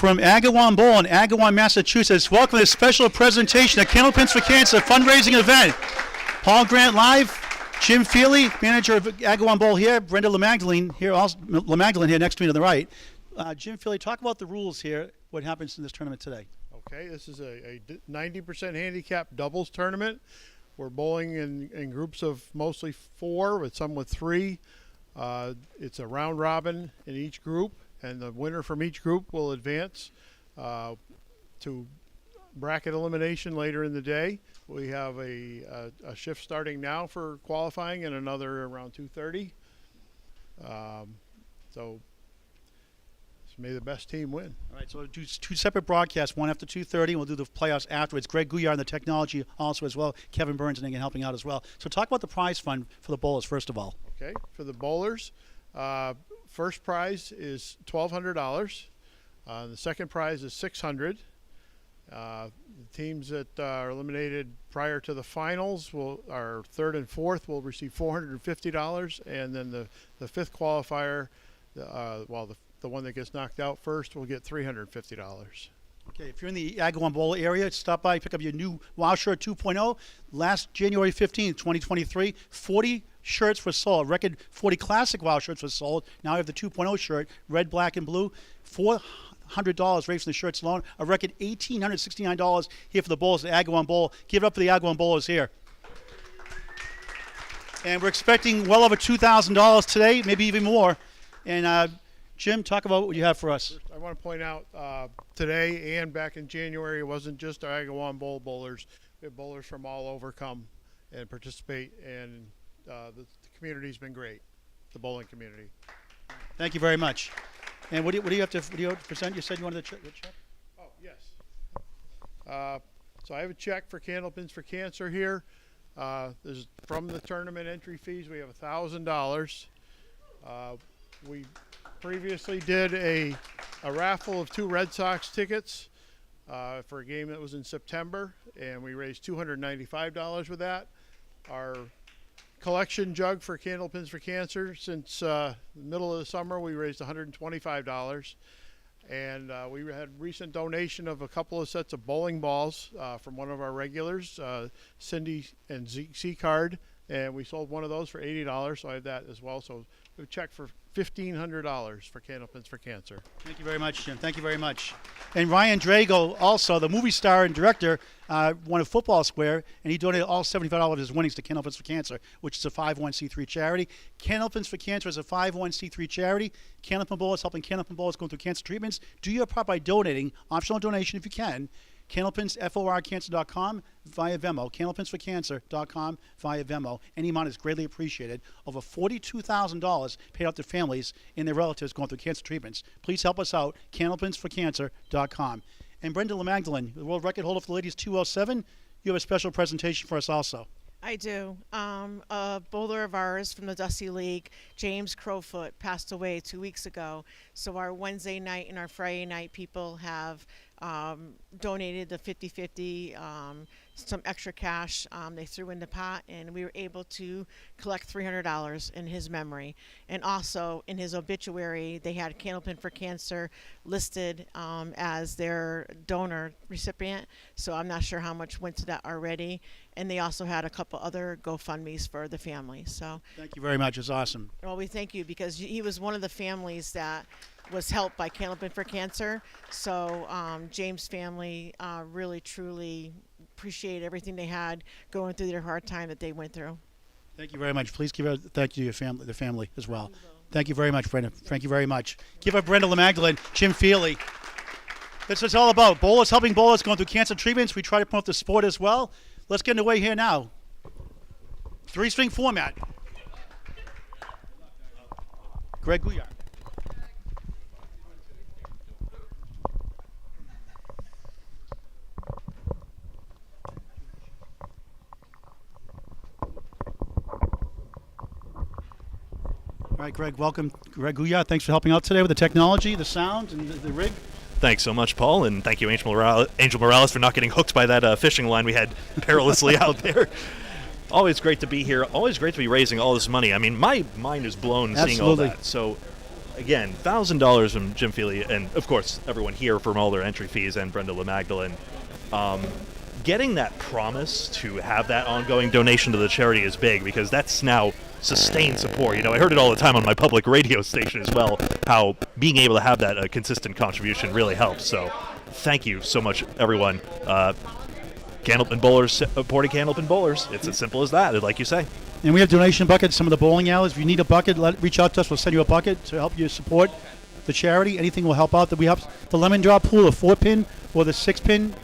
from Agawam Bowl in Agawam, Massachusetts. Welcome to this special presentation, a Candlepins for Cancer fundraising event. Paul Grant live, Jim Feeley, manager of Agawam Bowl here, Brenda LeMagdalene here next to me to the right. Jim Feeley, talk about the rules here, what happens in this tournament today. Okay, this is a 90% handicap doubles tournament. We're bowling in groups of mostly 4, with some with 3. It's a round robin in each group, and the winner from each group will advance to bracket elimination later in the day. We have a shift starting now for qualifying and another around 2:30. So may the best team win. All right, so we'll do 2 separate broadcasts, one after 2:30, and we'll do the playoffs afterwards. Greg Gouillart and the technology also as well. Kevin Burns and again helping out as well. So talk about the prize fund for the bowlers first of all. Okay, for the bowlers, first prize is $1,200. The second prize is $600. The teams that are eliminated prior to the finals our third and fourth will receive $450, and then the fifth qualifier, the one that gets knocked out first will get $350. Okay, if you're in the Agawam Bowl area, stop by, pick up your new Wow Shirt 2.0. Last January 15th, 2023, 40 shirts were sold. Record 40 classic Wow Shirts were sold. Now we have the 2.0 shirt, red, black, and blue. $400 raised from the shirts alone. A record $1,869 here for the Bowls at Agawam Bowl. Give it up for the Agawam Bowlers here. And we're expecting well over $2,000 today, maybe even more. And Jim, talk about what you have for us. First, I want to point out today and back in January, it wasn't just our Agawam Bowl bowlers. We have bowlers from all over come and participate, and the community's been great, the bowling community. Thank you very much. And what do you have to present? You said you wanted the check? Oh, yes. So I have a check for Candlepins for Cancer here. This is from the tournament entry fees. We have $1,000. We previously did a raffle of 2 Red Sox tickets for a game that was in September, and we raised $295 with that. Our collection jug for Candlepins for Cancer, since the middle of the summer, we raised $125. And we had recent donation of a couple of sets of bowling balls from one of our regulars, Cindy and Z-Card, and we sold one of those for $80, so I have that as well. So we check for $1,500 for Candlepins for Cancer. Thank you very much, Jim. Thank you very much. And Ryan Drago, also the movie star and director, won a Football Square, and he donated all $75 of his winnings to Candlepins for Cancer, which is a 501c3 charity. Candlepins for Cancer is a 501c3 charity. Candlepin Bowl is helping Candlepin Bowlers going through cancer treatments. Do your part by donating, optional donation if you can. CandlepinSforCancer.com via Venmo. CandlepinsForCancer.com via Venmo. Any amount is greatly appreciated. Over $42,000 paid out to families and their relatives going through cancer treatments. Please help us out. CandlepinsForCancer.com. And Brenda LeMagdalene, the world record holder for the ladies 207, you have a special presentation for us also. I do. A bowler of ours from the Dusty League, James Crowfoot, passed away 2 weeks ago. So our Wednesday night and our Friday night people have donated the 50-50, some extra cash they threw in the pot, and we were able to collect $300 in his memory. And also in his obituary, they had Candlepin for Cancer listed as their donor recipient. So I'm not sure how much went to that already. And they also had a couple other GoFundMes for the family. So thank you very much. It's awesome. Well, we thank you, because he was one of the families that was helped by Candlepin for Cancer. So James' family really, truly appreciate everything they had going through their hard time that they went through. Thank you very much. Please give a thank you to your family, the family as well. Thank you very much, Brenda. Thank you very much. Give up Brenda LeMagdalene, Jim Feeley. That's what it's all about. Bowlers helping bowlers going through cancer treatments. We try to promote the sport as well. Let's get underway here now. 3-string format. Greg Gouillart. All right, Greg, welcome. Greg Gouillart, thanks for helping out today with the technology, the sound, and the rig. Thanks so much, Paul, and thank you, Angel Morales, for not getting hooked by that fishing line we had perilously out there. Always great to be here. Always great to be raising all this money. I mean, my mind is blown seeing all that. So again, $1,000 from Jim Feeley, and of course everyone here from all their entry fees, and Brenda LaMagdalene. Getting that promise to have that ongoing donation to the charity is big, because that's now sustained support. I heard it all the time on my public radio station as well, how being able to have that consistent contribution really helps. So thank you so much, everyone. Candlepin Bowlers supporting Candlepin Bowlers. It's as simple as that, like you say. And we have donation buckets, some of the bowling alleys. If you need a bucket, reach out to us. We'll send you a bucket to help you support the charity. Anything will help out. We have the lemon drop pool, the 4-pin or the 6-pin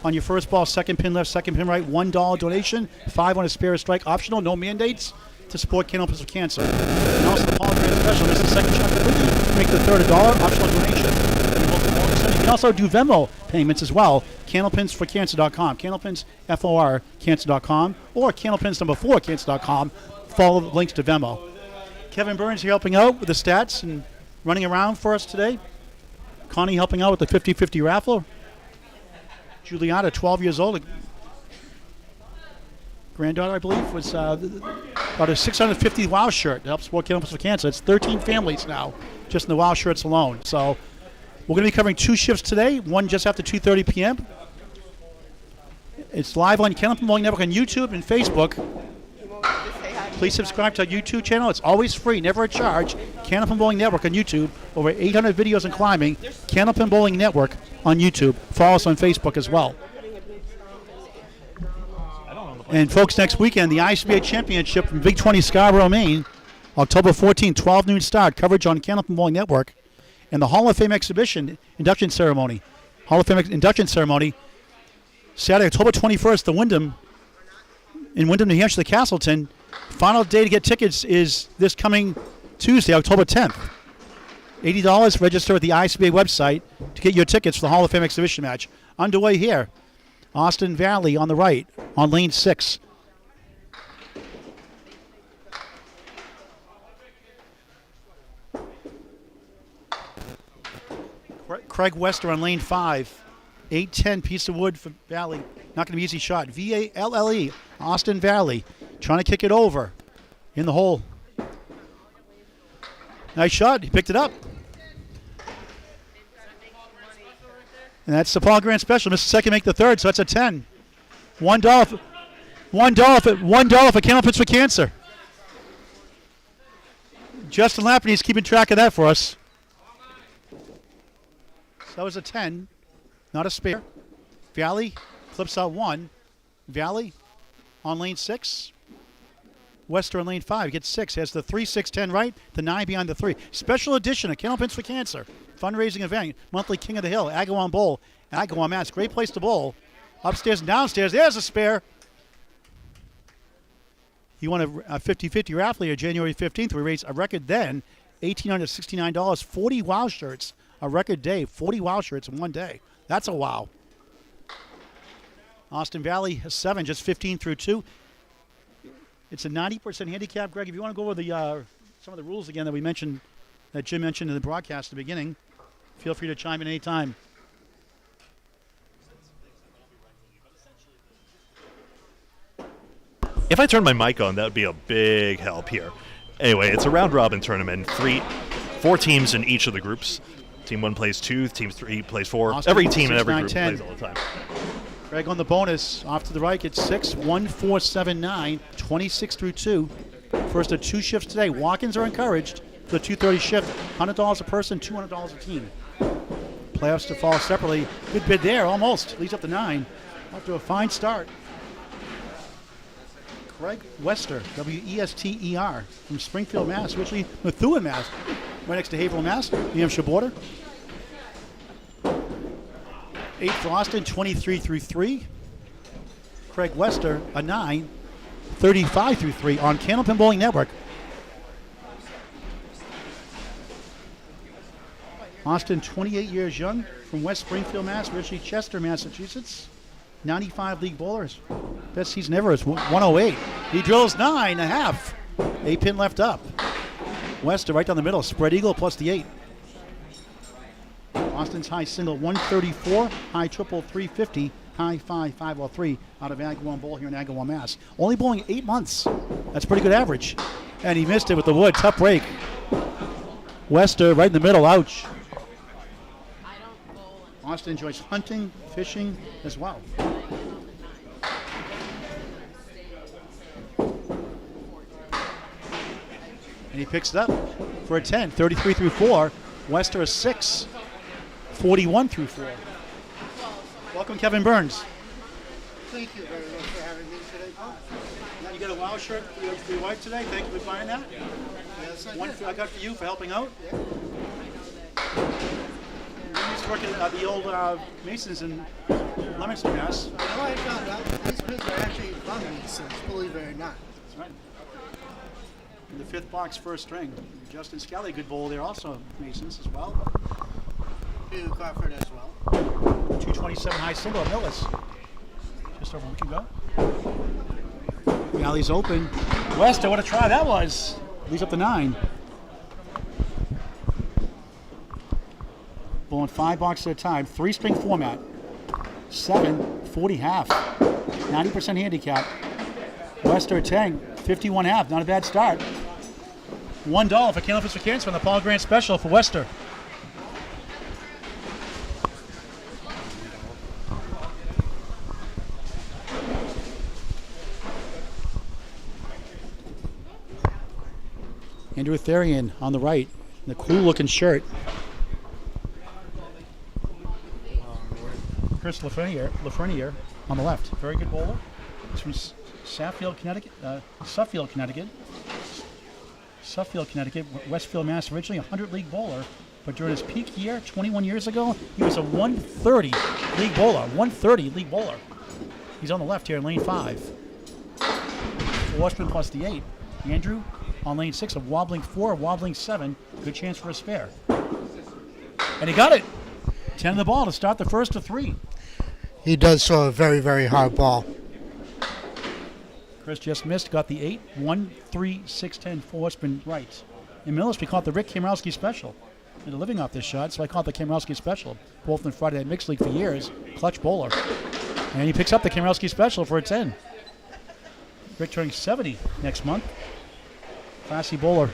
on your first ball, second pin left, second pin right, $1 donation, $5 on a spare strike, optional, no mandates, to support Candlepins for Cancer. And also the Paul Grant Special, this is the second shot completely, make the third $1, optional donation. You can also do Venmo payments as well, candlepinsforcancer.com, candlepins, F-O-R, cancer.com, or candlepins4cancer.com. Follow the links to Venmo. Kevin Burns here helping out with the stats and running around for us today. Connie helping out with the 50-50 raffle. Juliana, 12 years old, granddaughter, I believe, was about a 650 WOW shirt to help support Candlepins for Cancer. It's 13 families now, just in the WOW shirts alone. So we're going to be covering 2 shifts today, one just after 2:30 p.m. It's live on Candlepin Bowling Network on YouTube and Facebook. Please subscribe to our YouTube channel. It's always free, never a charge. Candlepin Bowling Network on YouTube. Over 800 videos on climbing. Candlepin Bowling Network on YouTube. Follow us on Facebook as well. And folks, next weekend, the ICBA Championship from Big 20 Scarborough, Maine. October 14, 12 noon start. Coverage on Candlepin Bowling Network. And the Hall of Fame exhibition induction ceremony. Hall of Fame induction ceremony. Saturday, October 21st, the Wyndham. In Wyndham, New Hampshire, the Castleton. Final day to get tickets is this coming Tuesday, October 10th. $80. Register at the ICBA website to get your tickets for the Hall of Fame exhibition match. Underway here. Austin Valley on the right on lane 6. Craig Wester on lane 5. 8-10 piece of wood for Valley. Not going to be an easy shot. V-A-L-L-E. Austin Valley. Trying to kick it over. In the hole. Nice shot. He picked it up. And that's the Paul Grant Special. Missed the second, make the third, so that's a 10. $1 for Candlepins for Cancer. Justin Lapney's keeping track of that for us. So that was a 10. Not a spare. Valley clips out 1. Valley on lane 6. Wester on lane 5 gets 6. Has the 3, 6, 10 right, the 9 behind the 3. Special edition of Candlepins for Cancer. Fundraising event. Monthly King of the Hill. Agawam Bowl. Agawam, Mass. Great place to bowl. Upstairs and downstairs. There's a spare. He won a 50-50 raffle here January 15th. We raised a record then, $1,869. 40 WOW shirts. A record day. 40 WOW shirts in one day. That's a wow. Austin Valley has 7, just 15 through 2. It's a 90% handicap. Greg, if you want to go over the some of the rules again that we mentioned, that Jim mentioned in the broadcast at the beginning, feel free to chime in anytime. If I turn my mic on, that would be a big help here. Anyway, it's a round-robin tournament. 4 teams in each of the groups. Team 1 plays 2, Team 3 plays 4. Austin, Every team 6, in every 9, group 10. plays all the time. Greg on the bonus. Off to the right, gets 6, 1, 4, 7, 9, 26 through 2. First of 2 shifts today. Walk-ins are encouraged for the 2:30 shift. $100 a person, $200 a team. Playoffs to fall separately. Good bid there, almost. Leads up to 9. Off to a fine start. Craig Wester, W-E-S-T-E-R, from Springfield, Mass. Originally Methuen, Mass. Right next to Haverhill, Mass. New Hampshire border. 8 for Austin, 23 through 3. Craig Wester, a 9, 35 through 3 on Candlepin Bowling Network. Austin, 28 years young, from West Springfield, Mass. Originally Chester, Massachusetts. 95 league bowlers. Best season ever is 108. He drills 9.5. 8-pin left up. Wester right down the middle. Spread eagle plus the 8. Austin's high single 134, high triple 350, high 503 out of Agawam Bowl here in Agawam, Mass. Only bowling 8 months. That's pretty good average. And he missed it with the wood. Tough break. Wester right in the middle. Ouch. Austin enjoys hunting, fishing as well. And he picks it up for a 10, 33 through 4. Wester a 6, 41 through 4. Welcome, Kevin Burns. Thank you very much for having me today, Paul. Now you got a WOW shirt for your wife today. Thank you for buying that. Yes, I One did. I got for you for helping out. Yeah. You used to work at the old Masons in Leominster, Mass. You know, I found out these kids are actually from Masons, believe it or not. That's right. In the 5th box, first string. Justin Skelly, good bowl there also. Masons as well. Hugh Crawford as well. 227 high single at Millis. Just over a week ago. The alley's open. Wester, what a try that was. Leads up to 9. Bowling 5 boxes at a time. 3-string format. 7, 40 half. 90% handicap. Wester 10, 51 half. Not a bad start. $1 for Cantaloupe for Cancer on the Paul Grant Special for Wester. Andrew Therian on the right, in a cool-looking shirt. Chris Lafreniere on the left. Very good bowler. He's from Suffield, Connecticut. Westfield, Mass. Originally a 100-league bowler, but during his peak year, 21 years ago, he was a 130 league bowler. 130 league bowler. He's on the left here in lane 5. Washburn plus the 8. Andrew on lane 6, a wobbling 4, a wobbling 7. Good chance for a spare. And he got it. 10 in the ball to start the first of 3. He does throw a very, very hard ball. Chris just missed, got the 8, 1, 3, 6, 10, 4, Washburn right. In Millis, we call it the Rick Kamrowski Special. And they're living off this shot, so I call it the Kamrowski Special. Both in the Friday Night Mixed League for years. Clutch bowler. And he picks up the Kamrowski Special for a 10. Rick turning 70 next month. Classy bowler.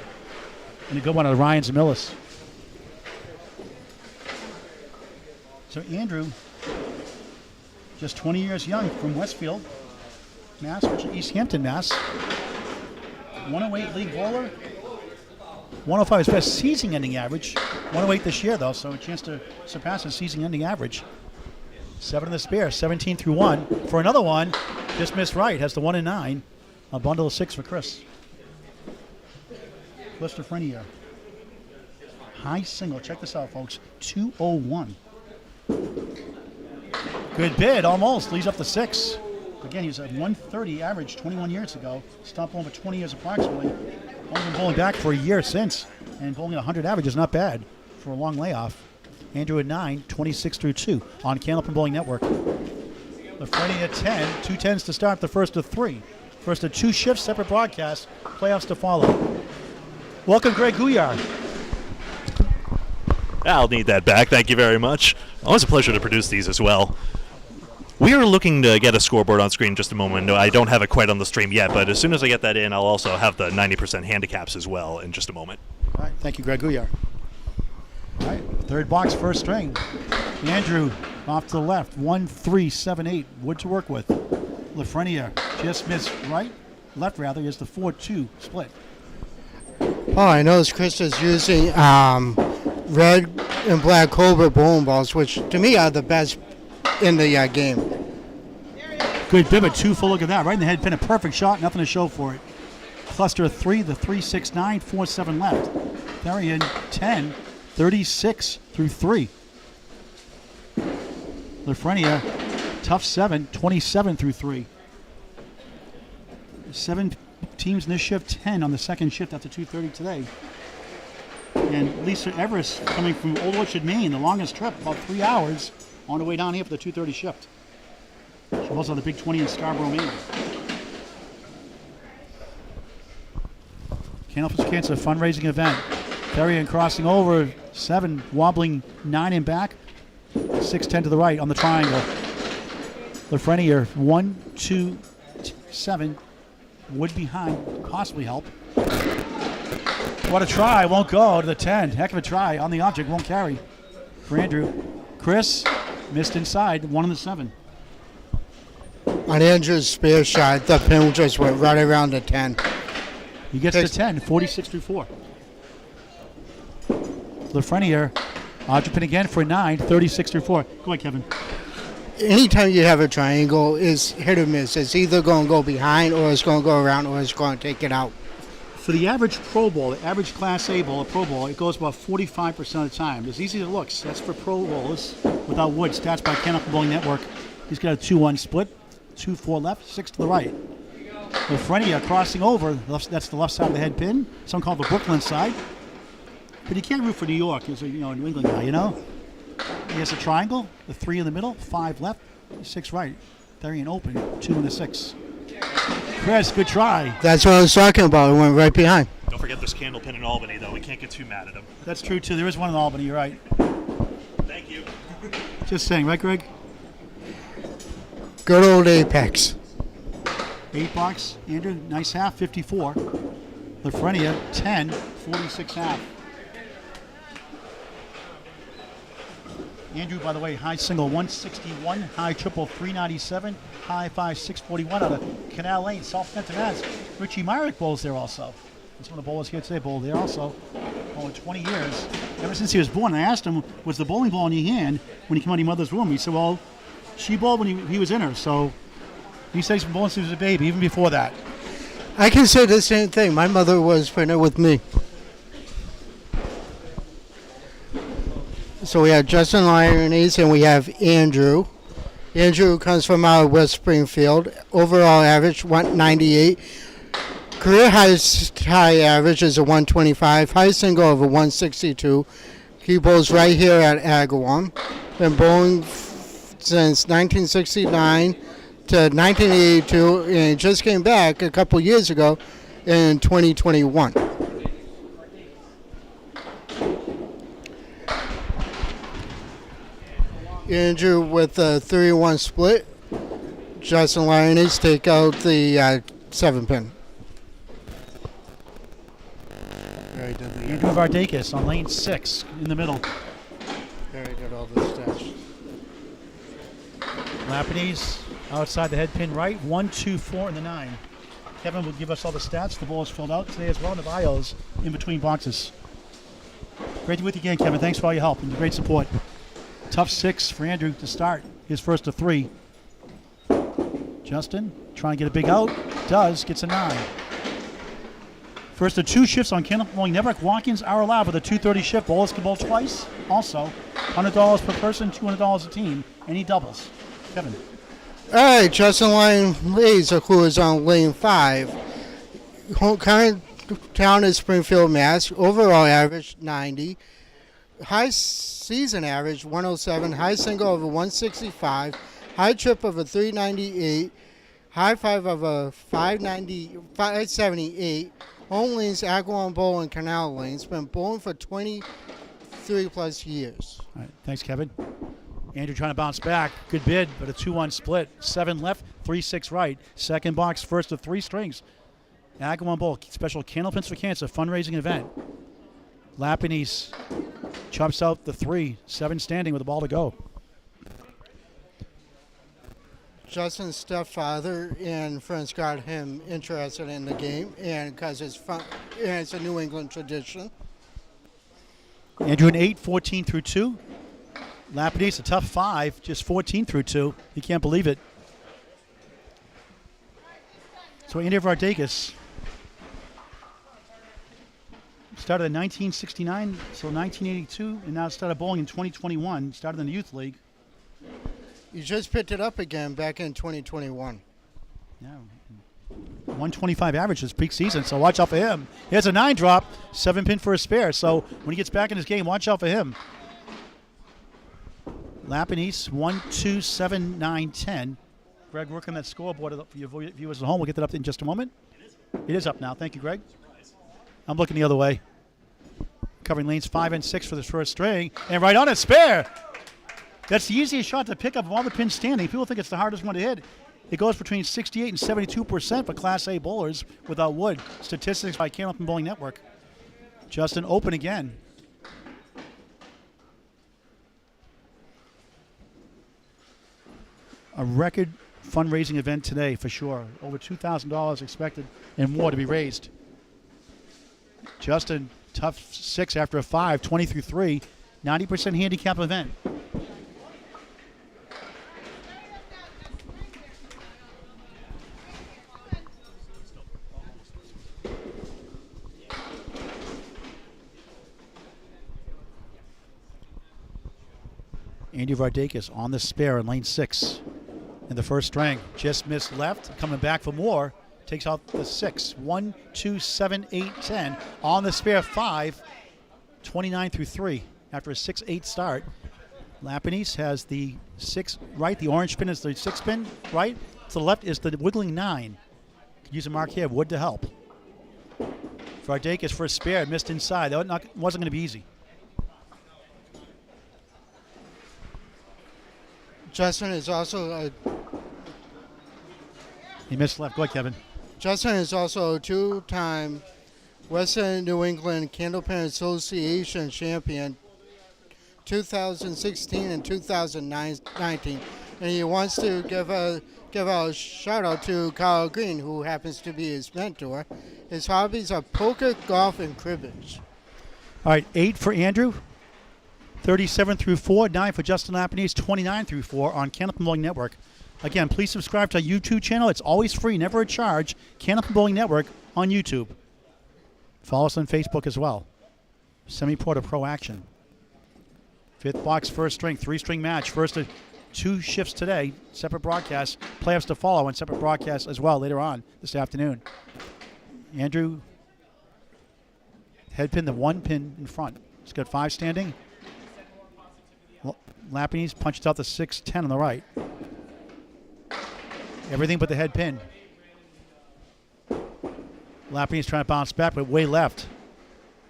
And a good one out of Ryan's and Millis. So Andrew, just 20 years young from Westfield, Mass, which is East Hampton, Mass. 108 league bowler. 105 is best season-ending average. 108 this year, though, so a chance to surpass his season-ending average. 7 in the spare, 17 through 1. For another one, just missed right. Has the 1 and 9. A bundle of 6 for Chris. Lister Frenier. High single. Check this out, folks. 201. Good bid, almost. Leads up to 6. Again, he was at 130 average 21 years ago. Stopped bowling for 20 years approximately. Only been bowling back for a year since. And bowling at 100 average is not bad for a long layoff. Andrew at 9, 26 through 2 on Cantaloupe Bowling Network. Lafreniere at 10, 2 10s to start the first of 3. First of 2 shifts, separate broadcasts, playoffs to follow. Welcome, Greg Gouillart. I'll need that back. Thank you very much. Always a pleasure to produce these as well. We are looking to get a scoreboard on screen in just a moment. No, I don't have it quite on the stream yet, but as soon as I get that in, I'll also have the 90% handicaps as well in just a moment. All right, thank you, Greg Gouillart. All right, third box, first string. Andrew off to the left, 1, 3, 7, 8. Wood to work with. Lafreniere just missed right, left rather, is the 4-2 split. Oh, I noticed Chris is using red and black Cobra bowling balls, which to me are the best in the game. Good pivot, 2 full. Look at that, right in the head pin, a perfect shot, nothing to show for it. Cluster 3, the 3, 6, 9, 4, 7 left. Therian 10, 36 through 3. Lafreniere, tough 7, 27 through 3. 7 teams in this shift, 10 on the second shift after 2:30 today. And Lisa Everest coming from Old Orchard, Maine, the longest trip, about 3 hours, on the way down here for the 2:30 shift. She was on the Big 20 in Scarborough, Maine. Cantaloupe Cancer fundraising event. Therian crossing over, 7 wobbling, 9 in back, 6-10 to the right on the triangle. Lafreniere 1, 2, 7. Wood behind, possibly help. What a try. Won't go to the 10. Heck of a try on the object. Won't carry for Andrew. Chris missed inside. 1 on the 7. On Andrew's spear shot, the pin just went right around the 10. He gets to 10. 46-4. Lafreniere. Object pin again for 9. 36-4. Go ahead, Kevin. Anytime you have a triangle, it's hit or miss. It's either going to go behind, or it's going to go around, or it's going to take it out. For the average Pro Bowl, the average Class A Bowl, a Pro Bowl, it goes about 45% of the time. It's easy as it looks. That's for Pro Bowlers without wood. Stats by Kenneth Bowling Network. He's got a 2-1 split, 2-4 left, 6 to the right. Lafreniere crossing over. That's the left side of the head pin. Some call it the Brooklyn side. But you can't root for New York. He's a New England guy, He has a triangle, the 3 in the middle, 5 left, 6 right. There and open, 2 in the 6. Chris, good try. That's what I was talking about. It went right behind. Don't forget this candle pin in Albany, though. We can't get too mad at him. That's true, too. There is one in Albany, you're right. Thank you. Just saying, right, Greg? Good old Apex. 8 box, Andrew, nice half, 54. Lafreniere, 10, 46 half. Andrew, by the way, high single 161, high triple 397, high 5 641 out of Canal Lane, Southampton, Mass. Richie Myrick bowls there also. That's one of the bowlers here today, bowled there also. Over 20 years. Ever since he was born, I asked him, was the bowling ball in your hand when he came out of your mother's room? He said, well, she bowled when he was in her, so he said he's been bowling since he was a baby, even before that. I can say the same thing. My mother was pregnant with me. So we have Justin Lyons and we have Andrew. Andrew comes from out of West Springfield. Overall average 198. Career high average is a 125. High single of a 162. He bowls right here at Agawam. Been bowling since 1969 to 1982, and he just came back a couple years ago in 2021. Andrew with a 3-1 split. Justin Lyons take out the 7 pin. Andrew Vardakis on lane 6 in the middle. Very good, all the stats. Lapinese outside the head pin right, 1, 2, 4 in the 9. Kevin will give us all the stats. The ball is filled out today as well, and the bios in between boxes. Great to be with you again, Kevin. Thanks for all your help and your great support. Tough 6 for Andrew to start. His first of 3. Justin trying to get a big out. Does. Gets a 9. First of 2 shifts on Kenneth Bowling Network. Walk-ins are allowed with a 2:30 shift. Bowlers can bowl twice. Also, $100 per person, $200 a team. Any doubles. Kevin. All right, Justin Lyons, who is on lane 5. Current town is Springfield, Mass. Overall average 90. High season average 107. High single of a 165. High trip of a 398. High 5 of a 578. Home lanes, Agawam Bowl and Canal Lanes. Been bowling for 23 plus years. All right, thanks, Kevin. Andrew trying to bounce back. Good bid, but a 2-1 split. 7 left, 3-6 right. Second box, first of 3 strings. Agawam Bowl, special Candlepins for Cancer fundraising event. Lapinese chops out the 3. 7 standing with the ball to go. Justin's stepfather and friends got him interested in the game, and because it's fun, and it's a New England tradition. Andrew an 8, 14 through 2. Lapinese a tough 5, just 14 through 2. You can't believe it. So Andrew Vardakis started in 1969, so 1982, and now started bowling in 2021. Started in the youth league. You just picked it up again back in 2021. Yeah, 125 average this peak season, so watch out for him. Here's a 9 drop, 7 pin for a spare, so when he gets back in his game, watch out for him. Lapinese, 1, 2, 7, 9, 10. Greg, work on that scoreboard for your viewers at home. We'll get that up in just a moment. It is up now. Thank you, Greg. I'm looking the other way. Covering lanes 5 and 6 for this first string, and right on it, spare. That's the easiest shot to pick up of all the pins standing. People think it's the hardest one to hit. It goes between 68 and 72% for Class A bowlers without wood. Statistics by Candlepin Bowling Network. Justin open again. A record fundraising event today for sure. Over $2,000 expected and more to be raised. Justin, tough 6 after a 5, 20 through 3, 90% handicap event. Andy Vardakis on the spare in lane 6 in the first string. Just missed left, coming back for more. Takes out the 6. 1, 2, 7, 8, 10. On the spare 5, 29 through 3 after a 6-8 start. Lapinese has the 6 right. The orange pin is the 6 pin right. To the left is the wiggling 9. Could use a mark here, wood to help. Vardakis for a spare, missed inside. That wasn't going to be easy. Justin is also He missed left. Go ahead, Kevin. Justin is also a 2-time Western New England Candlepin Association champion, 2016 and 2019, and he wants to give a shout out to Kyle Green, who happens to be his mentor. His hobbies are poker, golf, and cribbage. All right, 8 for Andrew. 37 through 4, 9 for Justin Lapinese, 29 through 4 on Candlepin Bowling Network. Again, please subscribe to our YouTube channel. It's always free, never a charge. Candlepin Bowling Network on YouTube. Follow us on Facebook as well. Semi-Pro to Pro Action. 5th box, first string, 3-string match. First of 2 shifts today, separate broadcasts. Playoffs to follow and separate broadcasts as well later on this afternoon. Andrew, head pin, the 1 pin in front. He's got 5 standing. Lapinese punched out the 6-10 on the right. Everything but the head pin. Lapinese trying to bounce back, but way left.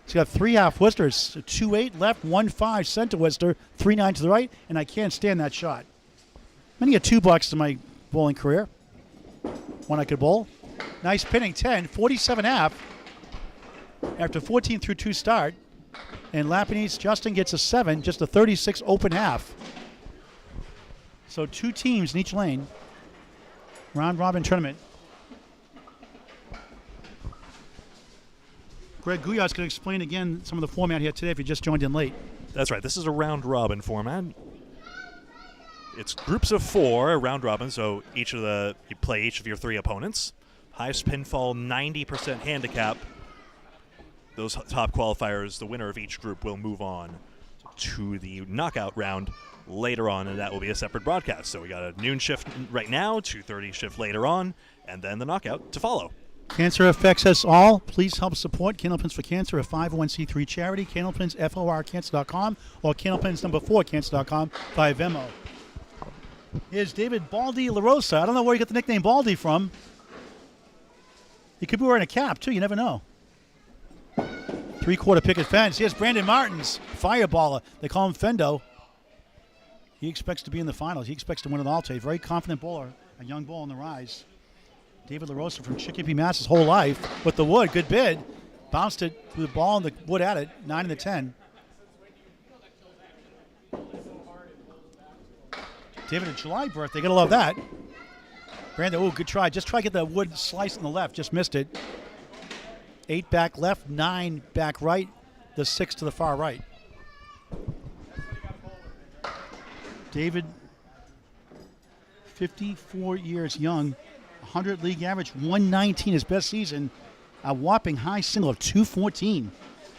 He's got 3 half whisters. 2-8 left, 1-5 center whister, 3-9 to the right, and I can't stand that shot. I'm going to get $2 in my bowling career. One I could bowl. Nice pinning, 10, 47 half after 14 through 2 start. And Lapinese Justin gets a 7, just a 36 open half. So 2 teams in each lane. Round robin tournament. Greg Gouillart's going to explain again some of the format here today if you just joined in late. That's right. This is a round robin format. It's groups of 4, a round robin, so you play each of your 3 opponents. Highest pinfall, 90% handicap. Those top qualifiers, the winner of each group will move on to the knockout round later on, and that will be a separate broadcast. So we got a noon shift right now, 2:30 shift later on, and then the knockout to follow. Cancer affects us all. Please help support Candlepins for Cancer, a 501c3 charity. Candlepins, FORcancer.com, or Candlepins number 4, cancer.com via Venmo. Here's David Baldy LaRosa. I don't know where you got the nickname Baldy from. He could be wearing a cap, too. You never know. 3/4 picket fence. Here's Brandon Martins, fireballer. They call him Fendo. He expects to be in the finals. He expects to win it all today. Very confident bowler, a young bowler on the rise. David LaRosa from Chicopee, Mass. His whole life with the wood. Good bid. Bounced it through the ball and the wood at it. 9 and the 10. David, a July birthday. Gotta love that. Brandon, good try. Just try to get that wood slice on the left. Just missed it. 8 back left, 9 back right, the 6 to the far right. David, 54 years young, 100 league average, 119 his best season, a whopping high single of 214,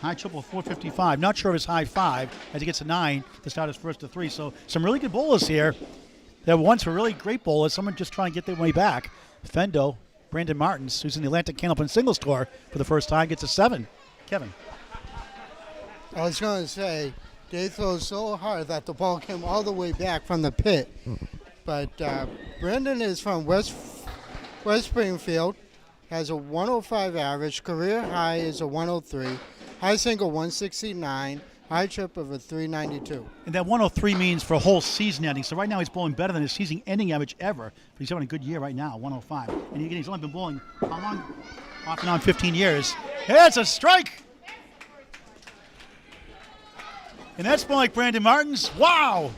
high triple of 455. Not sure of his high 5 as he gets a 9 to start his first to 3. So some really good bowlers here. There once were really great bowlers. Someone just trying to get their way back. Fendo, Brandon Martins, who's in the Atlantic Candlepin singles tour for the first time, gets a 7. Kevin. I was going to say, they throw so hard that the ball came all the way back from the pit. But Brandon is from West Springfield, has a 105 average, career high is a 103, high single 169, high trip of a 392. And that 103 means for a whole season ending. So right now he's bowling better than his season ending average ever. But he's having a good year right now, 105. And again, he's only been bowling, how long? Off and on 15 years. It's a strike! And that's more like Brandon Martin's. Wow.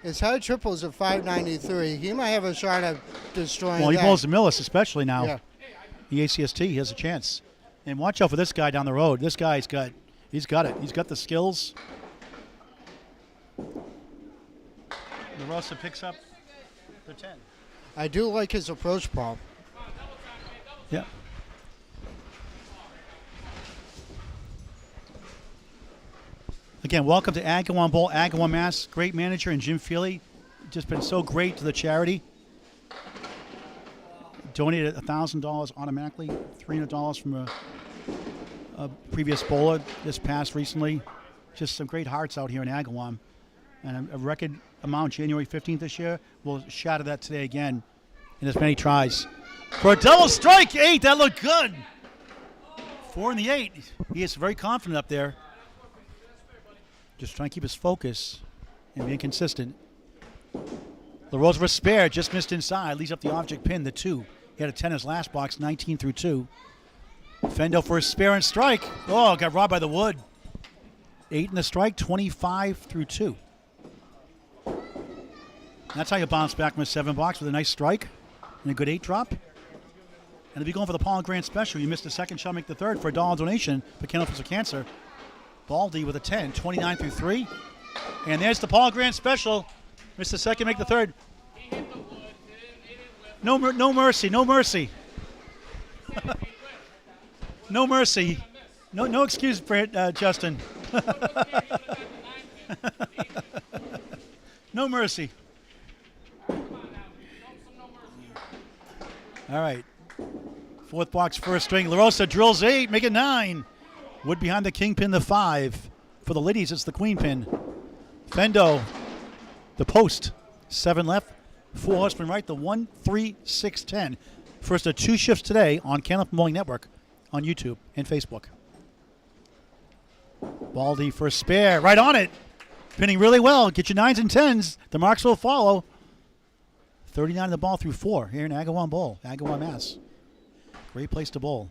His high triples at 593. He might have a shot at destroying Well, he that. bowls the Millis especially now. Yeah. The ACST, he has a chance. And watch out for this guy down the road. This guy's got, he's got it. He's got the skills. LaRosa picks up the 10. I do like his approach ball. Yeah. Again, welcome to Agawam Bowl, Agawam, Mass. Great manager and Jim Feeley. Just been so great to the charity. Donated $1,000 automatically, $300 from a previous bowler this past recently. Just some great hearts out here in Agawam. And a record amount January 15th this year. We'll shatter that today again in as many tries. For a double strike, 8. That looked good. 4 in the 8. He is very confident up there. Just trying to keep his focus and being consistent. LaRosa for spare, just missed inside. Leads up the object pin, the 2. He had a 10 in his last box, 19 through 2. Fendo for a spare and strike. Oh, got robbed by the wood. 8 in the strike, 25 through 2. That's how you bounce back from a 7 box with a nice strike and a good 8 drop. And if you're going for the Paul Grant special, you missed the second shot, make the third for a $1 donation for Candlepins for Cancer. Baldy with a 10, 29 through 3. And there's the Paul Grant special. Missed the second, make the third. No mercy, no mercy. No mercy. No excuse for it, Justin. No mercy. All right. 4th box, first string. LaRosa drills 8, make it 9. Wood behind the kingpin, the 5. For the ladies, it's the queen pin. Fendo, the post. 7 left. 4 horsemen right, the 1, 3, 6, 10. First of 2 shifts today on Candlepin Bowling Network on YouTube and Facebook. Baldy for a spare, right on it. Pinning really well. Get your 9s and 10s. The marks will follow. 39 in the ball through 4 here in Agawam Bowl, Agawam, Mass. Great place to bowl.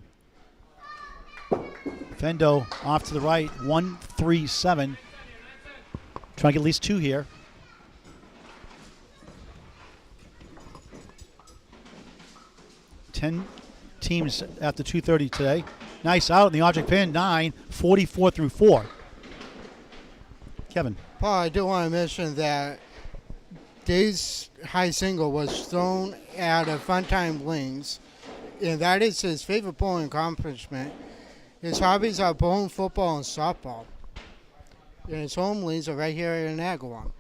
Fendo off to the right, 1, 3, 7. Trying to get at least 2 here. Ten teams after 2:30 today. Nice out in the object pin, 9, 44 through 4. Kevin. Paul, I do want to mention that Dave's high single was thrown at a Fun Time Wings, and that is his favorite bowling accomplishment. His hobbies are bowling, football, and softball. And his home lanes are right here in Agawam.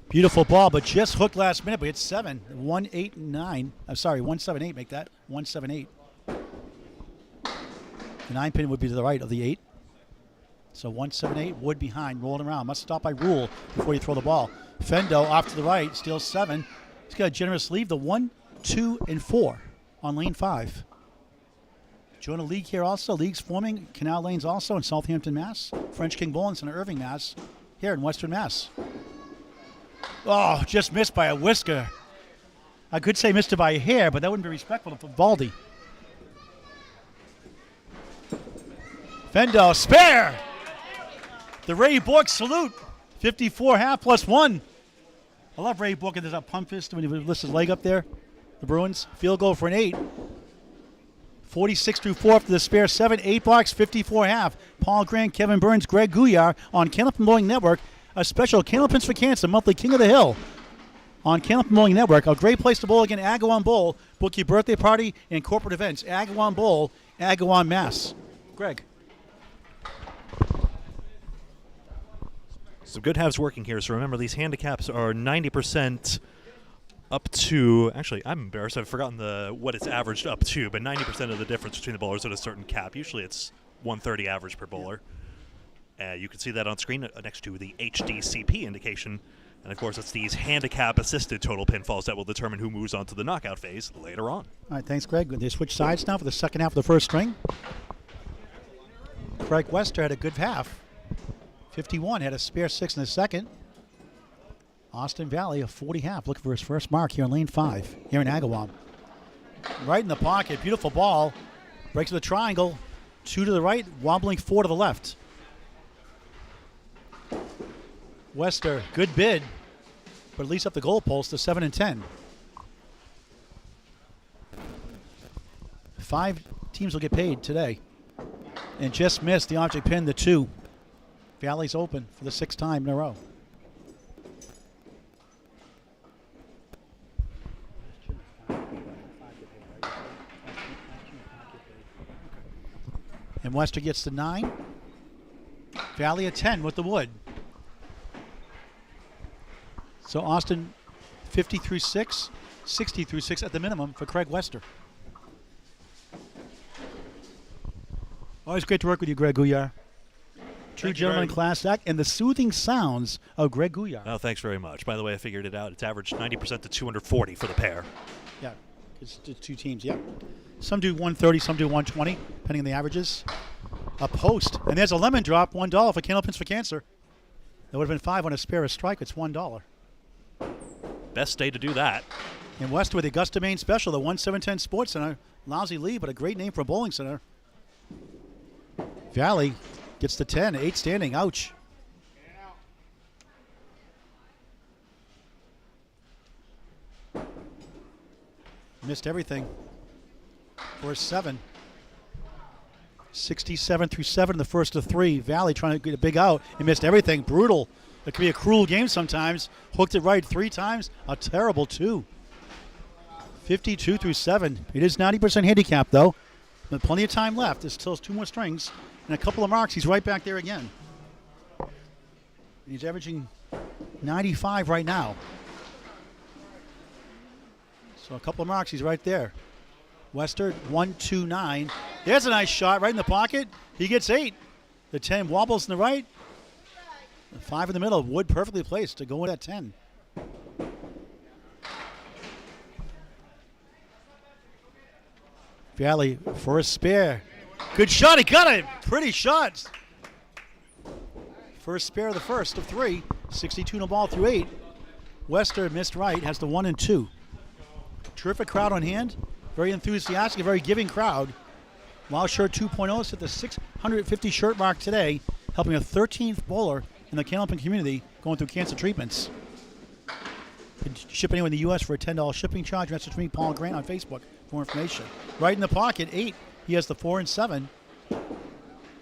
Beautiful ball, but just hooked last minute, but it's 7. 1, 8, 9. I'm sorry, 1, 7, 8, make that. 1, 7, 8. The 9 pin would be to the right of the 8. So 1, 7, 8, wood behind, rolling around. Must stop by rule before you throw the ball. Fendo off to the right, steals 7. He's got a generous lead, the 1, 2, and 4 on lane 5. Join a league here also. Leagues forming, Canal Lanes also in Southampton, Mass. French King Bowling Center, Irving, Mass. Here in Western Mass. Oh, just missed by a whisker. I could say missed it by a hair, but that wouldn't be respectful to Baldy. Fendo, spare! The Ray Bork salute. 54 half plus 1. I love Ray Bork. There's a pump fist when he lifts his leg up there. The Bruins. Field goal for an 8. 46 through 4 after the spare 7. 8 box, 54 half. Paul Grant, Kevin Burns, Greg Gouillart on Candlepin Bowling Network. A special Candlepins for Cancer, monthly King of the Hill on Candlepin Bowling Network. A great place to bowl again, Agawam Bowl. Book your birthday party and corporate events. Agawam Bowl, Agawam, Mass. Greg. Some good halves working here. So remember, these handicaps are 90% up to. Actually, I'm embarrassed. I've forgotten what it's averaged up to, but 90% of the difference between the bowlers at a certain cap. Usually it's 130 average per bowler. You can see that on screen next to the HDCP indication. And, of course, it's these handicap-assisted total pinfalls that will determine who moves on to the knockout phase later on. All right, thanks, Greg. They switch sides now for the second half of the first string. Craig Wester had a good half. 51, had a spare 6 in the second. Austin Valley, a 40 half, looking for his first mark here in lane 5, here in Agawam. Right in the pocket, beautiful ball. Breaks the triangle, 2 to the right, wobbling 4 to the left. Wester, good bid, but at least up the goalpost to 7 and 10. 5 teams will get paid today. And just missed the object pin, the 2. Valley's open for the 6th time in a row. And Wester gets the 9. Valley a 10 with the wood. So Austin 50 through 6, 60 through 6 at the minimum for Craig Wester. Always great to work with you, Greg Gouillart. True gentleman class act and the soothing sounds of Greg Gouillart. Oh, thanks very much. By the way, I figured it out. It's averaged 90% to 240 for the pair. Yeah, it's 2 teams, yeah. Some do 130, some do 120, depending on the averages. A post, and there's a lemon drop, $1 for Candlepins for Cancer. That would have been 5 on a spare or strike. It's $1. Best day to do that. And West with the Augusta, Maine special, the 1710 Sports Center. Lousy lead, but a great name for a bowling center. Valley gets the 10, 8 standing. Ouch. Missed everything for a 7. 67 through 7, the first of 3. Valley trying to get a big out. He missed everything. Brutal. It can be a cruel game sometimes. Hooked it right 3 times. A terrible 2. 52 through 7. It is 90% handicap, though. But plenty of time left. There's still 2 more strings. And a couple of marks. He's right back there again. And he's averaging 95 right now. So a couple of marks. He's right there. Wester, 1-2-9. There's a nice shot right in the pocket. He gets 8. The 10 wobbles in the right. The 5 in the middle. Wood perfectly placed to go with that 10. Valley for a spare. Good shot. He got it. Pretty shot. First spare of the first of 3. 62 no ball through 8. Wester missed right. Has the 1 and 2. Terrific crowd on hand. Very enthusiastic, very giving crowd. Wild Shirt 2.0 set the 650 shirt mark today, helping a 13th bowler in the Candlepin community going through cancer treatments. Can ship anywhere in the U.S. for a $10 shipping charge. Message me, Paul Grant, on Facebook for more information. Right in the pocket, 8. He has the 4 and 7.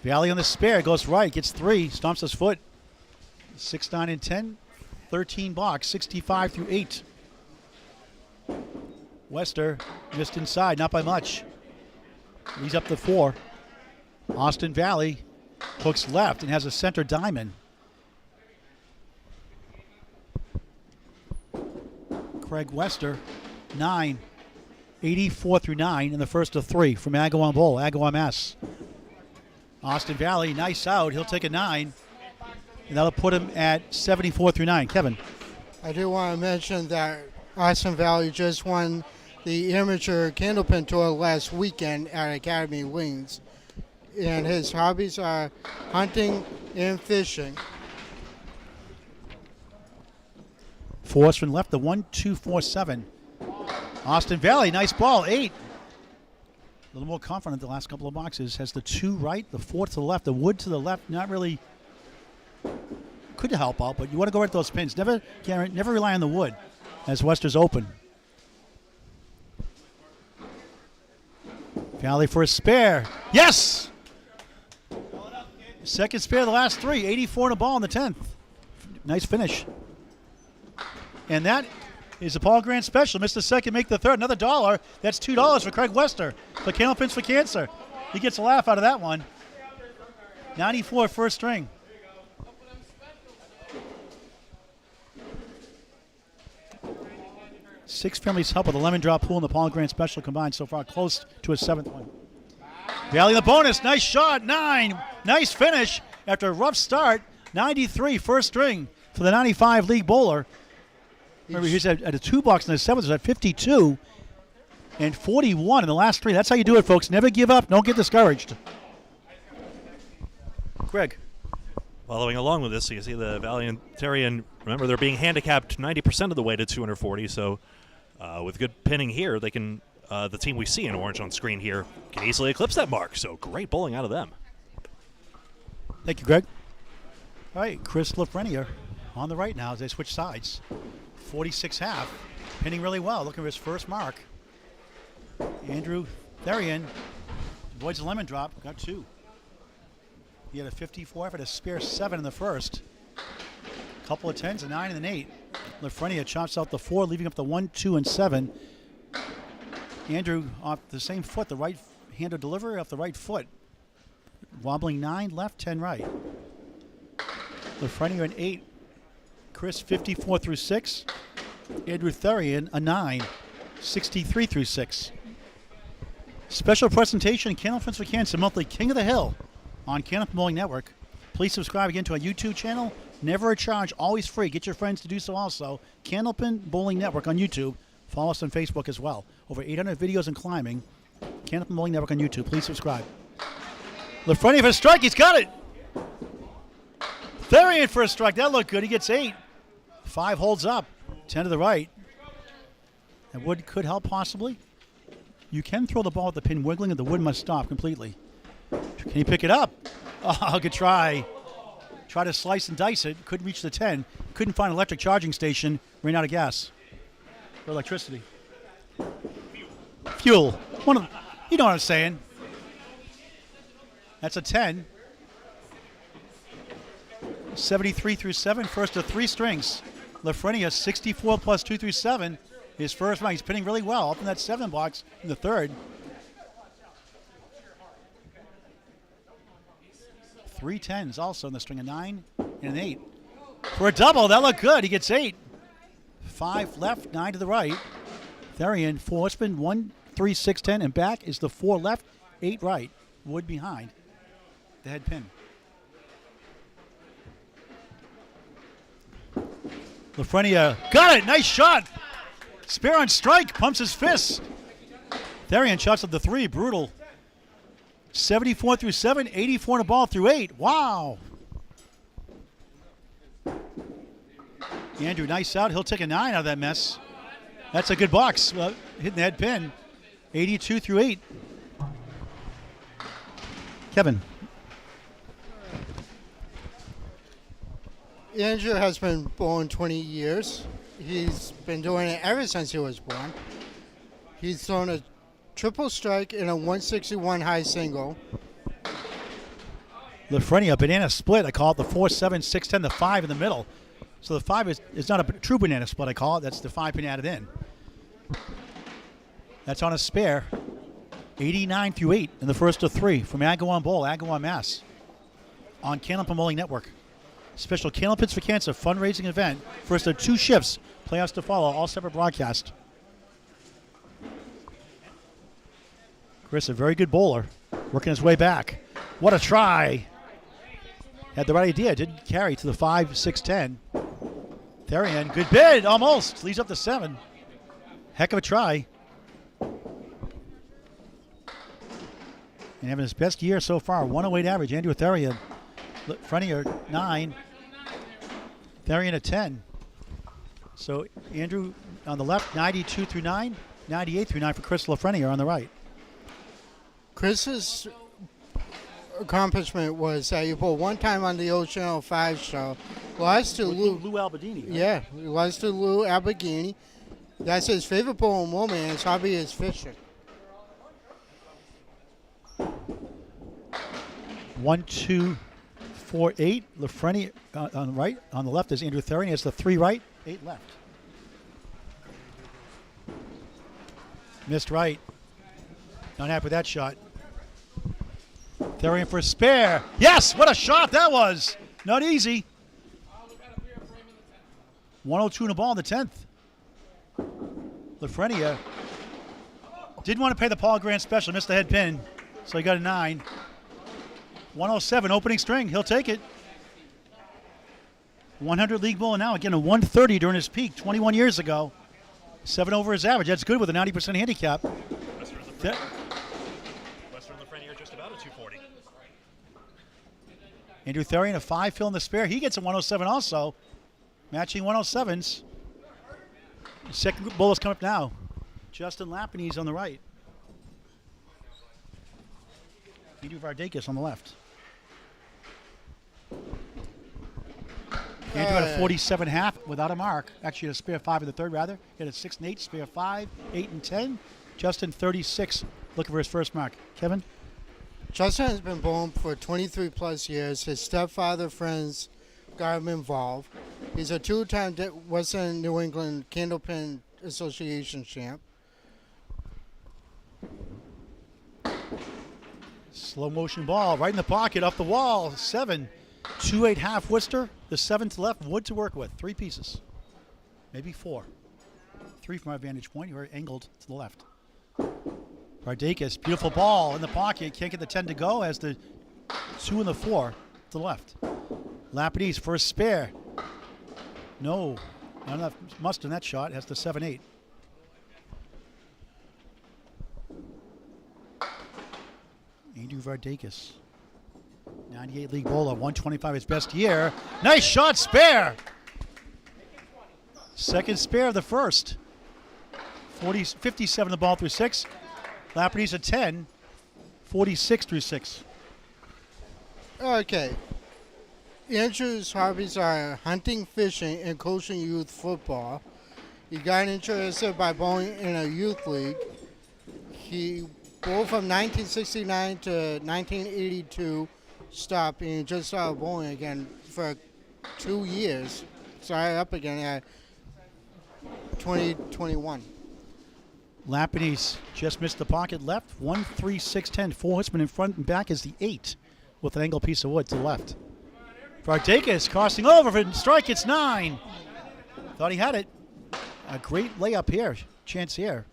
Valley on the spare, goes right, gets 3, stomps his foot. 6, 9, and 10. 13 box, 65 through 8. Wester missed inside, not by much. He's up to 4. Austin Valley hooks left and has a center diamond. Craig Wester, 9. 84 through 9 in the first of 3 from Agawam Bowl, Agawam S. Austin Valley, nice out. He'll take a 9. And that'll put him at 74 through 9. Kevin. I do want to mention that Austin Valley just won the amateur Candlepin tour last weekend at Academy Wings. And his hobbies are hunting and fishing. Force from left, the 1-2-4-7. Austin Valley, nice ball, 8. A little more confident the last couple of boxes. Has the 2 right, the 4 to the left, the wood to the left. Not really, could help out, but you want to go right at those pins. Never rely on the wood as Wester's open. Valley for a spare. Yes! Second spare of the last 3. 84 in a ball in the 10th. Nice finish. And that is a Paul Grant special. Missed the second, make the third. Another $1. That's $2 for Craig Wester. For Candlepins for Cancer. He gets a laugh out of that one. 94 first string. Six families help with a lemon drop pool and the Paul Grant special combined so far, close to a 7th one. Valley the bonus, nice shot, 9. Nice finish after a rough start. 93 first string for the 95 league bowler. Remember, he's at a 2 box in the 7th, at 52 and 41 in the last 3. That's how you do it, folks. Never give up. Don't get discouraged. Greg. Following along with this, so you see the Valiantarian, remember they're being handicapped 90% of the way to 240, so with good pinning here, they can, the team we see in orange on screen here can easily eclipse that mark, so great bowling out of them. Thank you, Greg. All right, Chris Lafreniere on the right now as they switch sides. 46 half, pinning really well, looking for his first mark. Andrew Therian avoids a lemon drop, got 2. He had a 54 effort, a spare 7 in the first. Couple of 10s, a 9 and an 8. Lafreniere chops out the 4, leaving up the 1, 2, and 7. Andrew off the same foot, the right-handed delivery off the right foot. Wobbling 9 left, 10 right. Lafreniere an 8. Chris 54 through 6. Andrew Therian a 9. 63 through 6. Special presentation, Candlepins for Cancer, monthly King of the Hill on Candlepin Bowling Network. Please subscribe again to our YouTube channel. Never a charge, always free. Get your friends to do so also. Candlepin Bowling Network on YouTube. Follow us on Facebook as well. Over 800 videos in climbing. Candlepin Bowling Network on YouTube. Please subscribe. Lafreniere for a strike. He's got it. Therian for a strike. That looked good. He gets 8. 5 holds up. 10 to the right. And wood could help possibly. You can throw the ball at the pin wiggling and the wood must stop completely. Can he pick it up? Oh, good try. Try to slice and dice it. Couldn't reach the 10. Couldn't find an electric charging station. Ran out of gas. Or electricity. Fuel. You know what I'm saying. That's a 10. 73 through 7. First of 3 strings. Lafreniere 64 plus 2 through 7. His first round. He's pinning really well. Up in that 7 box in the third. 3 10s also in the string, a 9 and an 8. For a double, that looked good. He gets 8. 5 left, 9 to the right. Therian, 4 spin, 1, 3, 6, 10, and back is the 4 left, 8 right. Wood behind the head pin. Lafreniere got it. Nice shot. Spare on strike. Pumps his fist. Therian shots at the 3. Brutal. 74 through 7. 84 in a ball through 8. Wow. Andrew, nice out. He'll take a 9 out of that mess. That's a good box. Hitting the head pin. 82 through 8. Kevin. Andrew has been born 20 years. He's been doing it ever since he was born. He's thrown a triple strike in a 161 high single. Lafreniere, banana split. I call it the 4, 7, 6, 10, the 5 in the middle. So the 5 is not a true banana split, I call it. That's the 5 pin added in. That's on a spare. 89 through 8 in the first of 3 from Agawam Bowl, Agawam, Mass. On Candlepin Bowling Network. Special Candlepins for Cancer fundraising event. First of 2 shifts. Playoffs to follow, all separate broadcast. Chris, a very good bowler, working his way back. What a try. Had the right idea, didn't carry to the 5, 6, 10. Therian, good bid, almost. Leads up to 7. Heck of a try. And having his best year so far, 108 average. Andrew Therian. Lafreniere 9. Therian a 10. So Andrew on the left, 92 through 9. 98 through 9 for Chris Lafreniere on the right. Chris's accomplishment was that he bowled one time on the Old Channel 5 show. Lost to Lou Albadini. Right? Yeah, he lost to Lou Albadini. That's his favorite bowling moment, and his hobby is fishing. 1, 2, 4, 8. Lafreniere on the right. On the left is Andrew Therian. It's the 3 right, 8 left. Missed right. Not happy with that shot. Therian for a spare. Yes, what a shot that was. Not easy. 102 in a ball in the 10th. Lafreniere didn't want to pay the Paul Grant special. Missed the head pin, so he got a 9. 107 opening string. He'll take it. 100 league bowler now. Again, a 130 during his peak 21 years ago. 7 over his average. That's good with a 90% handicap. Western Lafreniere just about a 240. Andrew Therian, a 5 fill in the spare. He gets a 107 also. Matching 107s. Second bowler's coming up now. Justin Lapinese on the right. Andrew Vardakis on the left. Andrew had a 47 half without a mark. Actually, had a spare 5 in the third, rather. He had a 6 and 8, spare 5, 8 and 10. Justin, 36, looking for his first mark. Kevin? Justin has been bowling for 23 plus years. His stepfather friends got him involved. He's a 2-time Western New England Candlepin Association champ. Slow motion ball right in the pocket, off the wall. 7, 2-8 half Worcester. The 7th left, wood to work with. 3 pieces, maybe 4. 3 from our vantage point. You're angled to the left. Vardakis, beautiful ball in the pocket. Can't get the 10 to go as the 2 and the 4 to the left. Lapidese first spare. No, not enough must in that shot. Has the 7-8. Andrew Vardakis, 98 league bowler, 125 his best year. Nice shot, spare. Second spare of the first. 57 the ball through 6. Lapidese a 10, 46 through 6. Okay. Andrew's hobbies are hunting, fishing, and coaching youth football. He got interested by bowling in a youth league. He bowled from 1969 to 1982, stopped, and he just started bowling again for 2 years. Started up again at 2021. Lapidese just missed the pocket left. 1, 3, 6, 10. 4 horsemen in front and back is the 8 with an angled piece of wood to the left. Vardakis crossing over for strike. It's 9. Thought he had it. A great layup here. Chance here.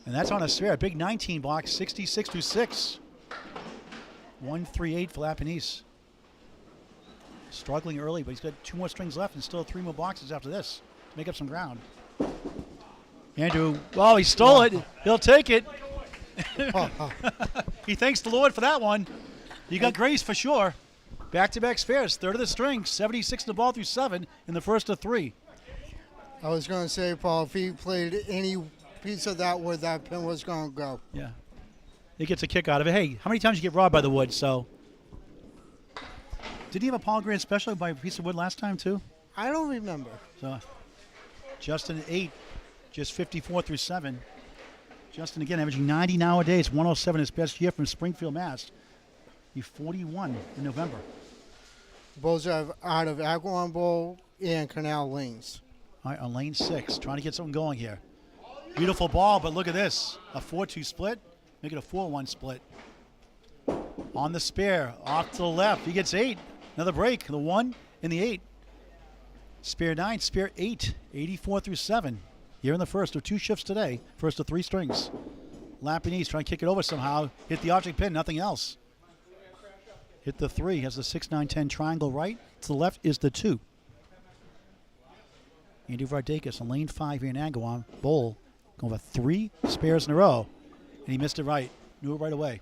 And that's on a spare. Big 19 box. 66 through 6. 1-3-8 for Lapidese. Struggling early, but he's got 2 more strings left and still 3 more boxes after this to make up some ground. Andrew, oh, he stole it. He'll take it. He thanks the Lord for that one. You got grace for sure. Back-to-back spares, third of the string, 76 in the ball through 7 in the first of 3. I was going to say, Paul, if he played any piece of that wood, that pin was going to go. Yeah. He gets a kick out of it. Hey, how many times did you get robbed by the wood? So, did he have a Paul Grant special by a piece of wood last time too? I don't remember. So, Justin 8, just 54 through 7. Justin again averaging 90 nowadays, 107 his best year from Springfield, Mass. He's 41 in November. Bowls are out of Agawam Bowl and Canal Lanes. All right, on lane 6, trying to get something going here. Beautiful ball, but look at this. A 4-2 split, make it a 4-1 split. On the spare, off to the left. He gets 8. Another break, the 1 and the 8. Spare 9, spare 8, 84 through 7. Here in the first of 2 shifts today, first of 3 strings. Lapidese trying to kick it over somehow. Hit the object pin, nothing else. Hit the 3, has the 6, 9, 10 triangle right. To the left is the 2. Andrew Vardakis on lane 5 here in Agawam Bowl. Going for 3 spares in a row. And he missed it right. Knew it right away.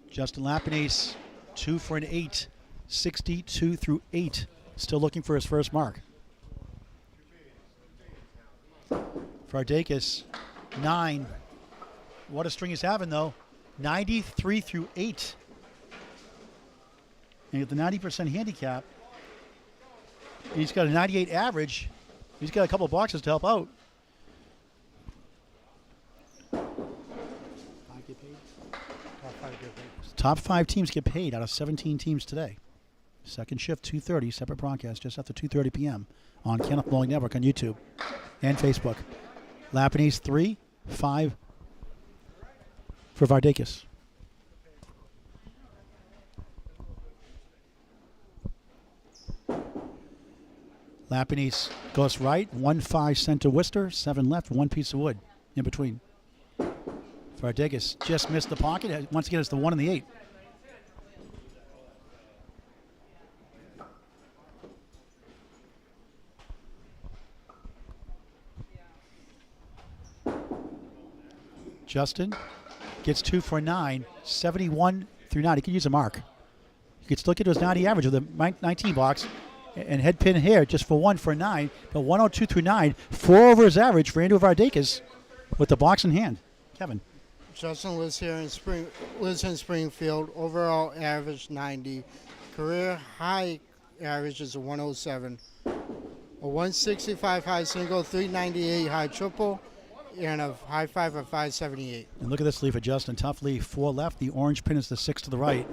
Justin Lapidese, 2 for an 8. 62 through 8. Still looking for his first mark. Vardakis, 9. What a string he's having, though. 93 through 8. And with the 90% handicap, he's got a 98 average. He's got a couple of boxes to help out. Top 5 teams get paid out of 17 teams today. Second shift, 2:30, separate broadcast just after 2:30 p.m. on Kenneth Bowling Network on YouTube and Facebook. Lapidese 3, 5 for Vardakis. Lapidese goes right, 1-5 center Worcester, 7 left, 1 piece of wood in between. Vardakis just missed the pocket. Once again, it's the 1 and the 8. Justin gets 2 for 9, 71 through 9. He could use a mark. He could still get to his 90 average with a 19 box and head pin here just for 1 for 9. But 102 through 9, 4 over his average for Andrew Vardakis with the box in hand. Kevin. Justin lives in Springfield. Overall average 90. Career high average is a 107. A 165 high single, 398 high triple, and a high five of 578. And look at this lead for Justin. Tough lead. 4 left. The orange pin is the 6 to the right.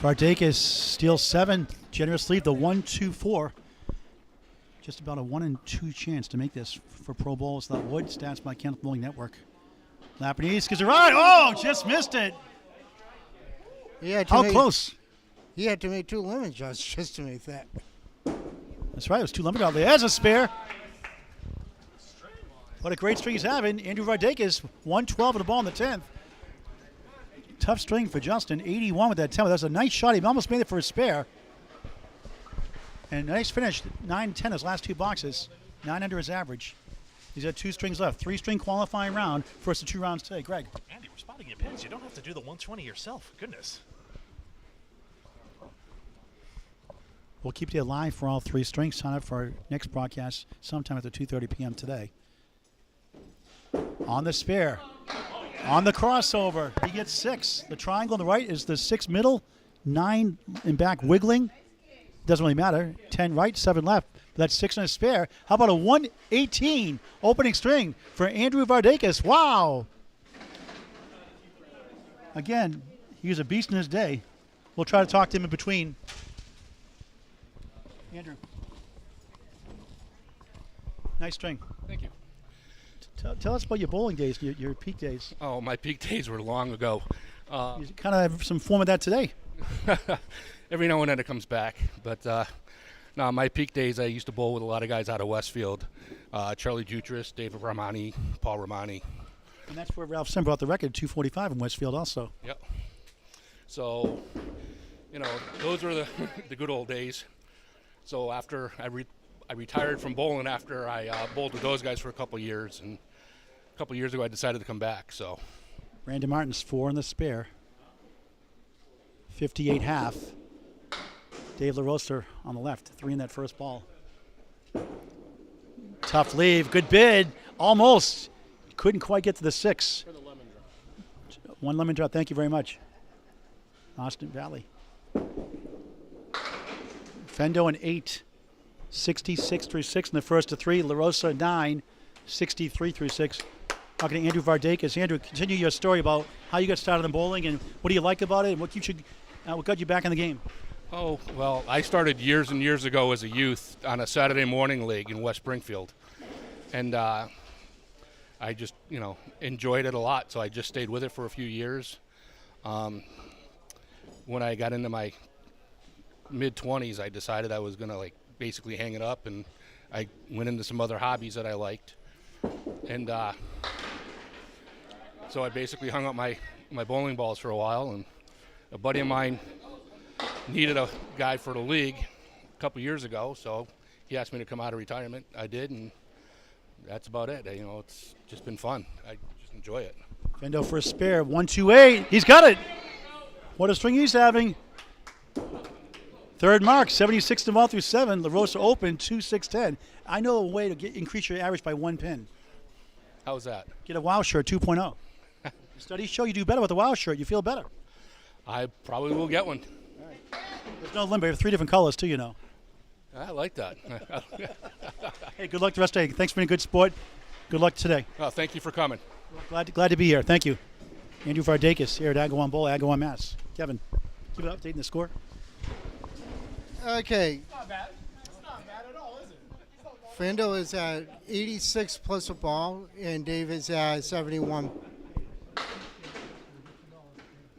Vardakis steals 7. Generous lead. The 1-2-4. Just about a 1 in 2 chance to make this for Pro Bowl. It's not Wood. Stats by Kenneth Bowling Network. Lapinese gives it right. Oh, just missed it. How close? He had to make 2 lemon drops just to make that. That's right. It was 2 lemon drops. There's a spare. What a great string he's having. Andrew Vardakis, 112 of the ball in the 10th. Tough string for Justin. 81 with that 10. That was a nice shot. He almost made it for a spare. And nice finish. 9-10 his last 2 boxes. 9 under his average. He's got 2 strings left. 3-string qualifying round. First of 2 rounds today. Greg. Andy, we're spotting your pins. You don't have to do the 120 yourself. Goodness. We'll keep you live for all 3 strings. Sign up for our next broadcast sometime after 2:30 p.m. today. On the spare. On the crossover. He gets 6. The triangle on the right is the 6 middle. 9 in back wiggling. Doesn't really matter. 10 right, 7 left. That's 6 in a spare. How about a 118 opening string for Andrew Vardakis? Wow. Again, he was a beast in his day. We'll try to talk to him in between. Andrew. Nice string. Thank you. Tell us about your bowling days, your peak days. Oh, my peak days were long ago. You kind of have some form of that today. Every now and then it comes back. But no, my peak days, I used to bowl with a lot of guys out of Westfield. Charlie Jutras, David Romani, Paul Romani. And that's where Ralph Sim brought the record, 245 in Westfield also. Yep. So, those were the good old days. So after I retired from bowling after I bowled with those guys for a couple years, and a couple years ago I decided to come back. So Brandon Martin's 4 in the spare. 58 half. Dave LaRosa on the left, 3 in that first ball. Tough leave, good bid, almost. Couldn't quite get to the 6. For the lemon drop. 1 lemon drop, thank you very much. Austin Valley. Fendo an 8, 66 through 6 in the first of 3. LaRosa 9, 63 through 6. Talking to Andrew Vardakis. Andrew, continue your story about how you got started in bowling and what do you like about it and what got you back in the game. Oh, well, I started years and years ago as a youth on a Saturday morning league in West Springfield. And I just, enjoyed it a lot, so I just stayed with it for a few years. When I got into my mid-20s, I decided I was going to, basically hang it up, and I went into some other hobbies that I liked. And so I basically hung up my bowling balls for a while, and a buddy of mine needed a guy for the league a couple years ago, so he asked me to come out of retirement. I did, and that's about it. It's just been fun. I just enjoy it. Fendo for a spare, 128. He's got it. What a string he's having. Third mark, 76 to ball through 7. LaRosa open, 2-6-10. I know a way to increase your average by 1 pin. How's that? Get a WOW shirt 2.0. Studies show you do better with a WOW shirt. You feel better. I probably will get one. There's no limit. We have 3 different colors, too, I like that. Hey, good luck the rest of the day. Thanks for being a good sport. Good luck today. Well, thank you for coming. Glad to be here. Thank you. Andrew Vardakis here at Agawam Bowl, Agawam, Mass. Kevin, keep it updating the score. Okay. It's not bad. It's not bad at all, is it? Fendo is at 86 plus a ball, and Dave is at 71.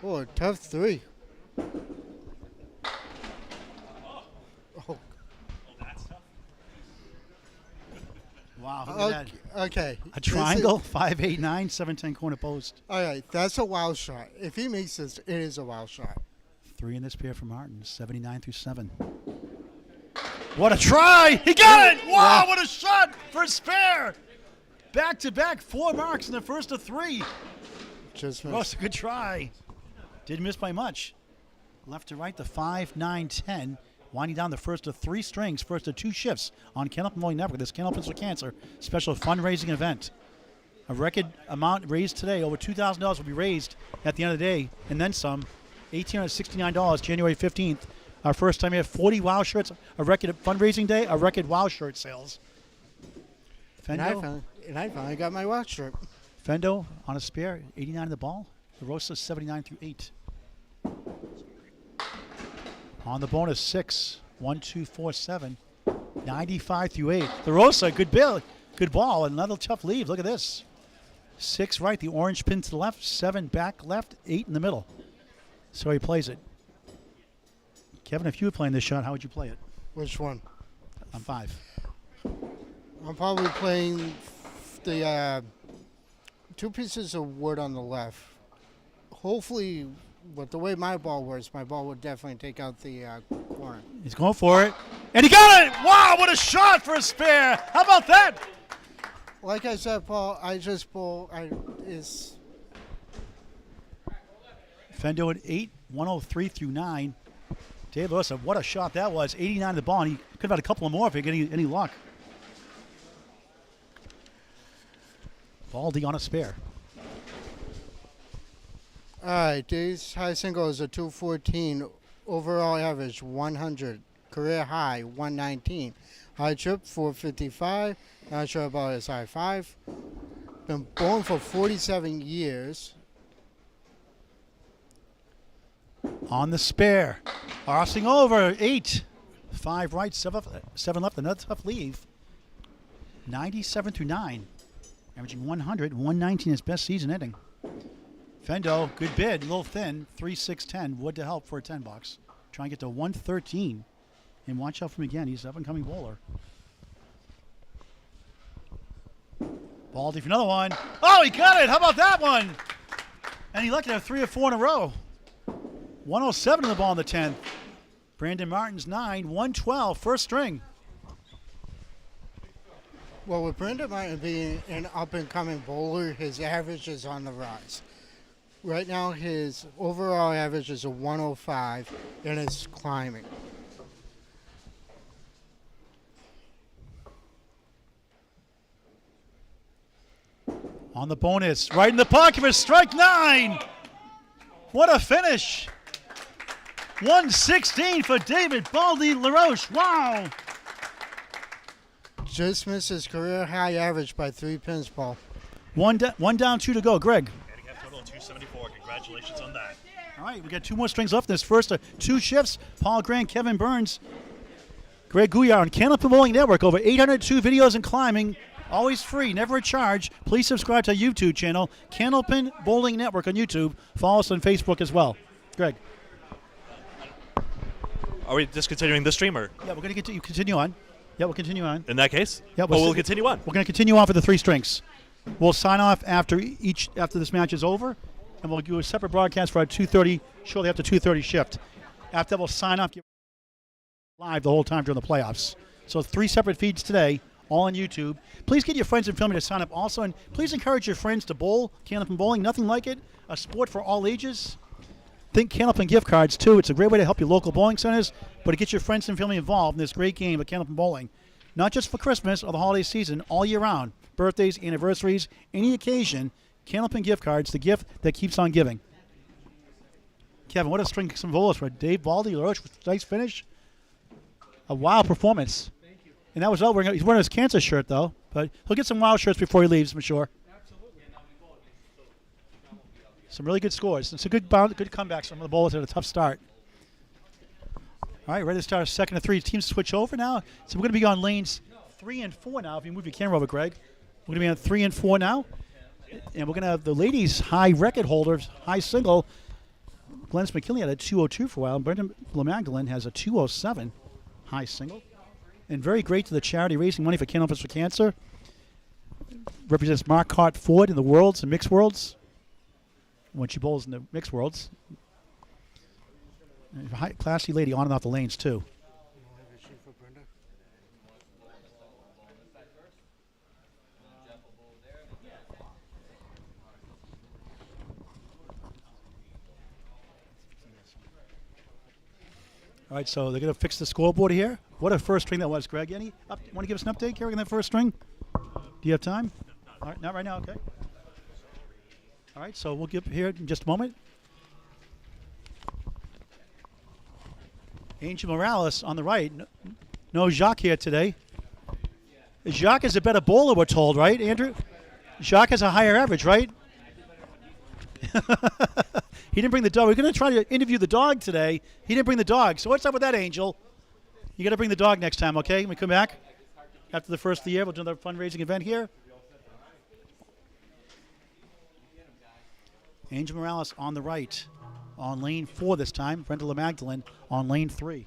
Oh, tough 3. Oh, Wow, look at that. okay. A triangle, 5-8-9, 7-10 corner post. All right, that's a wild shot. If he makes this, it is a wild shot. 3 in this pair for Martin, 79 through 7. What a try! He got it! Wow, what a shot for a spare! Back to back, 4 marks in the first of 3. Just That was a good try. Didn't miss by much. Left to right, the 5, 9, 10. Winding down the first of 3 strings, first of 2 shifts on Kennel Bowling Network. This Kennel Pins for Cancer special fundraising event. A record amount raised today, over $2,000 will be raised at the end of the day, and then some. $1,869, January 15th. Our first time here, 40 WOW shirts, a record fundraising day, a record WOW shirt sales. And Fendo, I finally got my watch shirt. Fendo on a spare, 89 in the ball. The Rosa 79 through 8. On the bonus 6, 1, 2, 4, 7, 95 through 8. The Rosa, good bill, good ball, another tough lead. Look at this. 6 right, the orange pin to the left, 7 back left, 8 in the middle. So he plays it. Kevin, if you were playing this shot, how would you play it? Which one? On 5. I'm probably playing the 2 pieces of wood on the left. Hopefully, with the way my ball works, my ball would definitely take out the corner. He's going for it. And he got it! Wow, what a shot for a spare! How about that? Like I said, Paul, I just bowl. Is Fendo at 8, 103 through 9. Dave Lewis, what a shot that was. 89 to the ball, and he could have had a couple more if he got any luck. Baldy on a spare. all right. Dave's high single is a 214. Overall average 100. Career high 119. High trip 455. Not sure about his high 5. Been bowling for 47 years. On the spare. Crossing over, 8. 5 right, 7 left, another tough leave. 97 through 9. Averaging 100, 119 his best season ending. Fendo, good bid, a little thin. 3, 6, 10. Wood to help for a 10 box. Try and get to 113. And watch out for him again. He's an up-and-coming bowler. Baldy for another one. Oh, he got it. How about that one? And he lucky to have 3 or 4 in a row. 107 in the ball in the 10th. Brandon Martin's 9, 112, first string. Well, with Brendan Martin being an up-and-coming bowler, his average is on the rise. Right now, his overall average is a 105, and it's climbing. On the bonus, right in the pocket for strike 9. What a finish. 116 for David Baldy LaRoche. Wow. Just missed his career high average by 3 pins, Paul. One down, 2 to go. Greg. Handicap total of 274. Congratulations on that. All right, we got 2 more strings left in this first 2 shifts. Paul Grant, Kevin Burns, Greg Gouillart on Candlepin Bowling Network. Over 802 videos in climbing. Always free, never a charge. Please subscribe to our YouTube channel, Candlepin Bowling Network on YouTube. Follow us on Facebook as well. Greg. Are we discontinuing the streamer? Yeah, we're going to continue on. Yeah, we'll continue on. In that case? Yeah, we'll continue on. We're going to continue on for the 3 strings. We'll sign off after this match is over, and we'll do a separate broadcast for our 2:30, shortly after 2:30 shift. After that, we'll sign off live the whole time during the playoffs. So 3 separate feeds today, all on YouTube. Please get your friends and family to sign up also, and please encourage your friends to bowl. Candlepin Bowling, nothing like it. A sport for all ages. Think Candlepin gift cards, too. It's a great way to help your local bowling centers, but to get your friends and family involved in this great game of Candlepin Bowling. Not just for Christmas or the holiday season, all year round. Birthdays, anniversaries, any occasion, Candlepin gift cards, the gift that keeps on giving. Kevin, what a string some bowlers for Dave Baldy LaRoche. Nice finish. A wild performance. Thank you. And that was all. He's wearing his cancer shirt, though, but he'll get some wild shirts before he leaves, I'm sure. Some really good scores. It's a good comebacks from the bowlers at a tough start. All right, ready to start our second of 3. Teams switch over now. So we're going to be on lanes 3 and 4 now. If you move your camera over, Greg. We're going to be on 3 and 4 now. And we're going to have the ladies' high record holders, high single. Glennis McKinley had a 202 for a while. Brendan LeMagdalene has a 207 high single. And very great to the charity raising money for Candlepin for Cancer. Represents Marcotte Ford in the worlds and mixed worlds. When she bowls in the mixed worlds. High, classy lady on and off the lanes, too. All right, so they're going to fix the scoreboard here. What a first string that was, Greg. Want to give us an update, Gary, on that first string? Do you have time? All right, not right now, okay. All right, so we'll get here in just a moment. Angel Morales on the right. No Jacques here today. Jacques is a better bowler, we're told, right, Andrew? Jacques has a higher average, right? He didn't bring the dog. We're going to try to interview the dog today. He didn't bring the dog. So what's up with that, Angel? You got to bring the dog next time, okay? When we come back after the first of the year, we'll do another fundraising event here. Angel Morales on the right, on lane 4 this time. Brenda LeMagdalene on lane 3.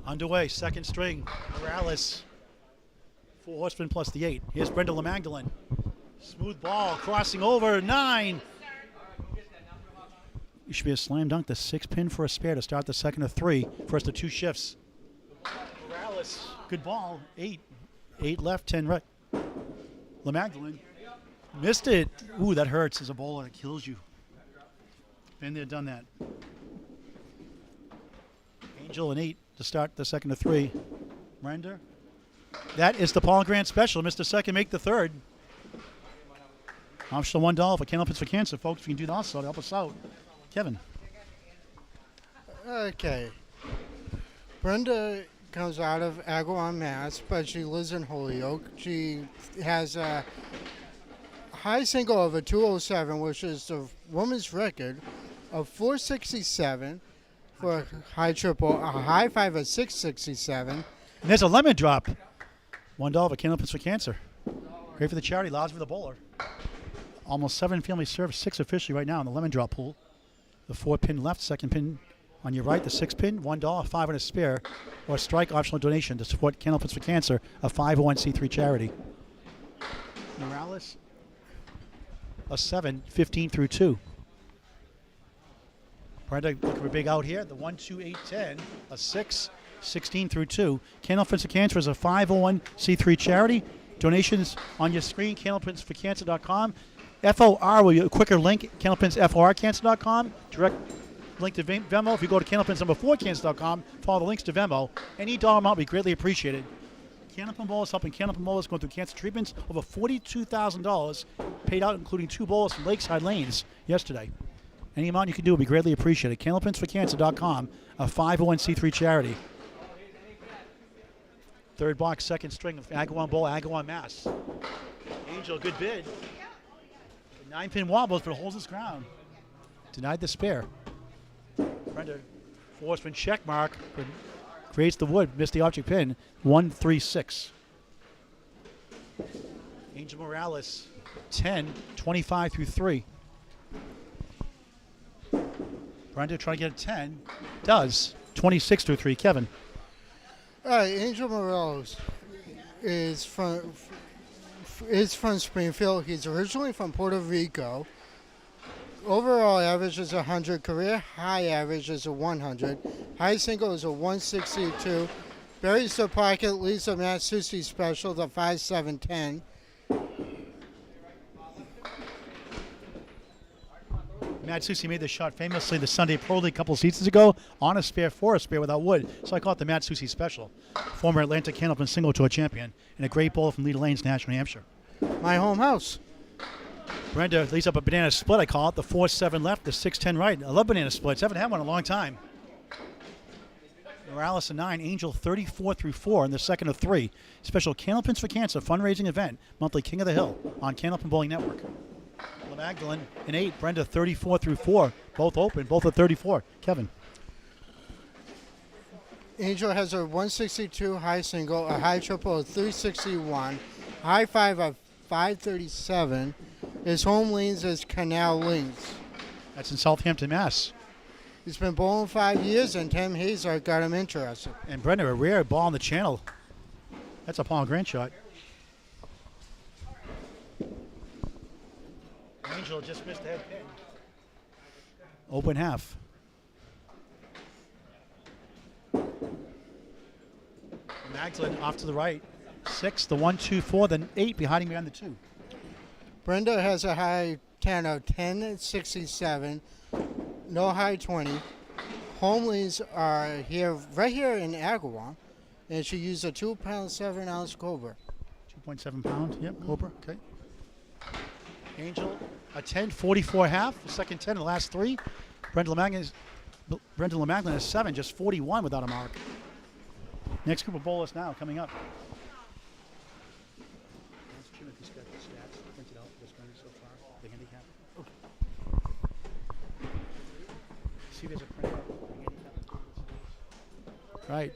Underway, second string, Morales. 4 horsemen plus the 8. Here's Brenda LeMagdalene. Smooth ball, crossing over, 9. It should be a slam dunk, the 6 pin for a spare to start the second of 3. First of 2 shifts. Morales, good ball, 8. 8 left, 10 right. LeMagdalene missed it. Ooh, that hurts as a bowler, it kills you. Been there, done that. Angel and 8 to start the second of 3. Brenda. That is the Paul Grant special. Missed the second, make the third. Optional $1 for Candlepins for Cancer, folks. We can do that also to help us out. Kevin. Okay. Brenda comes out of Agawam, Mass, but she lives in Holyoke. She has a high single of a 207, which is the woman's record of 467 for a high triple, a high 5 of 667. And there's a lemon drop. $1 for Candlepins for Cancer. Great for the charity, lousy for the bowler. Almost 7 family served, 6 officially right now in the lemon drop pool. The 4 pin left, second pin on your right, the 6 pin, $1, 5 and a spare, or a strike optional donation to support Candlepins for Cancer, a 501c3 charity. Morales, a 7, 15 through 2. Brenda looking for a big out here. The 1, 2, 8, 10, a 6, 16 through 2. Candlepins for Cancer is a 501c3 charity. Donations on your screen, candlepinsforcancer.com. FOR will be a quicker link, candlepinsforcancer.com. Direct link to Venmo. If you go to candlepins4cancer.com, follow the links to Venmo. Any dollar amount will be greatly appreciated. Candlepin Bowl is helping Candlepin bowlers going through cancer treatments. Over $42,000 paid out, including 2 bowlers from Lakeside Lanes yesterday. Any amount you can do will be greatly appreciated. Candlepinsforcancer.com, a 501c3 charity. Third box, second string of Agawam Bowl, Agawam, Mass. Angel, good bid. 9-pin wobbles, but holds his ground. Denied the spare. Brenda, 4-horseman check mark, but creates the wood, missed the object pin. 1, 3, 6. Angel Morales, 10, 25 through 3. Brenda trying to get a 10. Does. 26 through 3. Kevin. Angel Morales is from Springfield. He's originally from Puerto Rico. Overall average is 100. Career high average is a 100. High single is a 162. Buries the pocket, leads a Matt Susi special, the 5-7-10. Matt Susi made the shot famously the Sunday Pro League a couple seasons ago on a spare, for a spare without wood. So I call it the Matt Susi special. Former Atlantic Candlepin Single Tour champion and a great bowler from Leader Lanes, National New Hampshire. My home house. Brenda leads up a banana split, I call it. The 4-7 left, the 6-10 right. I love banana splits. Haven't had one in a long time. Morales a 9, Angel 34 through 4 in the second of 3. Special Candlepins for Cancer fundraising event, monthly King of the Hill on Candlepin Bowling Network. Magdalene an 8, Brenda 34 through 4, both open, both at 34. Kevin. Angel has a 162 high single, a high triple of 361, high 5 of 537. His home lanes is Canal Lanes. That's in Southampton, Mass. He's been bowling 5 years, and Tim Hazard got him interested. And Brenda, a rare ball on the channel. That's a Paul Grant shot. Angel just missed the head pin. Open half. Magdalene off to the right. 6, the 1, 2, 4, then 8 hiding behind the 2. Brenda has a high 10 of 10 67, no high 20. home lanes are here, right here in Agawam, and she used a 2-pound 7-ounce Cobra. 2.7 pound. Yep, Cobra. Okay. Angel, a 10.44 half. The second 10 in the last 3. Brendan Lamaglan is 7, just 41 without a mark. Next group of bowlers now coming up. See, there's a printout. Right.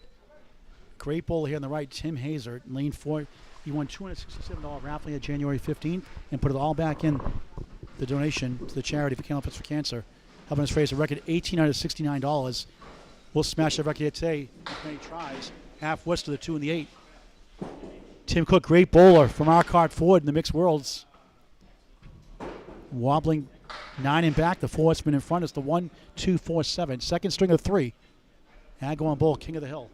Great bowler here on the right, Tim Hazard, lane 4. He won $267 raffle at January 15th and put it all back in the donation to the charity for Candle for Cancer, helping us raise a record $1,869. We'll smash that record here today with many tries. Half west of the 2 and the 8. Tim Cook, great bowler from our cart forward in the mixed worlds. Wobbling 9 and back. The 4 spin in front is the 1, 2, 4, 7. Second string of 3. Agawam Bowl, king of the hill.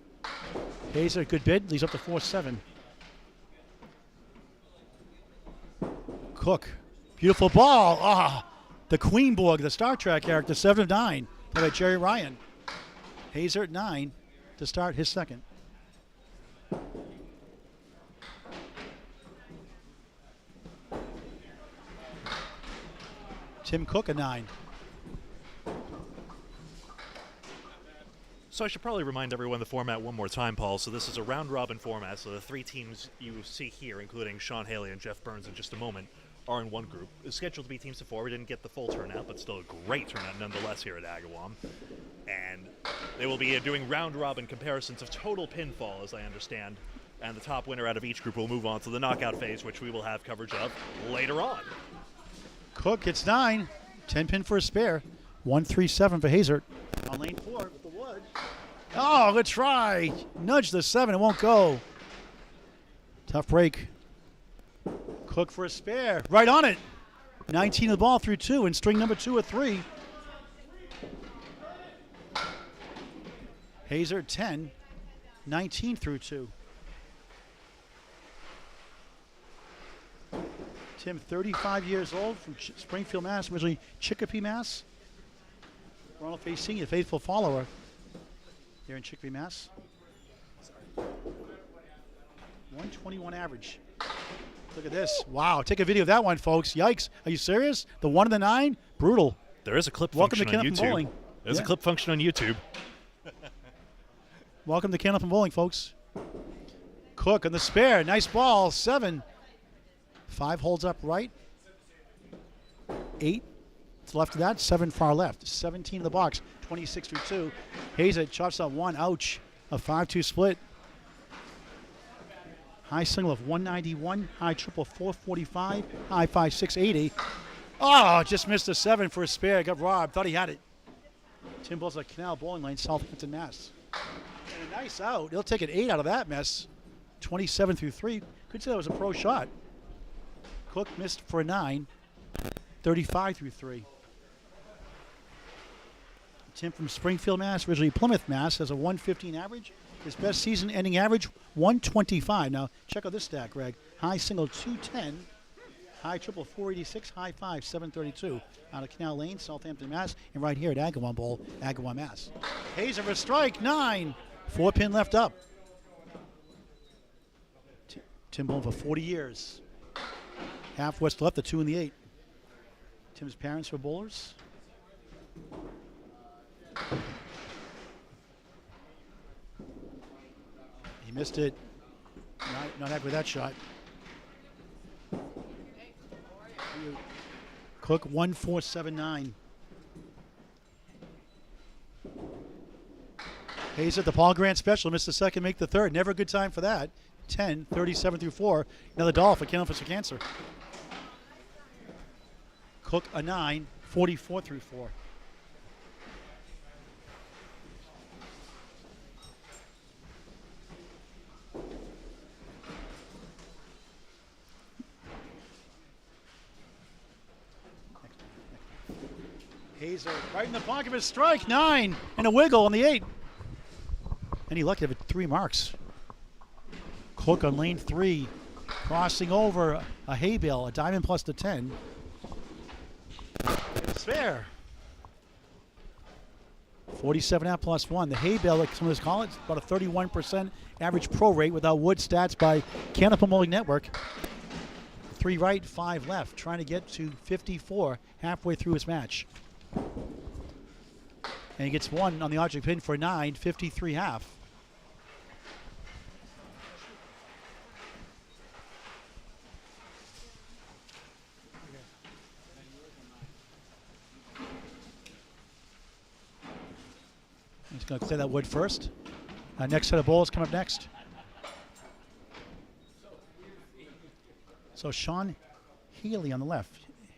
Hazer, good bid. Leads up to 4-7. Cook, beautiful ball. The Queenborg, the Star Trek character, 7 of 9. Played by Jerry Ryan. Hazer at 9 to start his second. Tim Cook a 9. So I should probably remind everyone the format one more time, Paul. So this is a round-robin format, so the 3 teams you see here, including Sean Haley and Jeff Burns in just a moment, are in one group. It's scheduled to be teams of 4. We didn't get the full turnout, but still a great turnout nonetheless here at Agawam. And they will be doing round-robin comparisons of total pinfall, as I understand. And the top winner out of each group will move on to the knockout phase, which we will have coverage of later on. Cook gets 9. 10 pin for a spare. 1-3-7 for Hazard. On lane 4 with the wood. Oh, good try. Nudge the 7. It won't go. Tough break. Cook for a spare. Right on it. 19 of the ball through 2 and string number 2 of 3. Hazard 10. 19 through 2. Tim, 35 years old from Springfield, Mass. Originally Chicopee, Mass. Ronald Fay Sr., faithful follower here in Chicopee, Mass. 121 average. Look at this. Wow. Take a video of that one, folks. Yikes. Are you serious? The 1 and the 9? Brutal. There is a clip Welcome function to on Candlepin YouTube. Bowling. There's a clip function on YouTube. Welcome to Candlepin Bowling, folks. Cook on the spare. Nice ball. 7. 5 holds up right. 8 to the left of that. 7 far left. 17 in the box. 26 through 2. Hazer chops out 1. Ouch. A 5-2 split. High single of 191. High triple 445. High 5-6 80. Oh, just missed a 7 for a spare. Got robbed. Thought he had it. Tim Bowles at Canal Bowling Lane, Southampton, Mass. And a nice out. He'll take an 8 out of that mess. 27 through 3. Could say that was a pro shot. Cook missed for a 9. 35 through 3. Tim from Springfield, Mass. Originally Plymouth, Mass. Has a 115 average. His best season-ending average, 125. Now, check out this stat, Greg. High single, 210. High triple, 486. High 5, 732. Out of Canal Lane, Southampton, Mass. And right here at Agawam Bowl, Agawam, Mass. Hazer for a strike, 9. 4 pin left up. Tim bowling for 40 years. Half west left, the 2 and the 8. Tim's parents were bowlers. He missed it. Not happy with that shot. Cook 1-4-7-9. Hayes at the Paul Grant special. Missed the second, make the third. Never a good time for that. 10, 37 through 4. Another doll for Candlepin for Cancer. Cook a 9, 44 through 4. Hazer right in the pocket of his strike, 9, and a wiggle on the 8. And he lucky to have 3 marks. Cook on lane 3, crossing over a hay bale, a diamond plus the 10. Spare. 47.5 plus 1. The hay bale, like some of us call it, about a 31% average pro rate without wood stats by Candlepin Bowling Network. 3 right, 5 left, trying to get to 54 halfway through his match. And he gets 1 on the object pin for 9, 53 half. He's going to clear that wood first. Next set of bowls come up next. So Sean Haley on the left.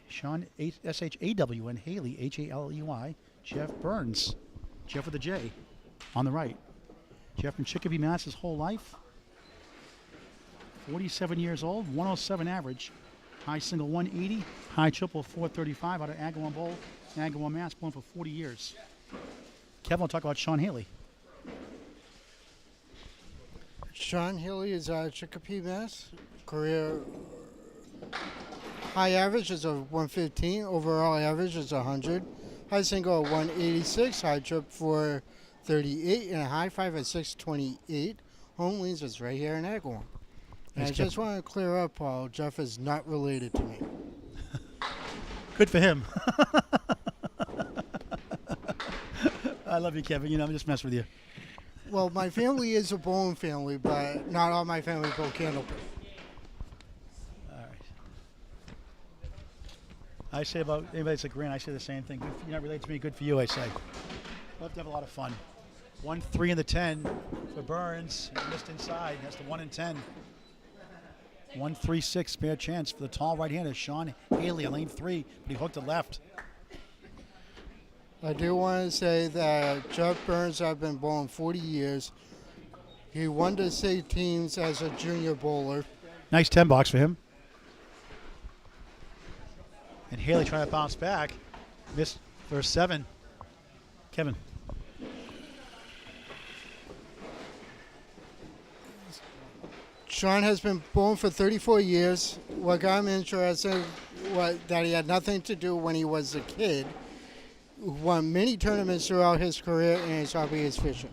Sean S-H-A-W and Haley H-A-L-E-Y. Jeff Burns. Jeff with a J on the right. Jeff from Chicopee, Mass. His whole life. 47 years old, 107 average. High single 180, high triple 435 out of Agawam Bowl, Agawam, Mass. Playing for 40 years. Kevin will talk about Sean Haley. Sean Haley is out of Chicopee, Mass. Career high average is a 115. Overall average is 100. High single at 186. High trip 438. And a high five at 628. Home leads is right here in Agawam. And I just want to clear up, Paul, Jeff is not related to me. Good for him. I love you, Kevin. You know, I'm just messing with you. Well, my family is a bowling family, but not all my family bowl Candlepin. All right. I say about anybody that's a grand, I say the same thing. Good for, you're not related to me, good for you, I say. Love to have a lot of fun. 1, 3 in the 10 for Burns. He missed inside. That's the 1 in 10. 1, 3, 6 spare chance for the tall right-hander, Sean Haley on lane 3, but he hooked it left. I do want to say that Jeff Burns, I've been bowling 40 years. He won the state teams as a junior bowler. Nice 10 box for him. And Haley trying to bounce back. Missed for 7. Kevin. Sean has been bowling for 34 years. What got him interested was that he had nothing to do when he was a kid. Won many tournaments throughout his career, and his hobby is fishing.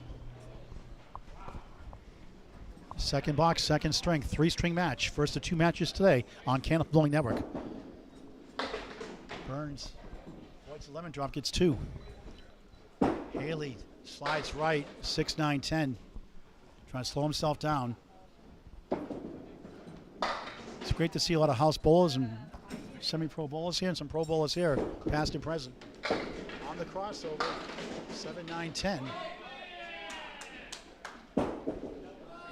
Second box, second string, 3-string match. First of 2 matches today on Candlepin Bowling Network. Burns, White's lemon drop gets 2. Haley slides right, 6, 9, 10. Trying to slow himself down. It's great to see a lot of house bowlers and semi-pro bowlers here and some pro bowlers here, past and present. On the crossover, 7, 9, 10.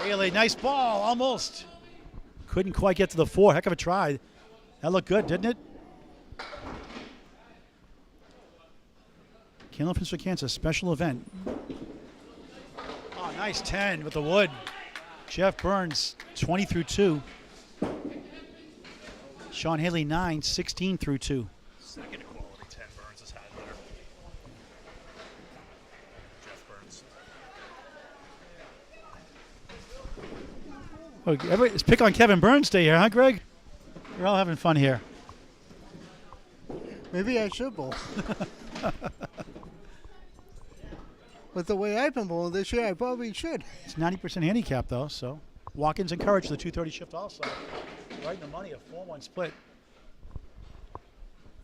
Haley, nice ball, almost. Couldn't quite get to the 4. Heck of a try. That looked good, didn't it? Candlepins for Cancer, special event. Oh, nice 10 with the wood. Jeff Burns, 20 through 2. Sean Haley, 9, 16 through 2. Second quality 10 Burns has had there. Jeff Burns. Oh, it's pick on Kevin Burns Day here, huh, Greg? We're all having fun here. Maybe I should bowl. With the way I've been bowling this year, I probably should. It's 90% handicap, though, so walk-ins encouraged the 230 shift also. Right in the money, a 4-1 split.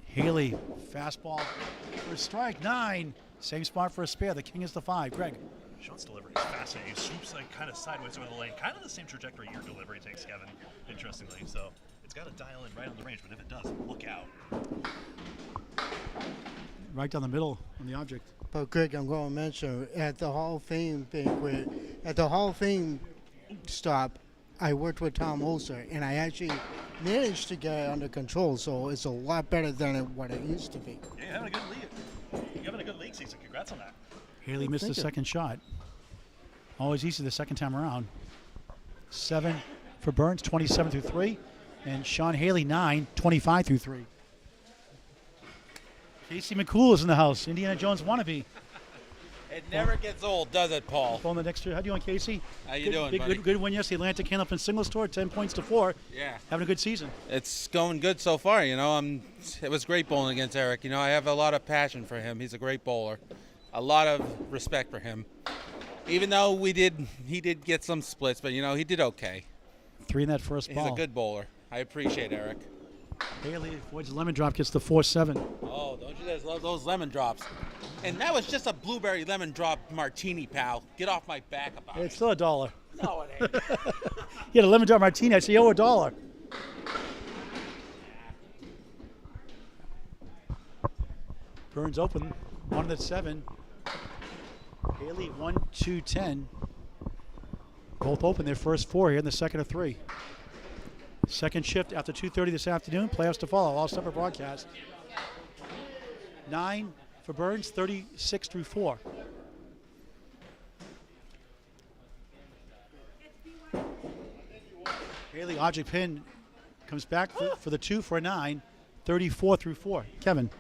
Haley, fastball for a strike, 9. Same spot for a spare. The king is the 5. Greg. Sean's delivery is fascinating. He swoops like kind of sideways over the lane. Kind of the same trajectory your delivery takes, Kevin, interestingly. So it's got to dial in right on the range, but if it does, look out. Right down the middle on the object. But Greg, I'm going to mention, at the Hall of Fame banquet, at the Hall of Fame stop, I worked with Tom Holzer, and I actually managed to get it under control, so it's a lot better than what it used to be. Yeah, you're having a good league. You're having a good league season. Congrats on that. Haley missed the second shot. Always easy the second time around. 7 for Burns, 27 through 3. And Sean Haley, 9, 25 through 3. Casey McCool is in the house. Indiana Jones wannabe. It never gets old, does it, Paul? On the next year. How you doing, Casey? How you doing, buddy? Good win yesterday. Atlantic Candlepin singles tour, 10 points to 4. Yeah. Having a good season. It's going good so far, you know. It was great bowling against Eric. You know, I have a lot of passion for him. He's a great bowler. a lot of respect for him. Even though he did get some splits, but he did okay. 3 in that first He's ball. a good bowler. I appreciate Eric. Haley avoids a lemon drop, gets the 4-7. Oh, don't you guys love those lemon drops? And that was just a blueberry lemon drop martini, pal. Get off my back about It's it. still $1. No, it ain't. You had a lemon drop martini. I say, oh, $1. Burns open, 1 at 7. Haley 1, 2, 10. Both open their first 4 here in the second of 3. Second shift after 2:30 this afternoon. Playoffs to follow. All separate broadcast. 9 for Burns, 36 through 4. Haley object pin comes back for the 2 for a 9, 34 through 4. Kevin.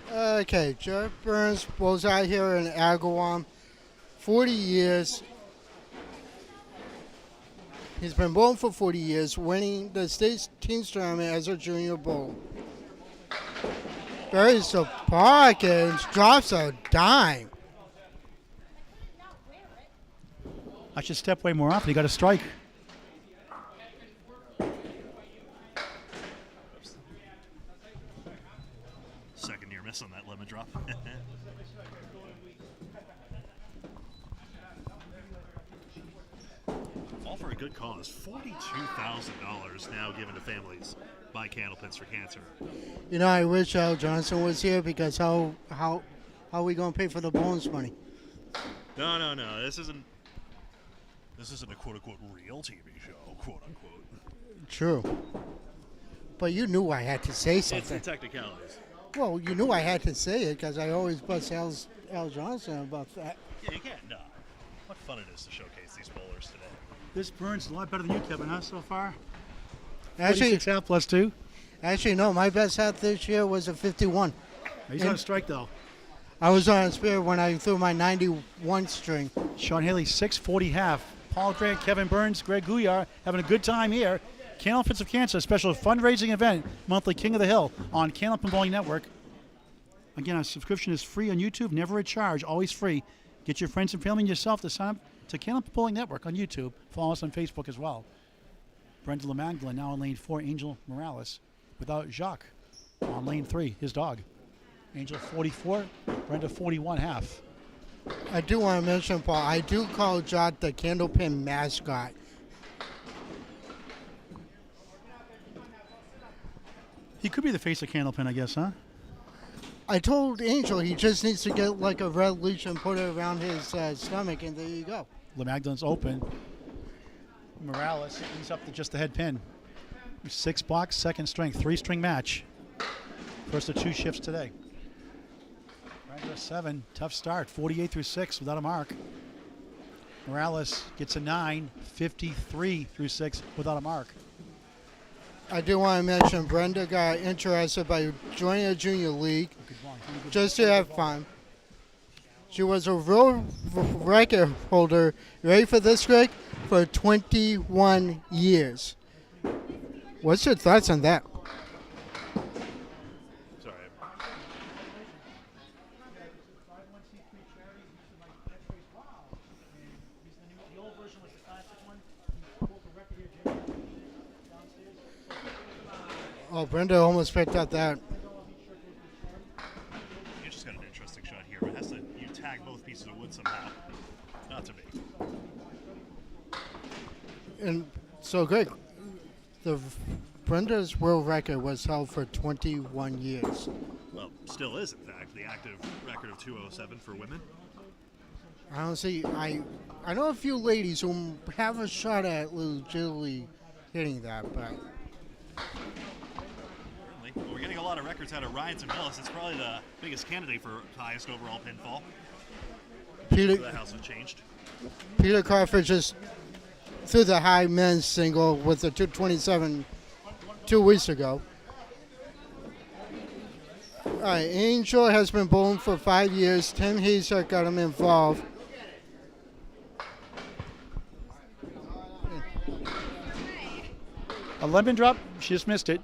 Okay, Jeff Burns bowls out here in Agawam. 40 years. He's been bowling for 40 years, winning the state teams tournament as a junior bowler. Buries the pocket and drops a dime. I should step way more often. He got a strike. Second near miss on that lemon drop. All for a good cause. $42,000 now given to families by Candlepins for Cancer. You know, I wish Al Johnson was here because how are we going to pay for the bonus money? No. This isn't a quote unquote real TV show, quote unquote. True. But you knew I had to say It's something. the technicalities. Well, you knew I had to say it because I always bust Al Johnson about that. Yeah, you can't. No. What fun it is to showcase these bowlers today. This Burns a lot better than you, Kevin, huh, so far? Actually, 46 half plus 2. no, my best hat this year was a 51. He's on a strike, though. I was on a spirit when I threw my 91 string. Sean Haley, 640 half. Paul Grant, Kevin Burns, Greg Gouillart having a good time here. Candlepins of Cancer, special fundraising event, monthly King of the Hill on Candlepin Bowling Network. Again, our subscription is free on YouTube, never a charge, always free. Get your friends and family and yourself to sign up to Candlepin Bowling Network on YouTube. Follow us on Facebook as well. Brenda LeMagdalene now on lane 4, Angel Morales without Jacques on lane 3, his dog. Angel 44, Brenda 41 half. I do want to mention, Paul, I do call Jot the Candlepin mascot. He could be the face of Candlepin, I guess, huh? I told Angel he just needs to get like a red leash and put it around his stomach, and there you go. LeMagdalene's open. Morales, he's up to just the head pin. 6 box, second string, 3-string match. First of 2 shifts today. Wrangler 7, tough start, 48 through 6 without a mark. Morales gets a 9, 53 through 6 without a mark. I do want to mention Brenda got interested by joining a junior league just to have fun. She was a world record holder, ready for this, Greg, for 21 years. What's your thoughts on that? Sorry. Oh, Brenda almost picked up that. You just got an interesting shot here, but it has to you tag both pieces of wood somehow. Not to me. And so, Greg, Brenda's world record was held for 21 years. Well, still is in fact the active record of 207 for women. I don't see. I know a few ladies who have a shot at legitimately hitting that, but Well, we're getting a lot of records out of Ryan Millis. It's probably the biggest candidate for highest overall pinfall. Peter The house has changed. Crawford just threw the high men's single with the 227 2 weeks ago. All right, Angel has been bowling for 5 years. Tim Hazer got him involved. A lemon drop, she just missed it.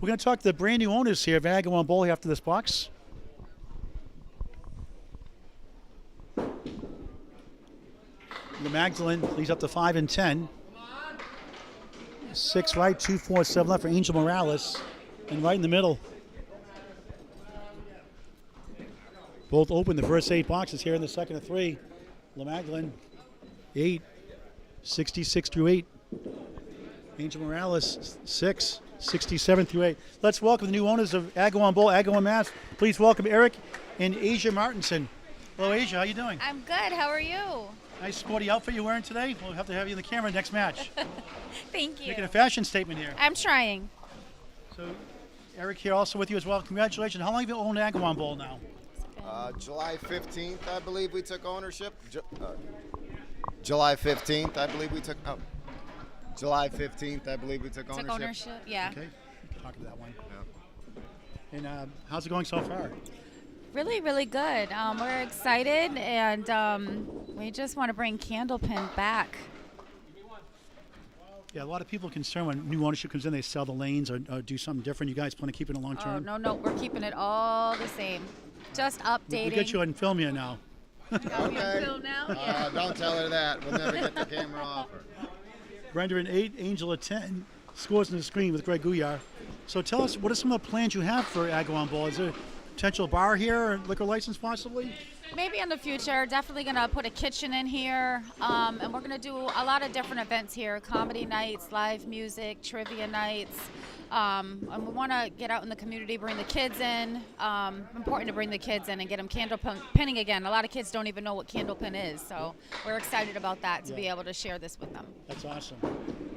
We're going to talk to the brand new owners here of Agawam Bowl after this box. The Magdalene leads up to 5 and 10. 6 right, 2, 4, 7 left for Angel Morales. And right in the middle. Both open the first 8 boxes here in the second of 3. La Magdalene, 8, 66 through 8. Angel Morales, 6, 67 through 8. Let's welcome the new owners of Agawam Bowl, Agawam, Mass. Please welcome Eric and Asia Martinson. Hello, Asia. How you doing? I'm good. How are you? Nice sporty outfit you're wearing today. We'll have to have you in the camera next match. Thank you. Making a fashion statement here. I'm trying. So, Eric here also with you as well. Congratulations. How long have you owned Agawam Bowl now? July 15th, I believe we took ownership. July 15th, I believe we took. July 15th, I believe we took ownership. Took ownership, yeah. Okay. Talk to that one. Yeah. And how's it going so far? Really, really good. We're excited, and we just want to bring Candlepin back. Yeah, a lot of people are concerned when new ownership comes in, they sell the lanes or do something different. You guys plan to keep it in long term? Oh, no, we're keeping it all the same. Just updating. We'll get you on film here now. Okay. Now? Yeah. Don't tell her that. We'll never get the camera off her. Brenda in 8, Angel at 10. Scores on the screen with Greg Gouillart. So tell us, what are some of the plans you have for Agawam Bowl? Is there a potential bar here or liquor license possibly? Maybe in the future, definitely going to put a kitchen in here, and we're going to do a lot of different events here, comedy nights, live music, trivia nights, and we want to get out in the community, bring the kids in. Important to bring the kids in and get them candle pinning again. A lot of kids don't even know what candlepin is, so we're excited about that to be able to share this with them. That's awesome.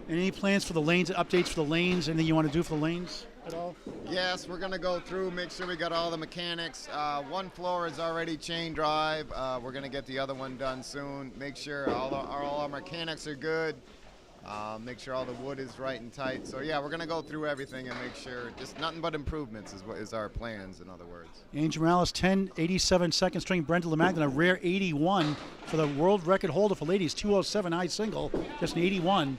And any plans for the lanes, updates for the lanes, anything you want to do for the lanes at all? Yes, we're going to go through, make sure we got all the mechanics. One floor is already chain drive. We're going to get the other one done soon. Make sure all our mechanics are good. Make sure all the wood is right and tight. So, yeah, we're going to go through everything and make sure just nothing but improvements is our plans, in other words. Angel Morales, 10, 87 second string. Brenda LeMagdalene, a rare 81 for the world record holder for ladies, 207 high single, just an 81.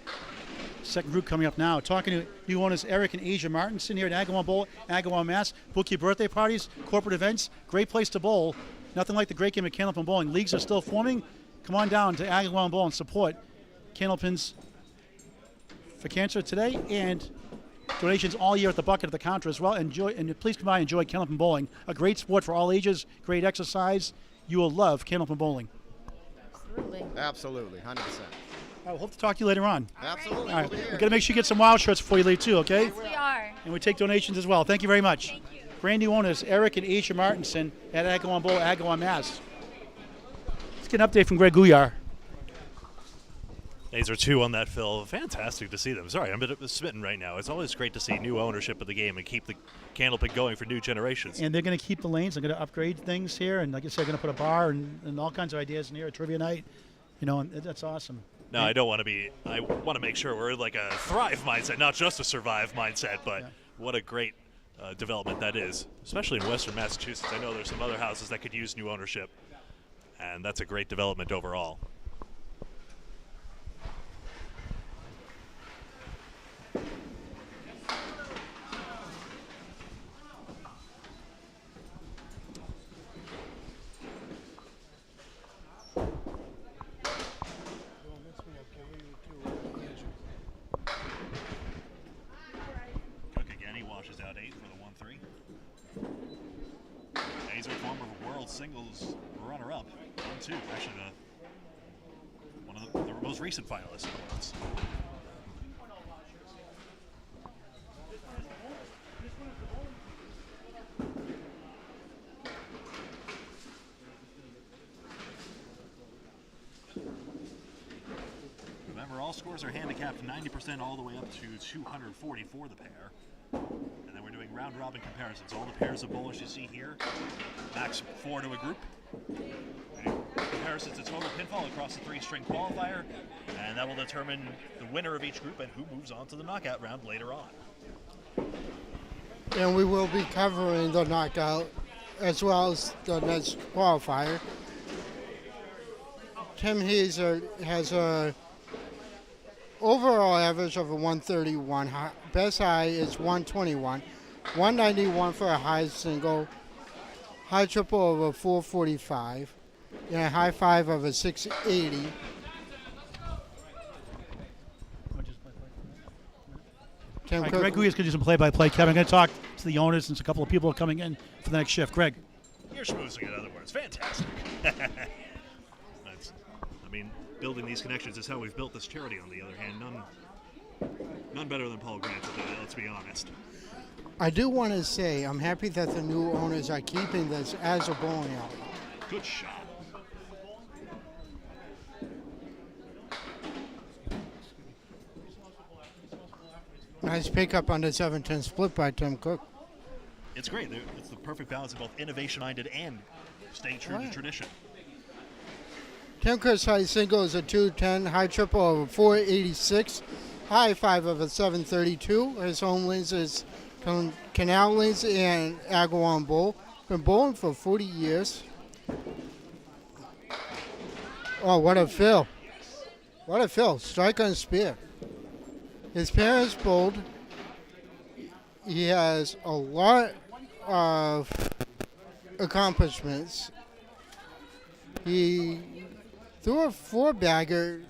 Second group coming up now. Talking to new owners Eric and Asia Martinson here at Agawam Bowl, Agawam, Mass. Book your birthday parties, corporate events, great place to bowl. Nothing like the great game of Candlepin bowling. Leagues are still forming. Come on down to Agawam Bowl and support Candlepins for cancer today, and donations all year at the bucket at the counter as well. Enjoy, and please come by and enjoy Candlepin bowling. A great sport for all ages, great exercise. You will love Candlepin bowling. Absolutely, 100%. I hope to talk to you later on. Absolutely. All right, we're going to make sure you get some wild shirts before you leave too, okay? Yes, we are. And we take donations as well. Thank you very much. Thank you. Brand new owners, Eric and Asia Martinson at Agawam Bowl, Agawam, Mass. Let's get an update from Greg Gouillart. These are 2 on that, Phil. Fantastic to see them. Sorry, I'm a bit smitten right now. It's always great to see new ownership of the game and keep the Candlepin going for new generations. And they're going to keep the lanes. They're going to upgrade things here. And like I said, they're going to put a bar and all kinds of ideas in here, a trivia night. You know, and that's awesome. No, I don't want to be. I want to make sure we're like a thrive mindset, not just a survive mindset. But what a great development that is, especially in Western Massachusetts. I know there's some other houses that could use new ownership, and that's a great development overall. Singles runner-up, 1-2. Actually, one of the most recent finalists. Remember, all scores are handicapped 90% all the way up to 240 for the pair. And then we're doing round-robin comparisons. All the pairs of bowlers you see here, max 4 to a group. Comparisons to total pinfall across the 3-string qualifier, and that will determine the winner of each group and who moves on to the knockout round later on. And we will be covering the knockout as well as the next qualifier. Tim Hayes has a overall average of a 131. Best high is 121. 191 for a high single. High triple of a 445. And a high five of a 680. All right, Greg Gouillart's going to do some play-by-play. Kevin, I'm going to talk to the owners since a couple of people are coming in for the next shift. Greg. You're schmoozing, in other words. Fantastic. I mean, building these connections is how we've built this charity, on the other hand. None better than Paul Grant, let's be honest. I do want to say I'm happy that the new owners are keeping this as a bowling alley. Good shot. Nice pickup on the 7-10 split by Tim Cook. It's great. It's the perfect balance of both innovation-minded and staying true to tradition. Tim Cook's high single is a 210, high triple of a 486, high five of a 732. His home lanes is Canal Lanes and Agawam Bowl. Been bowling for 40 years. Oh, what a fill. What a fill. Strike on spear. His parents bowled. He has a lot of accomplishments. He threw a four-bagger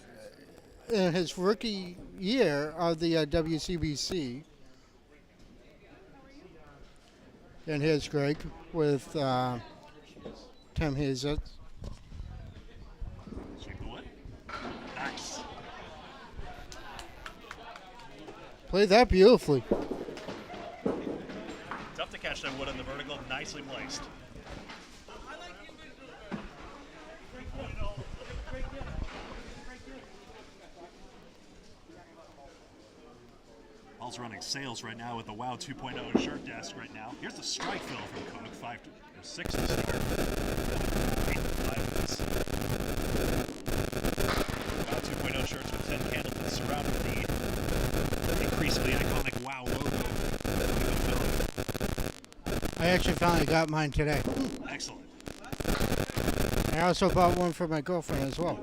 in his rookie year of the WCBC. And here's Greg with Tim Hazett. Nice. Played that beautifully. Tough to catch that wood on the vertical. Nicely placed. Paul's running sales right now with the WOW 2.0 shirt desk right now. Here's the strike fill from Cook. 5 to 6 to start. 8 to 5 minutes. WOW 2.0 shirts with 10 candles that surround the increasingly iconic WOW logo. I actually finally got mine today. Excellent. I also bought one for my girlfriend as well.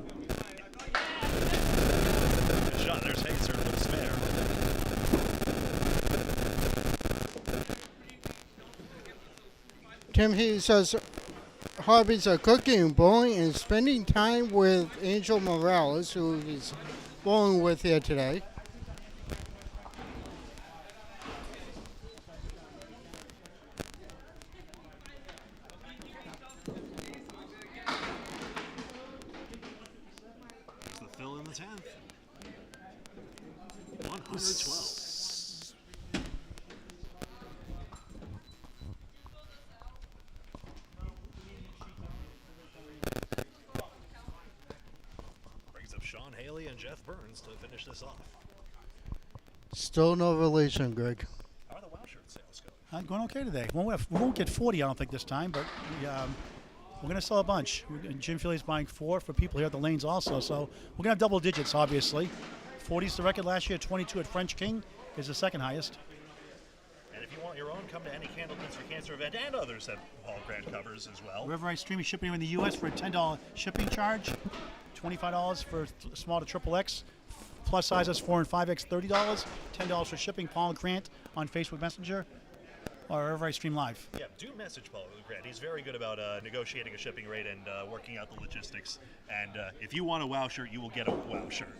Good shot. There's Hazer with the spare. Tim Hayes says hobbies are cooking, bowling, and spending time with Angel Morales, who he's bowling with here today. There's the fill in the 10th. 112. Brings up Sean Haley and Jeff Burns to finish this off. Still no relation, Greg. How are the WOW shirt sales going? Going okay today. We won't get 40, I don't think, this time, but we're going to sell a bunch. Jim Feeley's buying 4 for people here at the lanes also, so we're going to have double digits, obviously. 40's the record last year. 22 at French King is the second highest. And if you want your own, come to any Candlepins for Cancer event and others that Paul Grant covers as well. Wherever I stream is shipping here in the U.S. for a $10 shipping charge, $25 for small to triple X, plus sizes 4 and 5X, $30, $10 for shipping. Paul Grant on Facebook Messenger, or wherever I stream live. Yeah, do message Paul Grant. He's very good about negotiating a shipping rate and working out the logistics. And if you want a WOW shirt, you will get a WOW shirt.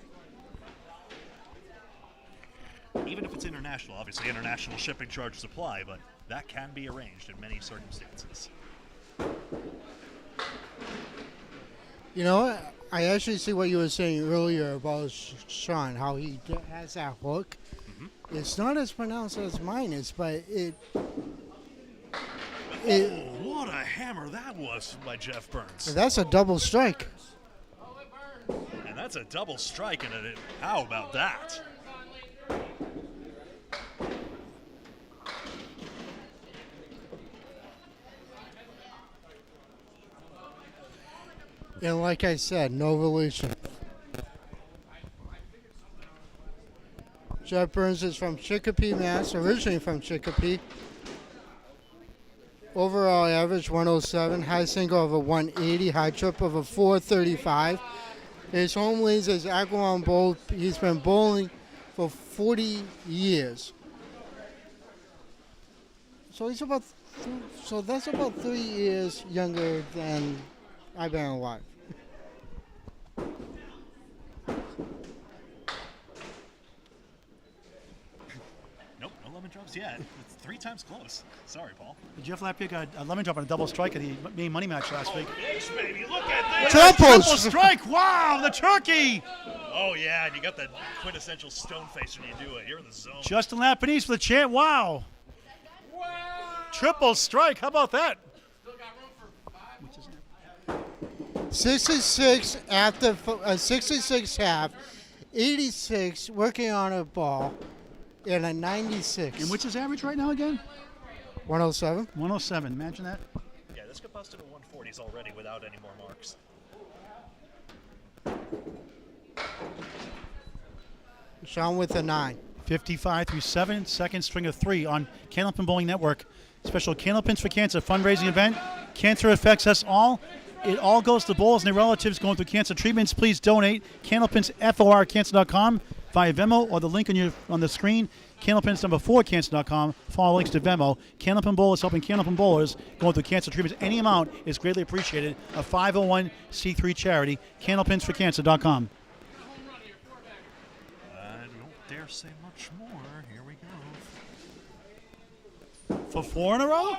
Even if it's international, obviously international shipping charges apply, but that can be arranged in many circumstances. You know what? I actually see what you were saying earlier about Sean, how he has that hook. Mm-hmm. It's not as pronounced as mine is, but what a hammer that was by Jeff Burns. That's a double strike. And that's a double strike, and how about that? And like I said, no relation. Jeff Burns is from Chicopee, Mass., originally from Chicopee. Overall average 107, high single of a 180, high trip of a 435, His home leagues is Agawam Bowl. He's been bowling for 40 years. So he's about, so that's about 3 years younger than I've been alive. Nope, no lemon drops yet. It's 3 times close. Sorry, Paul. Jeff Lappier got a lemon drop on a double strike at the main money match last week. Yes, baby, look at this! Triples! Triple strike! Wow, the turkey! Oh, yeah, and you got the quintessential stone face when you do it. You're in the zone. Justin Lapinese for the chant. Wow. Triple strike. How about that? 66 after 66 half, 86 working on a ball, and a 96. And what's his average right now again? 107. 107. Imagine that. Yeah, this got busted at 140s already without any more marks. Sean with a 9. 55 through 7, second string of 3 on Candlepin Bowling Network. Special Candlepins for Cancer fundraising event. Cancer affects us all. It all goes to bowlers and their relatives going through cancer treatments. Please donate. Candlepins, FORcancer.com via Venmo or the link on the screen. Candlepins number 4 cancer.com. Follow links to Venmo. Candlepin Bowl is helping Candlepin bowlers going through cancer treatments. Any amount is greatly appreciated. A 501c3 charity. Candlepins4cancer.com. I don't dare say much more. Here we go. For 4 in a row?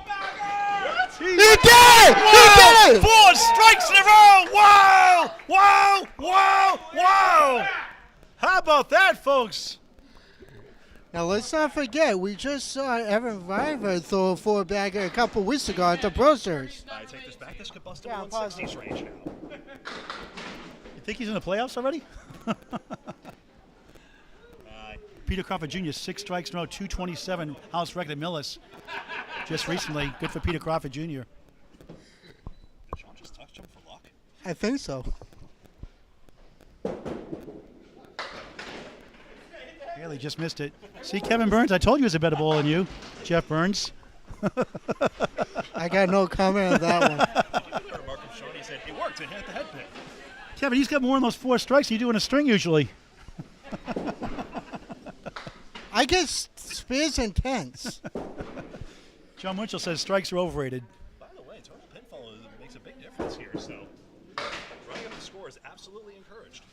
He did it! He did it! 4 strikes in a row! Wow! Wow! Wow! Wow! How about that, folks? Now let's not forget, we just saw Evan Viver throw a 4-bagger a couple weeks ago at the Pro Series. I take this back. This could bust in Yeah, the 160s range now. You think he's in the playoffs already? Peter Crawford Jr., 6 strikes in a row, 227, house record at Millis. Just recently, good for Peter Crawford Jr. Did Sean just touch him for luck? I think so. Haley just missed it. See, Kevin Burns, I told you he was a better bowler than you, Jeff Burns. I got no comment on that one. Mark from Sean, he said, it worked. It hit the head pin. Kevin, he's got more than those 4 strikes than you do in a string usually. I get Spears intense. John Winchell says strikes are overrated. By the way, total pinfall makes a big difference here, so running up the score is absolutely encouraged.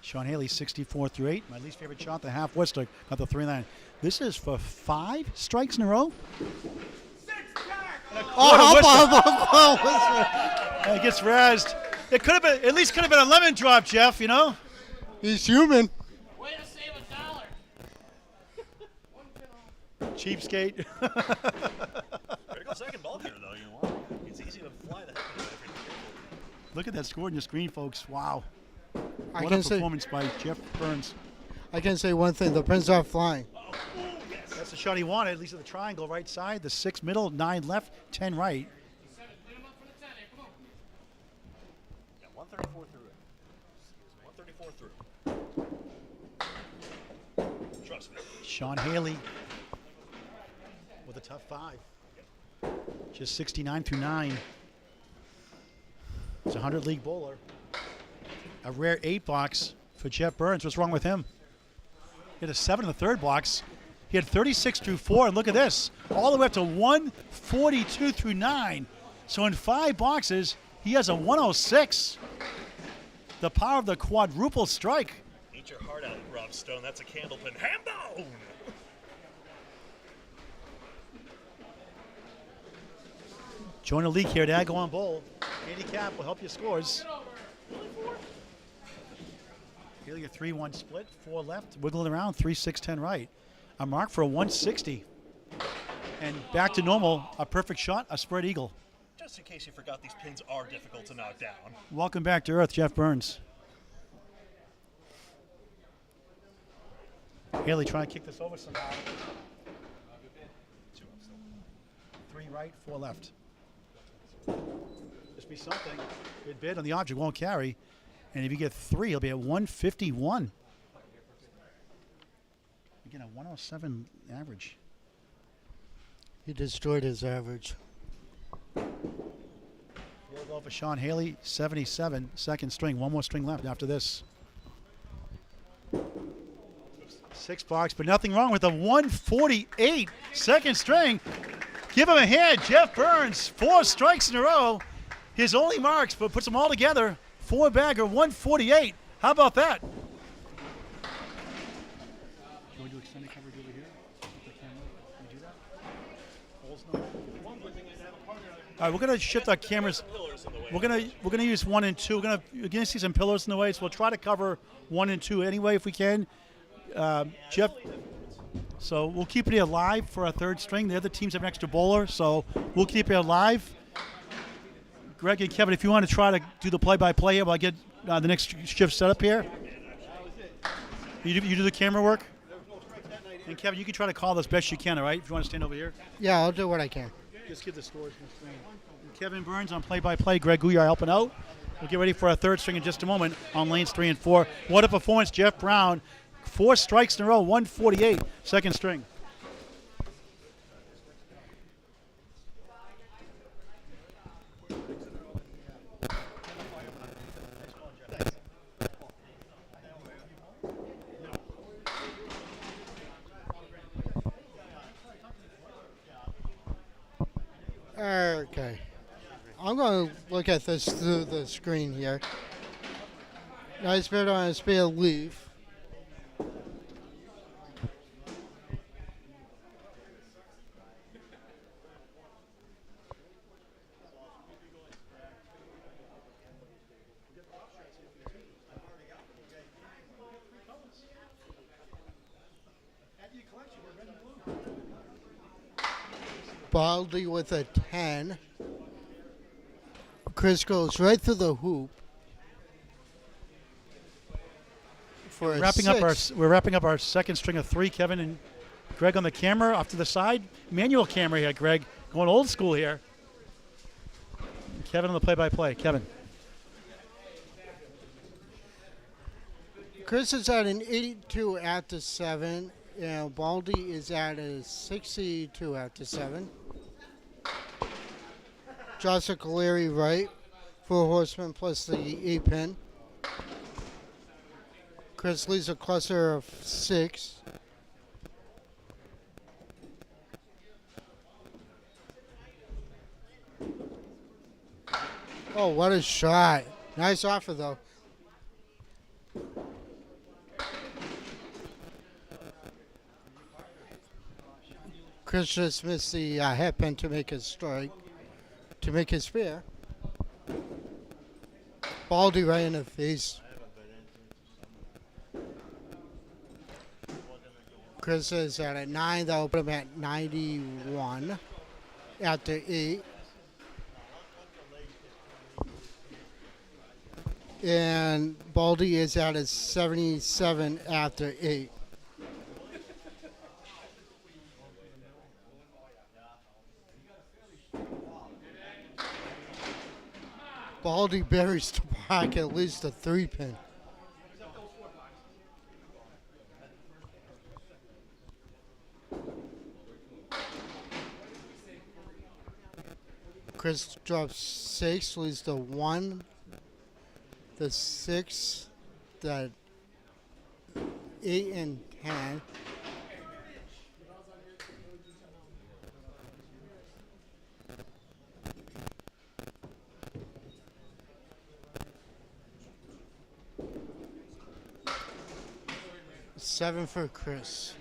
Sean Haley, 64 through 8. My least favorite shot, the half Worcester, got the 3-9. This is for 5 strikes in a row. Oh, It gets razzed. It could have been, at least could have been a lemon drop, Jeff, you know? he's human. Way to save $1. Cheapskate. Critical second ball here, though. You know, it's easy to fly the heck out of it. Look at that score on your screen, folks. Wow. I What can a say performance by Jeff Burns. I can say one thing: the pins are flying. That's the shot he wanted, at least at the triangle right side. The 6 middle, 9 left, 10 right. Yeah, 134 through it. 134 through. Trust me. Sean Haley with a tough 5. Just 69 through 9. He's a 100 league bowler. A rare 8 box for Jeff Burns. What's wrong with him? He had a 7 in the 3rd box. He had 36 through 4, and look at this. All the way up to 142 through 9. So in 5 boxes, he has a 106. The power of the quadruple strike. Eat your heart out, Rob Stone. That's a candlepin ham bone. Join the league here at Agawam Bowl. Handicap will help your scores. Feeling a 3-1 split, 4 left, wiggling around, 3-6-10 right. A mark for a 160. And back to normal, a perfect shot, a spread eagle. Just in case you forgot, these pins are difficult to knock down. Welcome back to earth, Jeff Burns. Haley trying to kick this over somehow. 3 right, 4 left. Just be something. Good bid on the object, won't carry. And if you get 3, he'll be at 151. Again, a 107 average. He destroyed his average. 4 Go for Sean Haley, 77, second string. One more string left after this. 6 box, but nothing wrong with a 148 second string. Give him a hand. Jeff Burns, 4 strikes in a row. His only marks, but puts them all together. 4-bagger, 148. How about that? Can we do extended coverage over here? With the camera? Can we do that? All right, we're gonna shift our cameras. We're gonna use 1 and 2. We're gonna see some pillars in the way, so we'll try to cover 1 and 2 anyway if we can. Jeff, so we'll keep it here live for our third string. The other teams have an extra bowler, so we'll keep it live. Greg and Kevin, if you want to try to do the play-by-play here while I get the next shift set up here. You do the camera work? And Kevin, you can try to call as best you can, all right? If you want to stand over here. Yeah, I'll do what I can. Just give the scores on the screen. Kevin Burns on play-by-play. Greg Gouillart helping out. We'll get ready for our third string in just a moment on lanes 3 and 4. What a performance, Jeff Brown. 4 strikes in a row, 148, second string. Okay. I'm going to look at this through the screen here. Nice bit on a spare leaf. Baldy with a 10. Chris goes right through the hoop. For We're wrapping up our second string of 3. Kevin and Greg on the camera, off to the side. Manual camera here, Greg. Going old school here. Kevin on the play-by-play. Kevin. Chris is at an 82 after 7. And Baldy is at a 62 after 7. Joseph Caleri right. 4 horsemen plus the 8-pin. Chris leaves a cluster of 6. Oh, what a shot. Nice offer, though. Chris just missed the hairpin to make his strike, to make his spare. Baldy right in the face. Chris is at a 9, that'll put him at 91 after 8. And Baldy is at a 77 after 8. Baldy buries the pocket, at least a 3-pin. Chris drops 6, leaves the 1, the 6, the 8 and 10. Seven for Chris.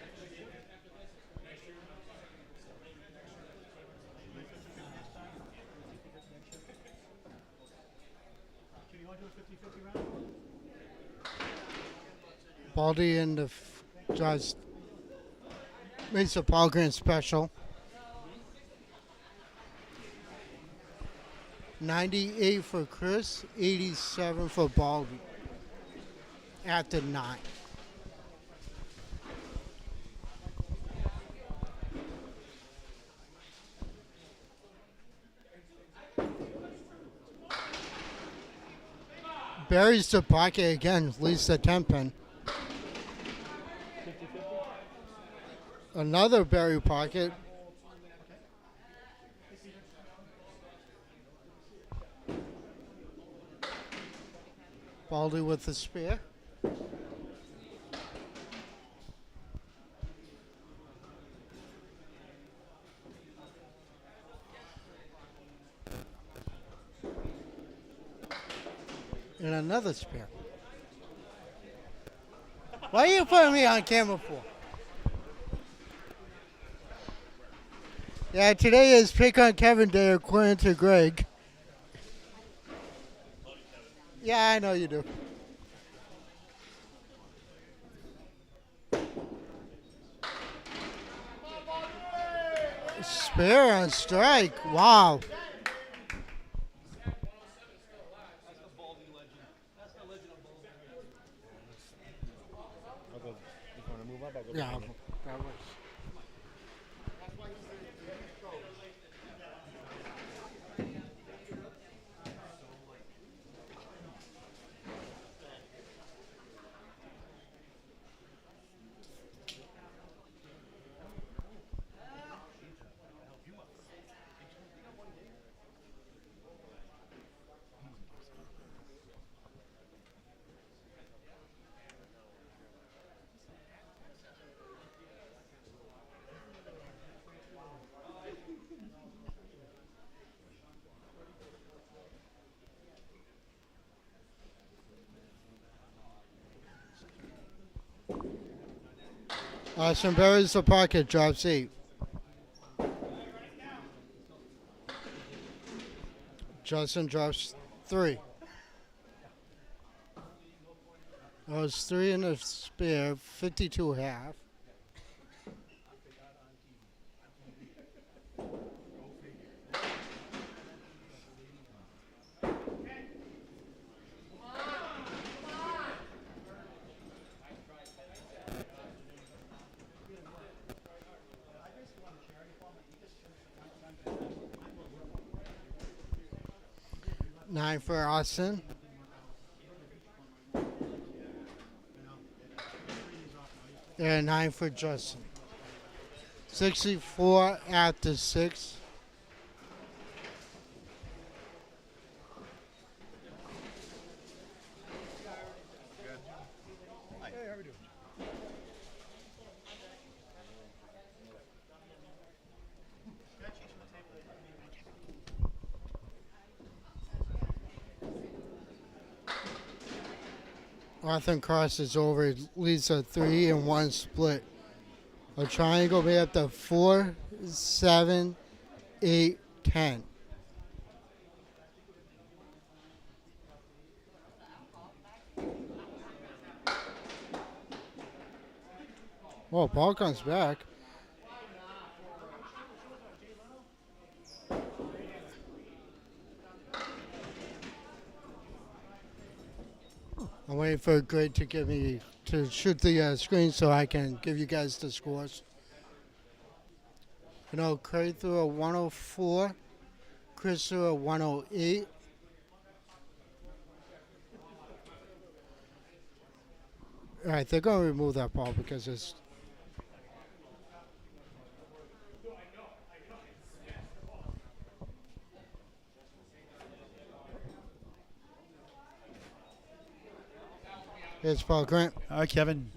Baldy and the just makes a Paul Grant special. 98 for Chris, 87 for Baldy. After 9. Buries the pocket again, leaves the 10-pin. Another bury pocket. Baldy with the spear. And another spear. Why are you putting me on camera for? Yeah, today is Pick on Kevin Day according to Greg. Yeah, I know you do. Spear on strike. Wow. Yeah. That works. Austin buries the pocket, drops 8. Justin drops 3. That was 3 in a spear, 52 half. Nine for Austin. And 9 for Justin. 64 after 6. Arthur crosses over, it leads a 3 and 1 split. A triangle be up to 4, 7, 8, 10. Well, ball comes back. I'm waiting for Greg to give me to shoot the screen so I can give you guys the scores. You know, Craig threw a 104, Chris threw a 108. All right, they're going to remove that ball because it's. It's Paul Grant. All right, Kevin.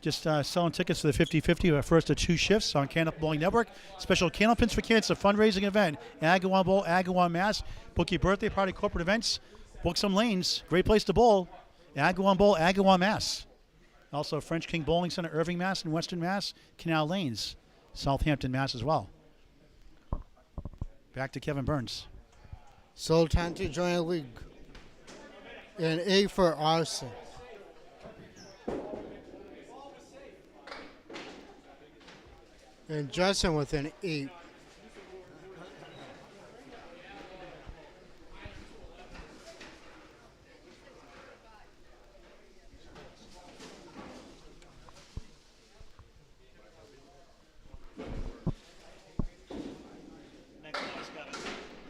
Just selling tickets to the 50-50 of our first of 2 shifts on Canada Bowling Network. Special Candle Pins for Cancer fundraising event. Agawam Bowl, Agawam, Mass. Book your birthday party, corporate events. Book some lanes. Great place to bowl. Agawam Bowl, Agawam, Mass. Also, French King Bowling Center, Irving, Mass. and Western Mass. Canal Lanes, Southampton, Mass. as well. Back to Kevin Burns. Sold time to join the league. And 8 for Austin. And Justin with an 8.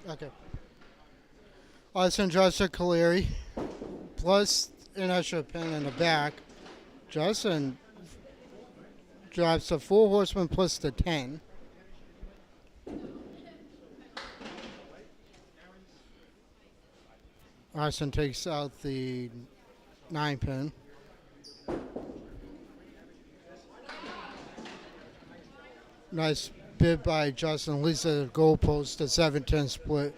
Okay. Austin drops a Caleri, plus an extra pin in the back. Justin drops a 4 horseman plus the 10. Austin takes out the 9-pin. Nice bid by Justin. Leads the goalpost, the 7-10 split.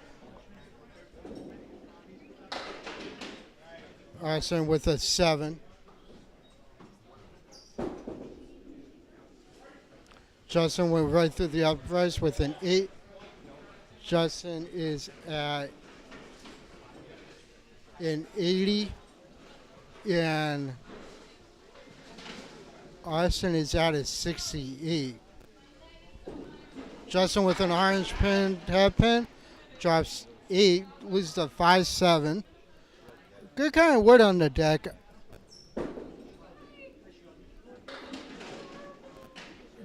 Arson with a 7. Justin went right through the uprights with an 8. Justin is at an 80. And Arson is at a 68. Justin with an orange pin, head pin, drops 8, loses the 5-7. Good kind of wood on the deck.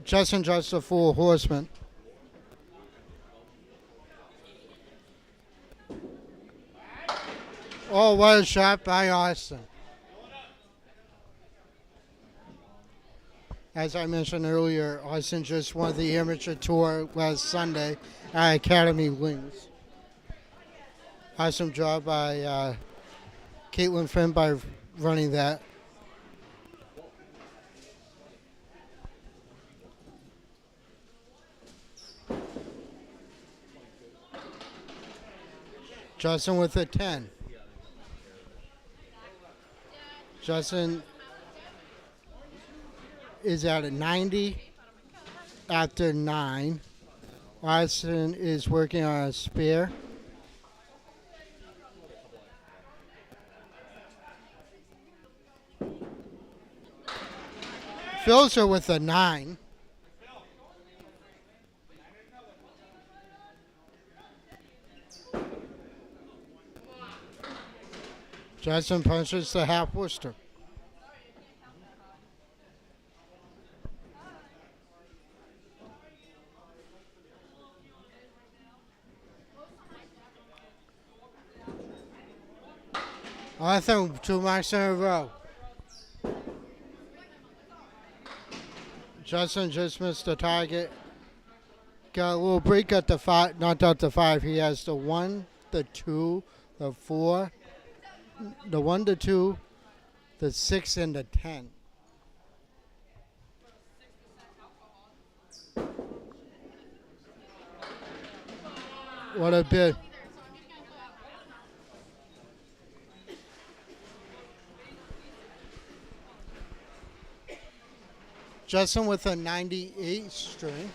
Justin drops the full horseman. Oh, what a shot by Austin. As I mentioned earlier, Austin just won the amateur tour last Sunday at Academy Links. Awesome job by Caitlin Finn by running that. Justin with a 10. Justin is at a 90 after 9. Austin is working on a spare. Filter with a 9. Justin punches the half Worcester. I think 2 marks in a row. Justin just missed the target. Got a little break at the 5, not out the 5. He has the 1, the 2, the 4, the 1, the 2, the 6, and the 10. What a bid. Justin with a 98 string.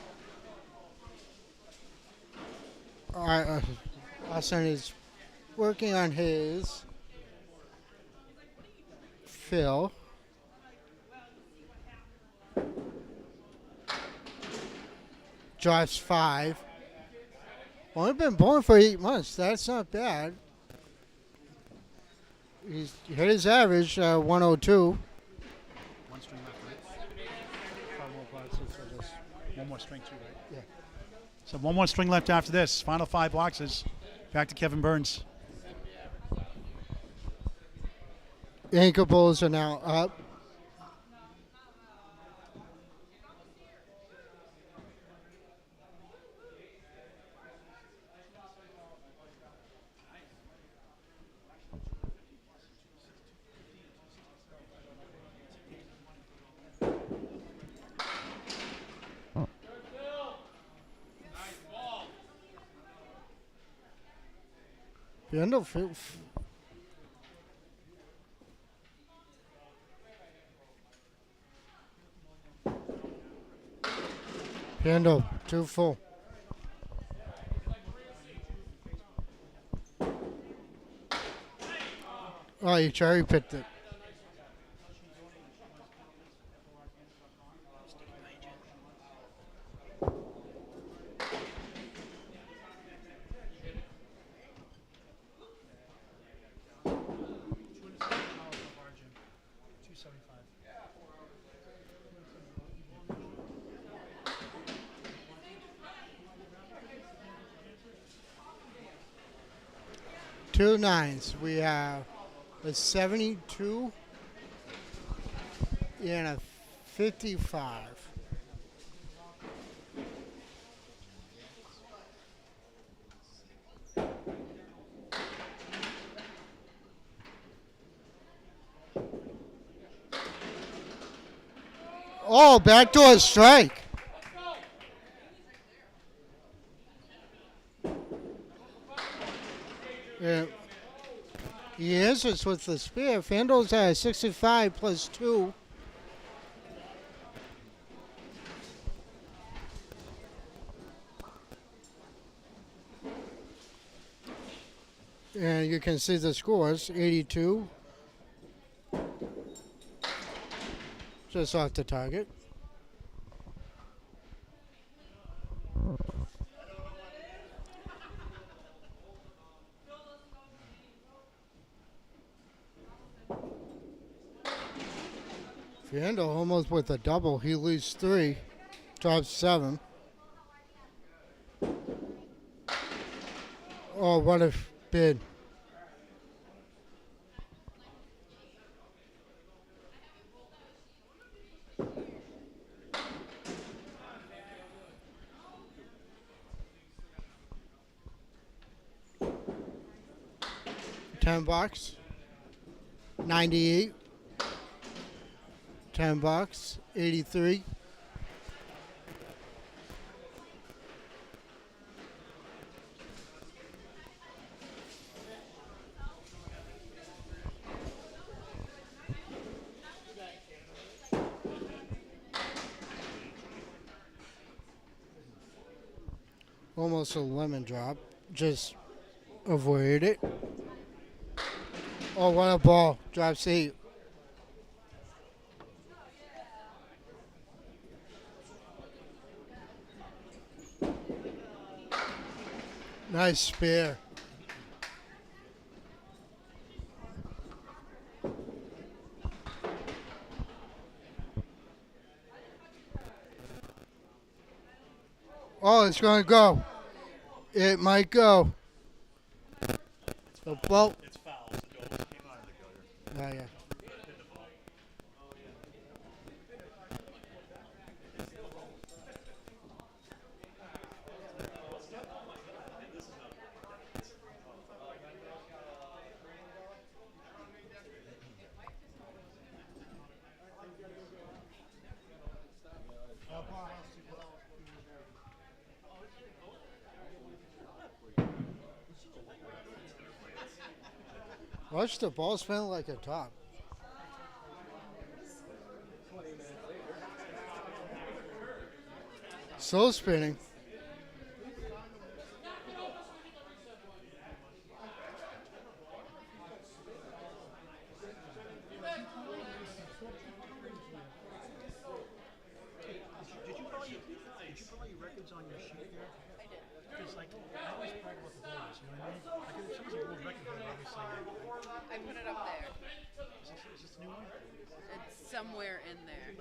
Austin is working on his fill. Drops 5. Only been born for 8 months. That's not bad. He's hit his average, 102. One string left, right? One more string too, right? Yeah. So one more string left after this. Final 5 boxes. Back to Kevin Burns. Anchor bowls are now up. Handle, too full. Oh, you cherry picked it. Two 9s. We have a 72 and a 55. Oh, backdoor strike. Yeah. He answers with the spear. Fanduel's at 65 plus 2. And you can see the scores, 82. Just off the target. Fernando almost with a double. He leads 3, drops 7. Oh, what a bid. $10, 98, $10, 83. Almost a lemon drop. Just avoided it. Oh, what a ball. Drops 8. Nice spear. Oh, it's going to go. It might go. The ball. It's foul. So go. Oh, yeah. Watch the ball spin like a top. Slow spinning. Did you put all your records on your sheet there? I did. Because like I always brag about the bowlers, you know what I mean? Like if someone's a world record holder, obviously. I put it up there. Is this the new one? It's somewhere in there.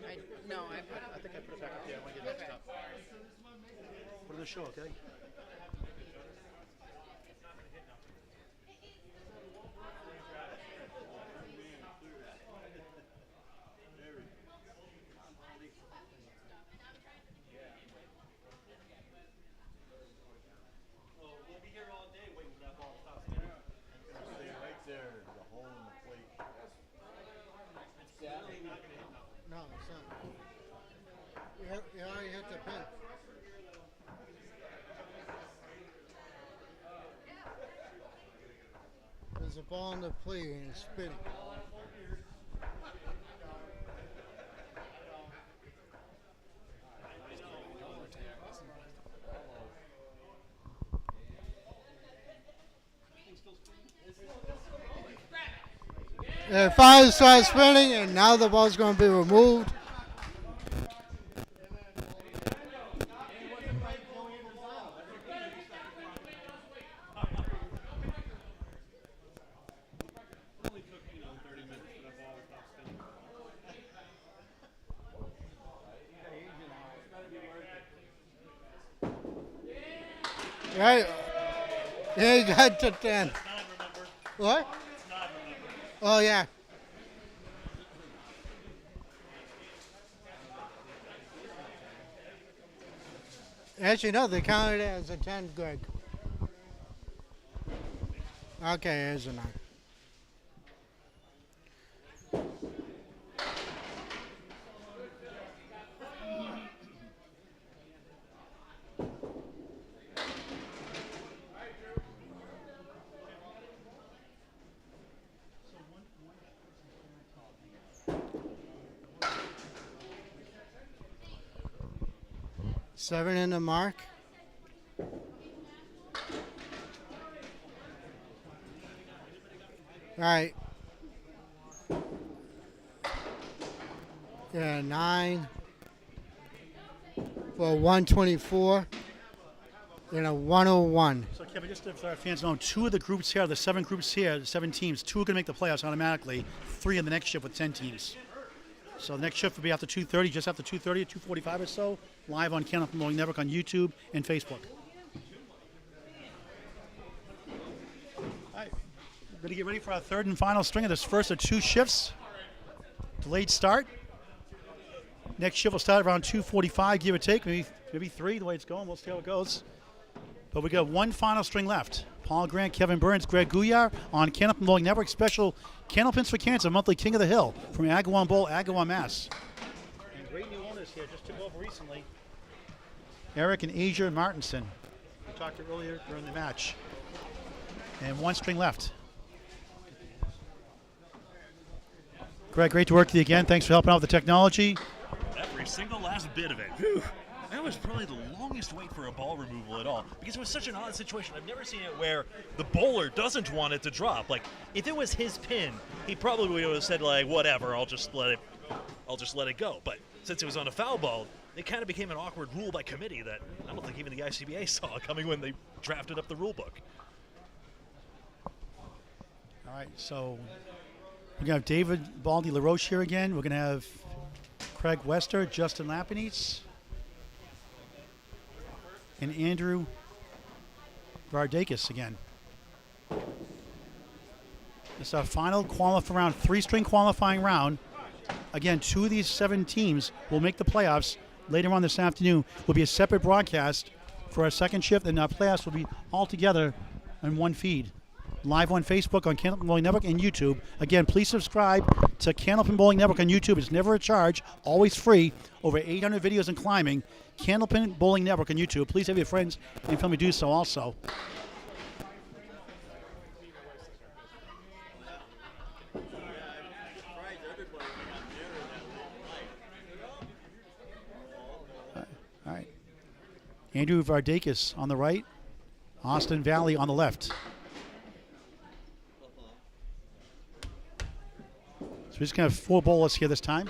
No, I put it. I think I put it back up there. I want to get mixed up. Put it in the show, okay? No, it's not. You already hit the pin. There's a ball in the plate and it's spinning. It finally starts spinning, and now the ball's going to be removed. Right. Yeah, you got to 10. What? Oh, yeah. Actually, no, they counted it as a 10, Greg. Okay, there's a 9. 7 in the mark. All right. Yeah, 9 for 124 and a 101. So, Kevin, just to our fans know, 2 of the groups here, the 7 groups here, the 7 teams, 2 are going to make the playoffs automatically, 3 in the next shift with 10 teams. So the next shift will be after 2:30, just after 2:30, 2:45 or so, live on Candlepin Bowling Network on YouTube and Facebook. All right, we're going to get ready for our third and final string of this first of 2 shifts. Delayed start. Next shift will start around 2:45, give or take, maybe 3, the way it's going. We'll see how it goes. But we got 1 final string left. Paul Grant, Kevin Burns, Greg Gouillart on Candlepin Bowling Network. Special Candlepins for Cancer, monthly King of the Hill from Agawam Bowl, Agawam, Mass. And great new owners here, just took over recently. Eric and Asia Martinson. We talked to earlier during the match. And 1 string left. Greg, great to work with you again. Thanks for helping out with the technology. Every single last bit of it. Whew. That was probably the longest wait for a ball removal at all, because it was such an odd situation. I've never seen it where the bowler doesn't want it to drop. Like, if it was his pin, he probably would have said, like, whatever, I'll just let it go. But since it was on a foul ball, it kind of became an awkward rule by committee that I don't think even the ICBA saw coming when they drafted up the rule book. All right, so we're going to have David Baldy LaRoche here again. We're going to have Craig Wester, Justin Lapinitz, and Andrew Vardakis again. It's our final qualifying round, 3-string qualifying round. Again, 2 of these 7 teams will make the playoffs later on this afternoon. Will be a separate broadcast for our second shift, and our playoffs will be all together in 1 feed. Live on Facebook, on Candlepin Bowling Network, and YouTube. Again, please subscribe to Candlepin Bowling Network on YouTube. It's never a charge, always free. Over 800 videos and climbing. Candlepin Bowling Network on YouTube. Please have your friends and family do so also. All right. Andrew Vardakis on the right. Austin Valley on the left. So we're just going to have 4 bowlers here this time.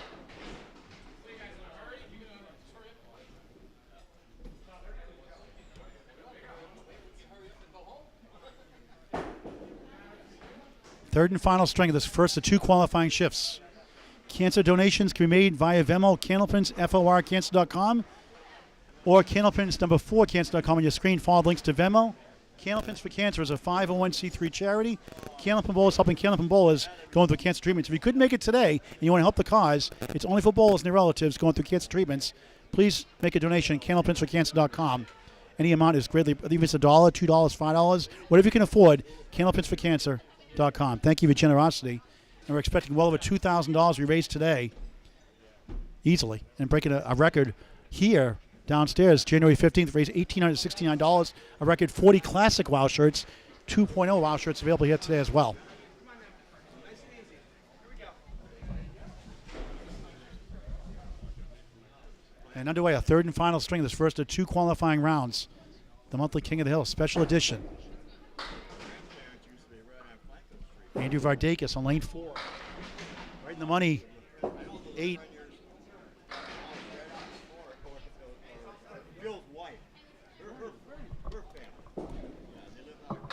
Third and final string of this first of 2 qualifying shifts. Cancer donations can be made via Venmo, Candlepins, FORcancer.com, or Candlepins number 4 Cancer.com on your screen. Follow the links to Venmo. Candlepins for Cancer is a 501c3 charity. Candlepin Bowl is helping Candlepin bowlers going through cancer treatments. If you couldn't make it today and you want to help the cause, it's only for bowlers and their relatives going through cancer treatments. Please make a donation at candlepinsforcancer.com. Any amount is greatly, even if it's $1, $2, $5, whatever you can afford, candlepinsforcancer.com. Thank you for your generosity. And we're expecting well over $2,000 we raised today, easily, and breaking a record here downstairs. January 15th, raised $1,869, a record 40 classic WOW shirts, 2.0 WOW shirts available here today as well. And underway, a third and final string of this first of 2 qualifying rounds. The monthly King of the Hill special edition. Andrew Vardakis on lane 4. Right in the money, 8.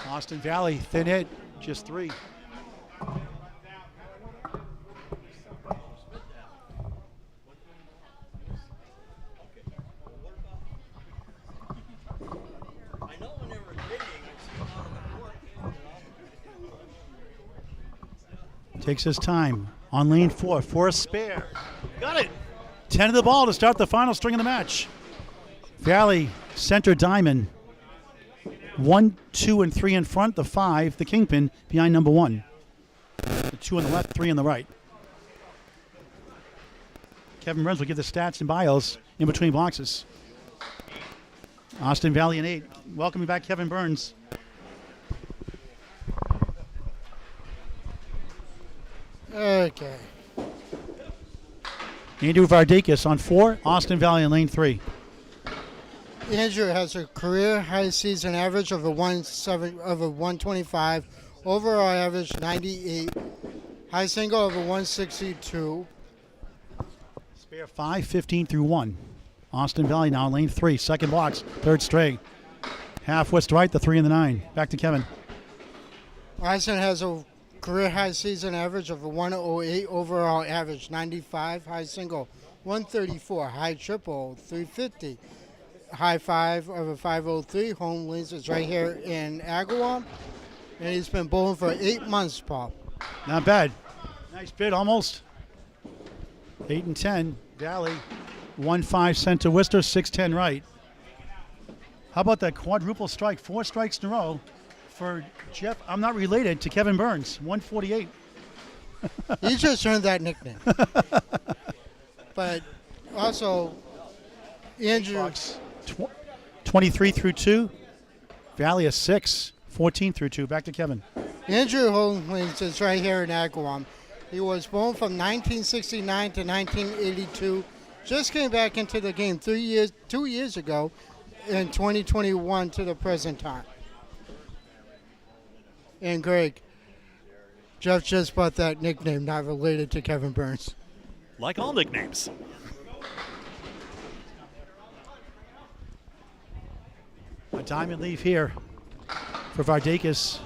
Austin Valley, thin hit, just 3. Takes his time on lane 4 for a spare. Got it. 10 of the ball to start the final string of the match. Valley, center diamond. 1, 2, and 3 in front. The 5, the kingpin, behind number 1. The 2 on the left, 3 on the right. Kevin Burns will give the stats and bios in between boxes. Austin Valley and 8. Welcome back, Kevin Burns. Okay. Andrew Vardakis on 4. Austin Valley in lane 3. Andrew has a career high season average of a 125, overall average 98, high single of a 162. Spare 5, 15 through 1. Austin Valley now in lane 3, second box, third straight. Half west to right, the 3 and the 9. Back to Kevin. Austin has a career high season average of a 108, overall average 95, high single 134, high triple 350, high 5 of a 503. Home lanes is right here in Agawam, and he's been bowling for 8 months, Paul. Not bad. Nice bid, almost. 8 and 10. Valley, 1-5 center Worcester, 6-10 right. How about that quadruple strike? 4 strikes in a row for Jeff. I'm not related to Kevin Burns, 148. He just earned that nickname. But also, Andrew. 23 through 2. Valley a 6, 14 through 2. Back to Kevin. Andrew Holdings is right here in Agawam. He was born from 1969 to 1982. Just came back into the game 2 years ago in 2021 to the present time. And Greg, Jeff just bought that nickname, not related to Kevin Burns. Like all nicknames. A diamond leave here for Vardakis.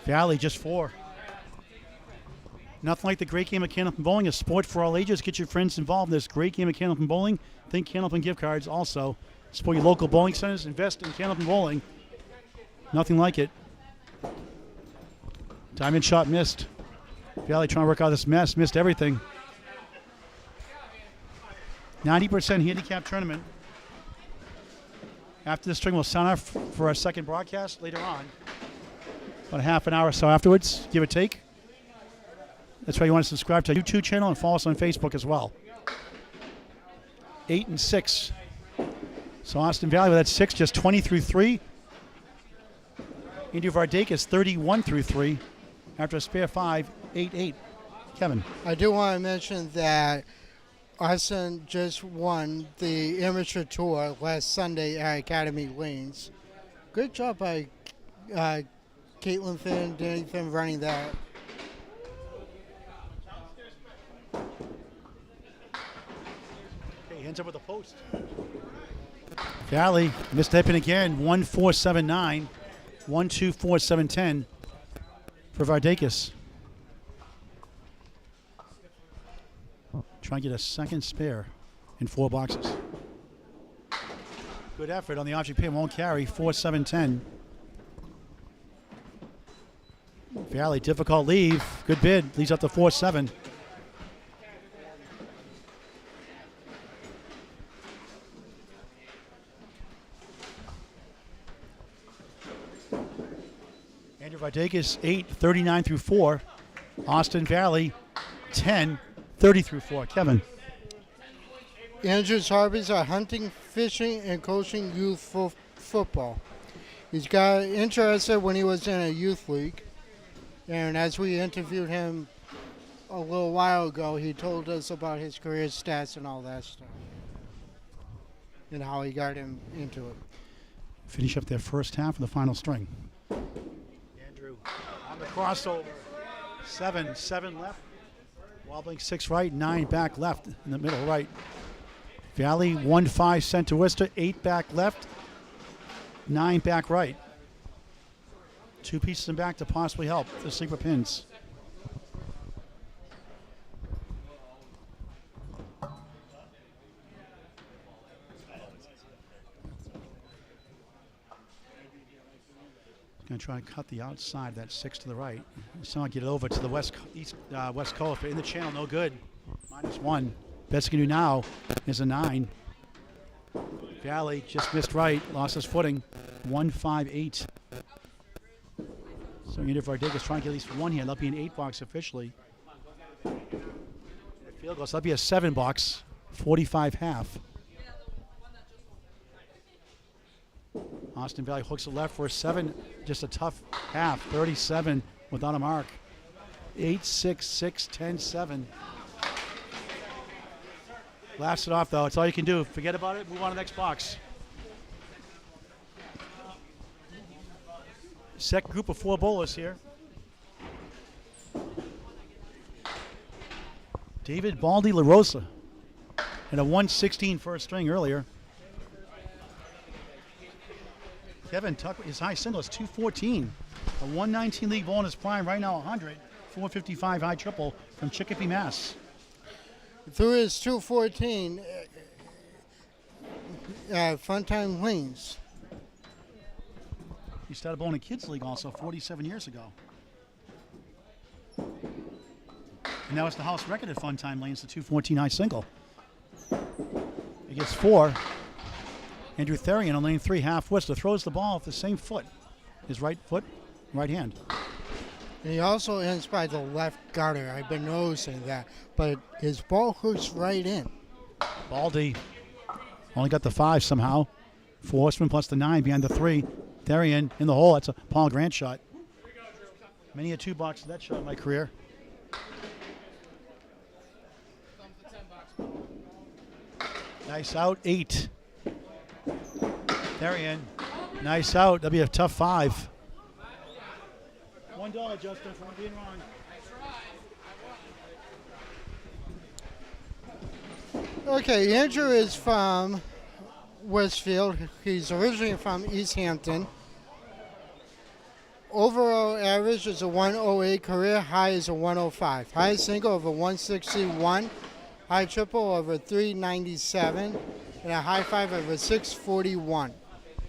Valley just 4. Nothing like the great game of Candlepin Bowling, a sport for all ages. Get your friends involved in this great game of Candlepin Bowling. Think Candlepin gift cards also. Support your local bowling centers. Invest in Candlepin Bowling. Nothing like it. Diamond shot missed. Valley trying to work out this mess. Missed everything. 90% handicap tournament. After the string, we'll sign off for our second broadcast later on. About a half an hour or so afterwards, give or take. That's why you want to subscribe to our YouTube channel and follow us on Facebook as well. 8 and 6. So Austin Valley with that 6, just 20 through 3. Andrew Vardakis 31 through 3. After a spare 5, 8-8. Kevin. I do want to mention that Austin just won the amateur tour last Sunday at Academy Lanes. Good job by Caitlin Finn, Danny Finn running that. Okay, hands up with the post. Valley misstepping again. 1-4-7-9. 1-2-4-7-10 for Vardakis. Trying to get a second spare in 4 boxes. Good effort on the object pin. Won't carry. 4-7-10. Valley, difficult leave. Good bid. Leads up to 4-7. Andrew Vardakis, 8, 39 through 4. Austin Valley, 10, 30 through 4. Kevin. Andrew's hobbies are hunting, fishing, and coaching youth football. He's got interested when he was in a youth league. And as we interviewed him a little while ago, he told us about his career stats and all that stuff. And how he got him into it. Finish up their first half of the final string. Andrew on the crossover. 7 left. Wobbling 6 right, 9 back left in the middle right. Valley 1-5 center Worcester, 8 back left, 9 back right. 2 pieces in back to possibly help the sleeper pins. Going to try to cut the outside of that 6 to the right. Somehow get it over to the west coast, but in the channel, no good. -1. Best he can do now is a 9. Valley just missed right, lost his footing. 1-5-8. So Andrew Vardakis trying to get at least 1 here. That'll be an 8 box officially. Field goal, so that'll be a 7 box, 45 half. Austin Valley hooks it left for a 7. Just a tough half. 37 without a mark. 8-6-6, 10-7. Laughs it off though. It's all you can do. Forget about it. Move on to the next box. Set group of 4 bowlers here. David Baldy LaRosa and a 116 first string earlier. Kevin Tucker, his high single is 214. A 119 league ball in his prime, right now 100. 455 high triple from Chicopee, Mass. Through his 214, fun time wings. He started bowling in kids league also 47 years ago. And now it's the house record at fun time lanes, the 214 high single. He gets 4. Andrew Therian on lane 3, half Worcester, throws the ball with the same foot. His right foot, right hand. And he also ends by the left garter. I've been noticing that. But his ball hooks right in. Baldy only got the 5 somehow. 4 horsemen plus the 9 behind the 3. Therian in the hole. That's a Paul Grant shot. Many a 2-box to that shot in my career. Nice out, 8. Therian, nice out. That'll be a tough 5. $1, Justin, for being wrong. Okay, Andrew is from Westfield. He's originally from East Hampton. Overall average is a 108. Career high is a 105. High single of a 161. High triple of a 397. And a high 5 of a 641.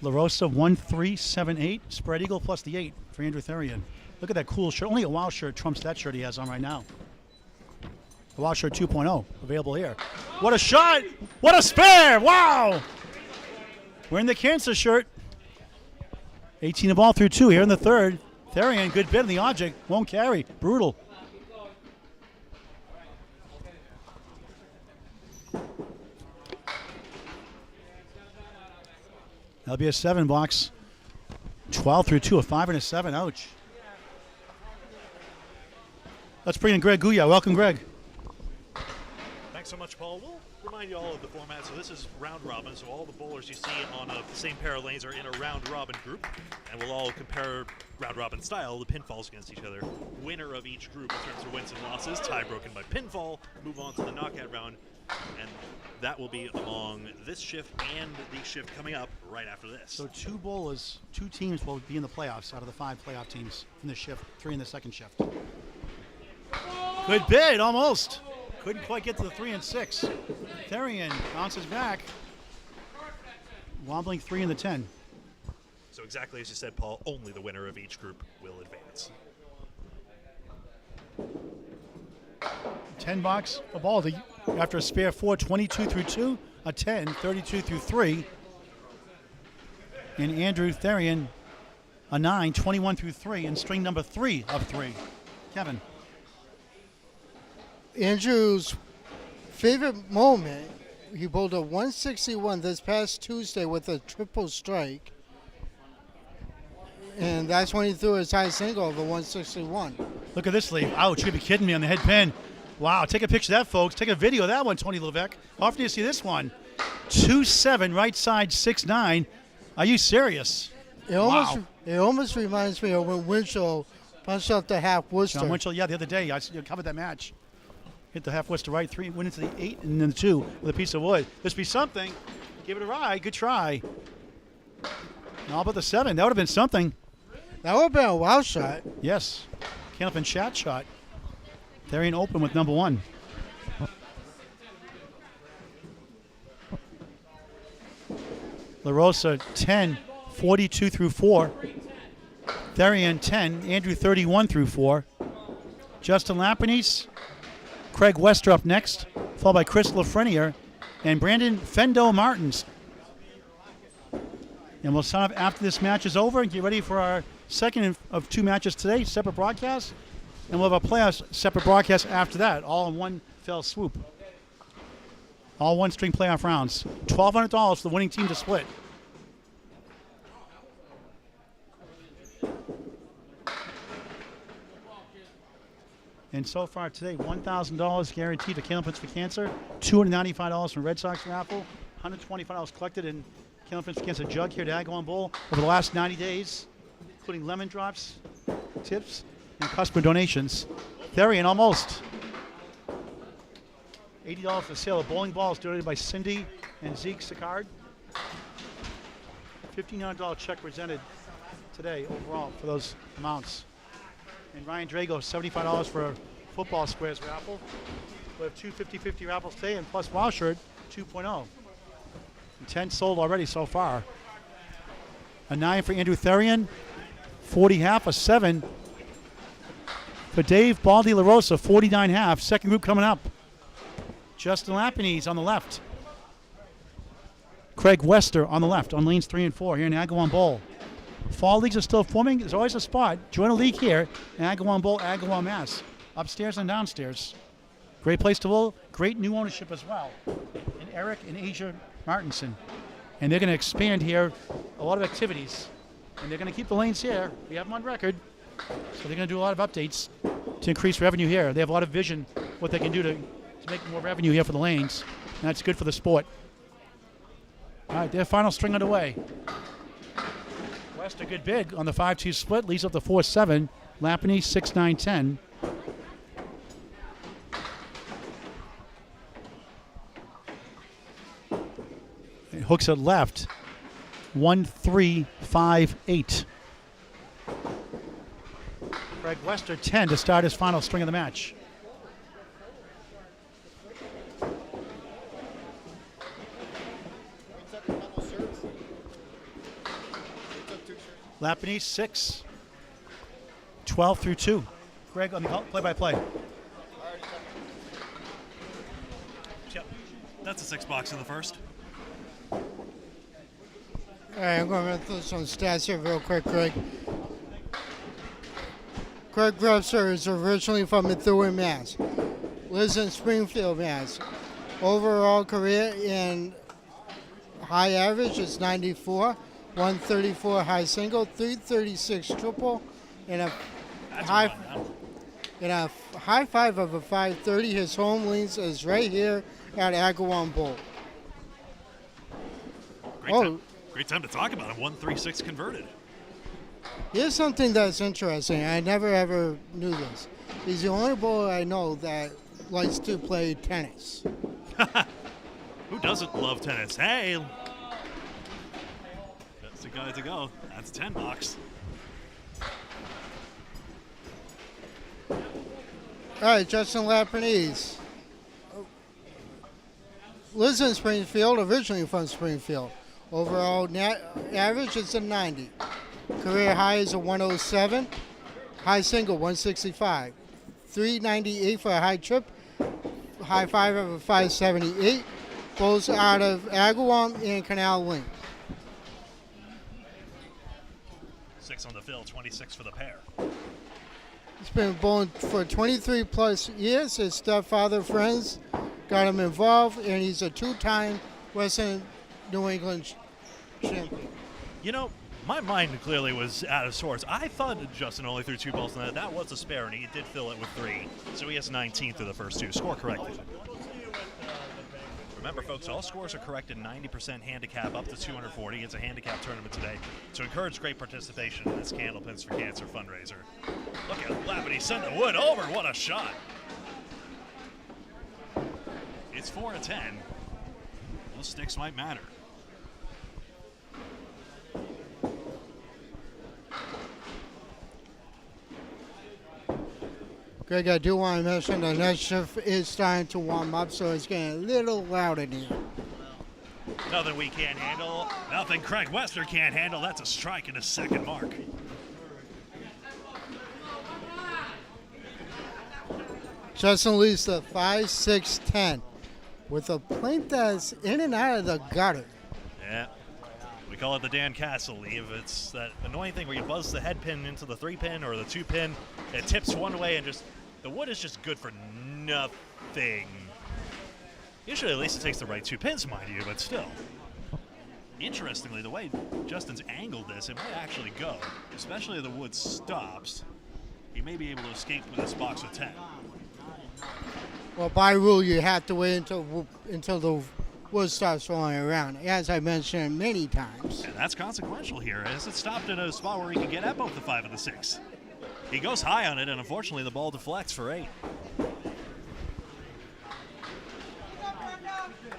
LaRosa 1378. Spread eagle plus the 8 for Andrew Therian. Look at that cool shirt. Only a WOW shirt trumps that shirt he has on right now. The WOW shirt 2.0 available here. What a shot! What a spare! Wow! Wearing the cancer shirt. 18 the ball through 2 here in the third. Therian, good bid in the object. Won't carry. Brutal. That'll be a 7 box. 12 through 2, a 5 and a 7. Ouch. Let's bring in Greg Gouillart. Welcome, Greg. Thanks so much, Paul. We'll remind you all of the format. So this is round robin. So all the bowlers you see on the same pair of lanes are in a round robin group, and we'll all compare round robin style, the pinfalls against each other. Winner of each group in terms of wins and losses, tie broken by pinfall, move on to the knockout round, and that will be among this shift and the shift coming up right after this. So 2 bowlers, 2 teams will be in the playoffs out of the 5 playoff teams in this shift, 3 in the second shift. Good bid, almost. Couldn't quite get to the 3 and 6. Therian bounces back. Wobbling 3 in the 10. So exactly as you said, Paul, only the winner of each group will advance. 10 box for Baldy. After a spare 4, 22 through 2, a 10, 32 through 3. And Andrew Therian, a 9, 21 through 3, and string number 3 of 3. Kevin. Andrew's favorite moment, he bowled a 161 this past Tuesday with a triple strike. And that's when he threw his high single of a 161. Look at this lead. Ouch, you gotta be kidding me on the head pin. Wow, take a picture of that, folks. Take a video of that one, Tony Levesque. How often do you see this one? 2-7, right side 6-9. Are you serious? It almost reminds me of when Winchell punched out the half Worcester. John Winchell, yeah, the other day, I covered that match. Hit the half Worcester right, 3, went into the 8 and then the 2 with a piece of wood. This be something. Give it a ride. Good try. How about the 7? That would have been something. That would have been a WOW shot. Yes. Came and chat shot. Therian open with number 1. LaRosa 10, 42 through 4. Therian 10, Andrew 31 through 4. Justin Lapinese, Craig Wester up next, followed by Chris Lafreniere and Brandon Fendo Martins. And we'll sign up after this match is over and get ready for our second of 2 matches today, separate broadcasts. And we'll have a playoffs separate broadcast after that, all in one fell swoop. All one-string playoff rounds. $1,200 for the winning team to split. And so far today, $1,000 guaranteed to Candleprints for Cancer, $295 from Red Sox raffle, $125 collected in Candleprints for Cancer jug here at Agawam Bowl over the last 90 days. including lemon drops, tips, and customer donations. Therian almost. $80 for the sale of bowling balls donated by Cindy and Zeke Sicard. $1,500 check presented today overall for those amounts. And Ryan Drago, $75 for a football squares raffle. We have two 50-50 raffles today, and plus Wild Shirt 2.0. And 10 sold already so far. A 9 for Andrew Therian, 40 half, a 7 for Dave Baldi LaRosa, 49 half. Second group coming up. Justin Lapinese on the left. Craig Wester on the left on lanes 3 and 4 here in Agawam Bowl. Fall leagues are still forming. There's always a spot. Join a league here in Agawam Bowl, Agawam, Mass. Upstairs and downstairs. Great place to bowl. Great new ownership as well. And Eric and Asia Martinson. And they're going to expand here a lot of activities. And they're going to keep the lanes here. We have them on record. So they're going to do a lot of updates to increase revenue here. They have a lot of vision what they can do to make more revenue here for the lanes. And that's good for the sport. All right, their final string underway. West a good big on the 5-2 split. Leads up to 4-7. Lapinese 6-9-10. Hooks it left. 1-3-5-8. Craig Wester 10 to start his final string of the match. Lapinese 6. 12 through 2. Greg on the play-by-play. Yep. That's a 6 box in the first. All right, I'm going to run through some stats here real quick, Craig. Craig Webster is originally from Methuen, Mass. Lives in Springfield, Mass. Overall career in high average is 94, 134 high single, 336 triple, and a high five of a 530. His home lanes is right here at Agawam Bowl. Great time to talk about him. 136 converted. Here's something that's interesting. I never ever knew this. He's the only bowler I know that likes to play tennis. Who doesn't love tennis? Hey, that's the guy to go. That's 10 box. All right, Justin Lapinese. Lives in Springfield, originally from Springfield. Overall average is a 90. Career high is a 107. High single, 165. 398 for a high trip. High five of a 578. Bowls out of Agawam and Canal Link. 6 on the fill, 26 for the pair. He's been bowling for 23 plus years. His stepfather friends got him involved, and he's a 2-time Western New England champion. You know, my mind clearly was out of sorts. I thought Justin only threw 2 balls in that. That was a spare, and he did fill it with 3. So he has 19 through the first 2. Score corrected. Remember, folks, all scores are corrected 90% handicap up to 240. It's a handicap tournament today to encourage great participation in this Candlepins for Cancer fundraiser. Look at Lapinese send the wood over. What a shot. It's 4-10. Those sticks might matter. Greg, I do want to mention the next shift is starting to warm up, so it's getting a little loud in here. Nothing we can't handle. Nothing Craig Wester can't handle. That's a strike in his second mark. Justin leads the 5-6-10 with a plate that's in and out of the gutter. Yeah. We call it the Dan Castle leave. It's that annoying thing where you buzz the head pin into the 3-pin or the 2-pin. It tips one way and just the wood is just good for nothing. Usually at least it takes the right 2 pins, mind you, but still. Interestingly, the way Justin's angled this, it might actually go. Especially if the wood stops. He may be able to escape with this box with 10. Well, by rule, you have to wait until the will start swirling around, as I mentioned many times. And that's consequential here, as it stopped in a spot where he can get at both the 5 and the 6. He goes high on it, and unfortunately the ball deflects for 8.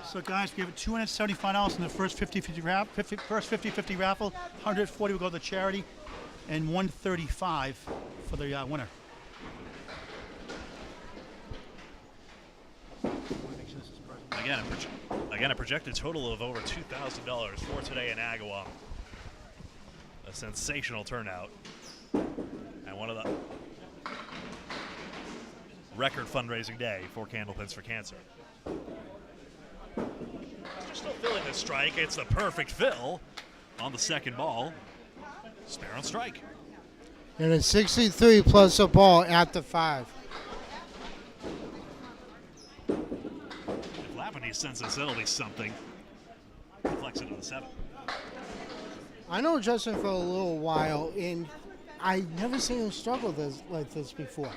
So guys, we have $275 in the first 50-50 raffle. 140 will go to the charity, and 135 for the winner. Again, a projected total of over $2,000 for today in Agawam. A sensational turnout, and one of the record fundraising day for Candlepins for Cancer. Still filling the strike. It's the perfect fill on the second ball. Spare on strike. And a 63 plus a ball at the 5. If Lapinese senses it'll be something, deflects it to the 7. I know Justin for a little while, and I've never seen him struggle like this before.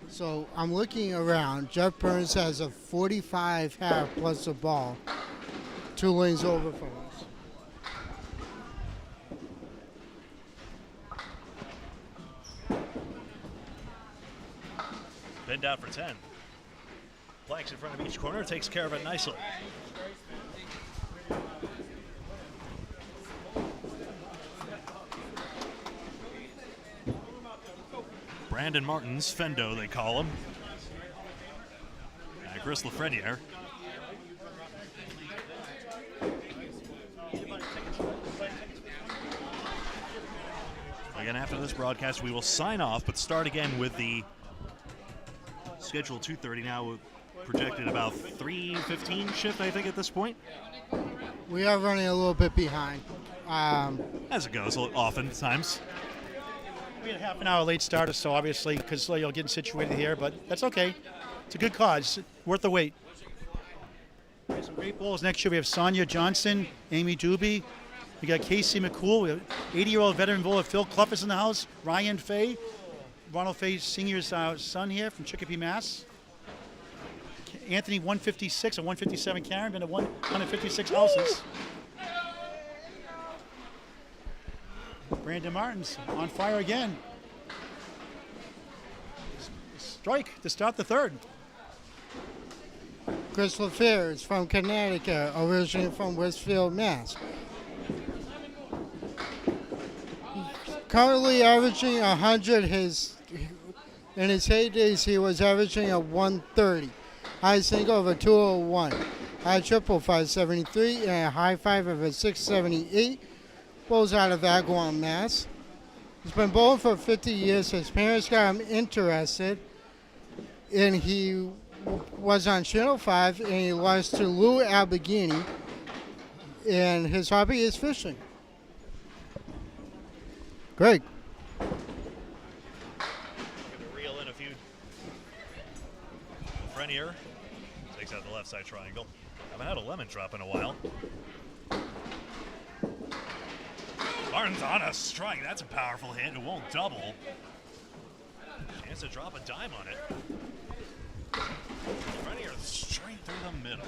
So I'm looking around. Jeff Burns has a 45 half plus a ball, 2 lanes over from us. Pinned out for 10. Planks in front of each corner, takes care of it nicely. Brandon Martins, Fendo they call him. Chris Lafreniere. Again, after this broadcast, we will sign off, but start again with the scheduled 2:30 now, projected about 3:15 shift, I think, at this point. We are running a little bit behind. As it goes, oftentimes. We had a half an hour late starter, so obviously, because you're getting situated here, but that's okay. It's a good cause. Worth the wait. We have some great bowls. Next year we have Sonia Johnson, Amy Doobie. We got Casey McCool. We have 80-year-old veteran bowler Phil Clough is in the house. Ryan Fay. Ronald Fay Sr.'s son here from Chicopee, Mass. Anthony 156 and 157 Karen. Been to 156 houses. Brandon Martins on fire again. Strike to start the 3rd. Chris LaFair is from Connecticut, originally from Westfield, Mass. Currently averaging 100. In his heydays, he was averaging a 130. High single of a 201. High triple 573 and a high 5 of a 678. Bowls out of Agawam, Mass. He's been bowling for 50 years. His parents got him interested, and he was on Channel 5, and he lost to Lou Albagini, and his hobby is fishing. Greg. Reel in a few. Frenier takes out the left side triangle. Haven't had a lemon drop in a while. Martin's on a strike. That's a powerful hit. It won't double. Chance to drop a dime on it. Frenier straight through the middle.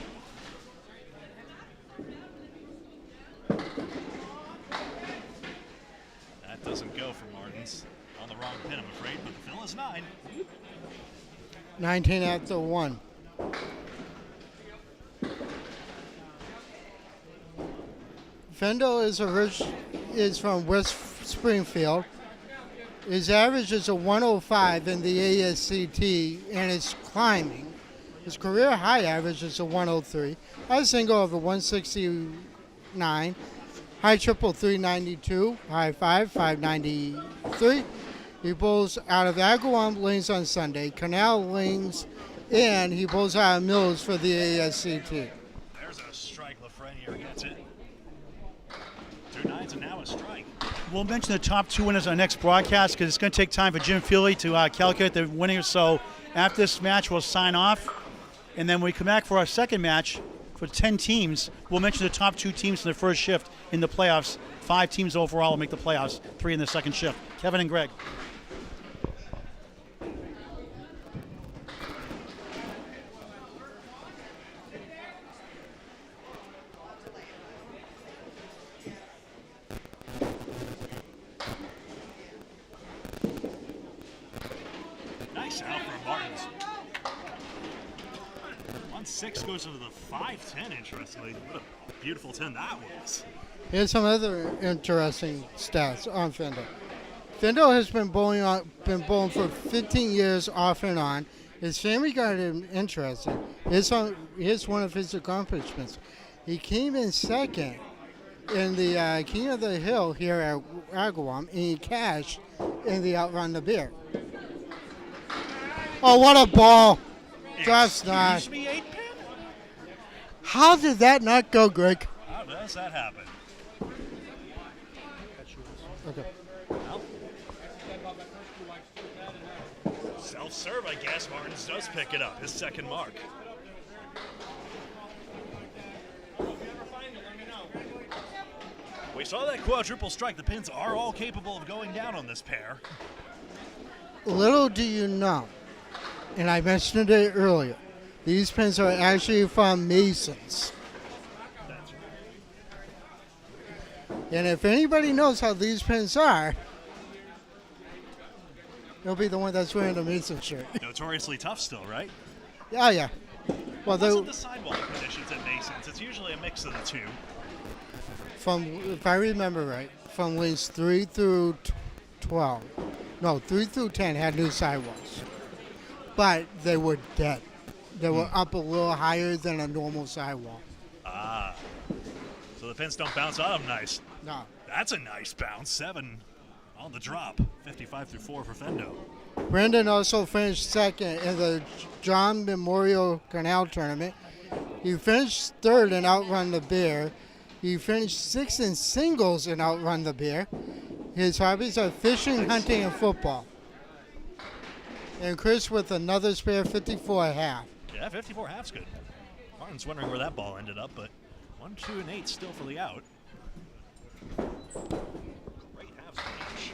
That doesn't go for Martins. On the wrong pin, I'm afraid, but the fill is 9. 19 after 1. Fendo is from West Springfield. His average is a 105 in the ASCT, and it's climbing. His career high average is a 103. High single of a 169. High triple 392. High 593. He bowls out of Agawam lanes on Sunday, Canal lanes, and he bowls out of Mills for the ASCT. There's a strike. Lafreniere gets it. 2 nines and now a strike. We'll mention the top 2 winners on our next broadcast because it's going to take time for Jim Feeley to calculate the winners. So after this match, we'll sign off. And then when we come back for our second match for 10 teams, we'll mention the top 2 teams in the first shift in the playoffs. 5 teams overall will make the playoffs, 3 in the second shift. Kevin and Greg. 1-6 goes into the 5-10, interestingly. What a beautiful 10 that was. Here's some other interesting stats on Fendo. Fendo has been bowling for 15 years off and on. His family got him interested. Here's one of his accomplishments. He came in second in the King of the Hill here at Agawam, and he cashed in the Outrun the Beer. Oh, what a ball! Just not. Excuse me, 8-pin? How did that not go, Greg? How does that happen? Okay. Well, self-serve, I guess. Martins does pick it up, his second mark. We saw that quadruple strike. The pins are all capable of going down on this pair. Little do you know, and I mentioned it earlier, these pins are actually from Masons. That's right. And if anybody knows how these pins are, it'll be the one that's wearing the Mason shirt. Notoriously tough still, right? Oh, yeah. Well, What's the sidewall conditions at Masons? It's usually a mix of the two. if I remember right, from lanes 3 through 12, no, 3 through 10 had new sidewalls. But they were dead. They were up a little higher than a normal sidewall. Ah. So the pins don't bounce on them nice. No. That's a nice bounce. 7 on the drop. 55 through 4 for Fendo. Brendan also finished second in the John Memorial Canal Tournament. He finished third in Outrun the Bear. He finished sixth in singles in Outrun the Bear. His hobbies are fishing, hunting, and football. And Chris with another spare 54 half. Yeah, 54 half's good. Martin's wondering where that ball ended up, but 1, 2, and 8 still for the out. Great halves range.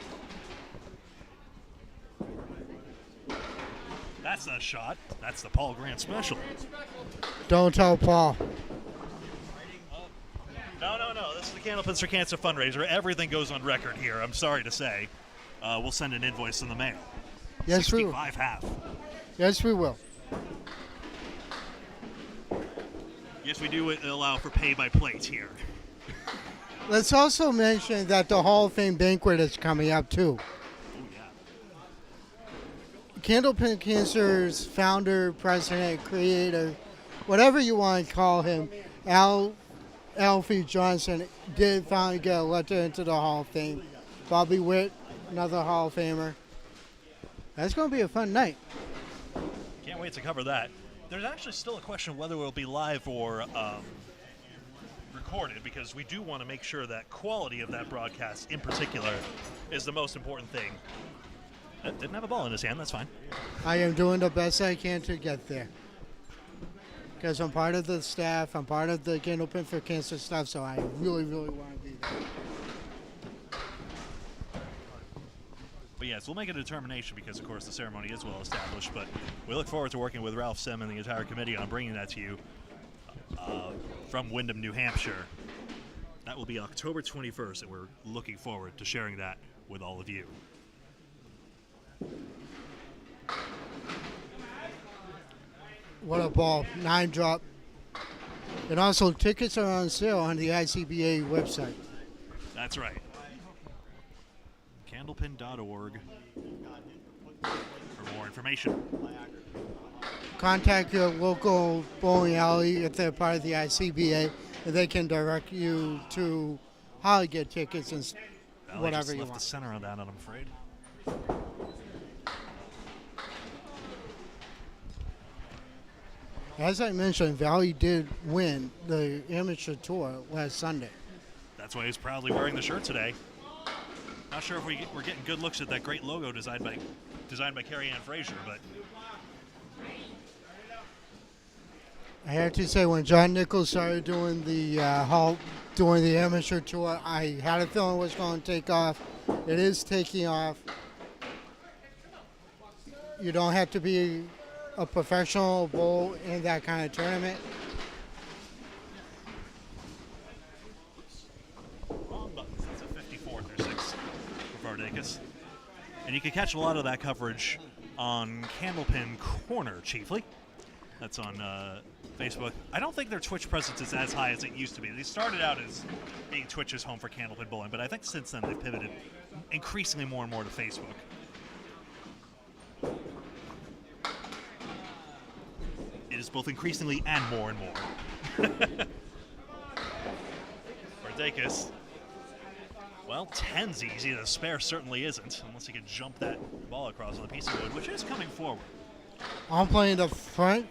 That's not a shot. That's the Paul Grant special. Don't tell Paul. No. This is the Candlepins for Cancer fundraiser. Everything goes on record here. I'm sorry to say. We'll send an invoice in the mail. Yes, we will. 65 half. Yes, we will. Yes, we do allow for pay by plate here. Let's also mention that the Hall of Fame banquet is coming up, too. Oh, yeah. Candlepin Cancer's founder, president, creator, whatever you want to call him, Alfie Johnson, did finally get elected into the Hall of Fame. Bobby Witt, another Hall of Famer. That's going to be a fun night. Can't wait to cover that. There's actually still a question whether it will be live or recorded, because we do want to make sure that quality of that broadcast in particular is the most important thing. Didn't have a ball in his hand, that's fine. I am doing the best I can to get there. Because I'm part of the staff, I'm part of the Candlepin for Cancer stuff, so I really, really want to be there. But yes, we'll make a determination because, of course, the ceremony is well established. But we look forward to working with Ralph Sim and the entire committee on bringing that to you from Windham, New Hampshire. That will be October 21st, and we're looking forward to sharing that with all of you. What a ball. 9 drop. And also, tickets are on sale on the ICBA website. That's right. Candlepin.org for more information. Contact your local bowling alley if they're part of the ICBA, and they can direct you to how to get tickets and whatever just you left want. the center on that, I'm afraid. As I mentioned, Valley did win the amateur tour last Sunday. That's why he's proudly wearing the shirt today. Not sure if we're getting good looks at that great logo designed by Carrie Ann Fraser, but I have to say, when John Nichols started doing the amateur tour, I had a feeling it was going to take off. It is taking off. You don't have to be a professional bowl in that kind of tournament. wrong buttons. That's a 54 through 6 for Vardakis. And you can catch a lot of that coverage on Candlepin Corner, chiefly. That's on Facebook. I don't think their Twitch presence is as high as it used to be. They started out as being Twitch's home for Candlepin Bowling, but I think since then they've pivoted increasingly more and more to Facebook. It is both increasingly and more. Bardakis. Well, 10's easy. The spare certainly isn't, unless he can jump that ball across on the piece of wood, which is coming forward. I'm playing the front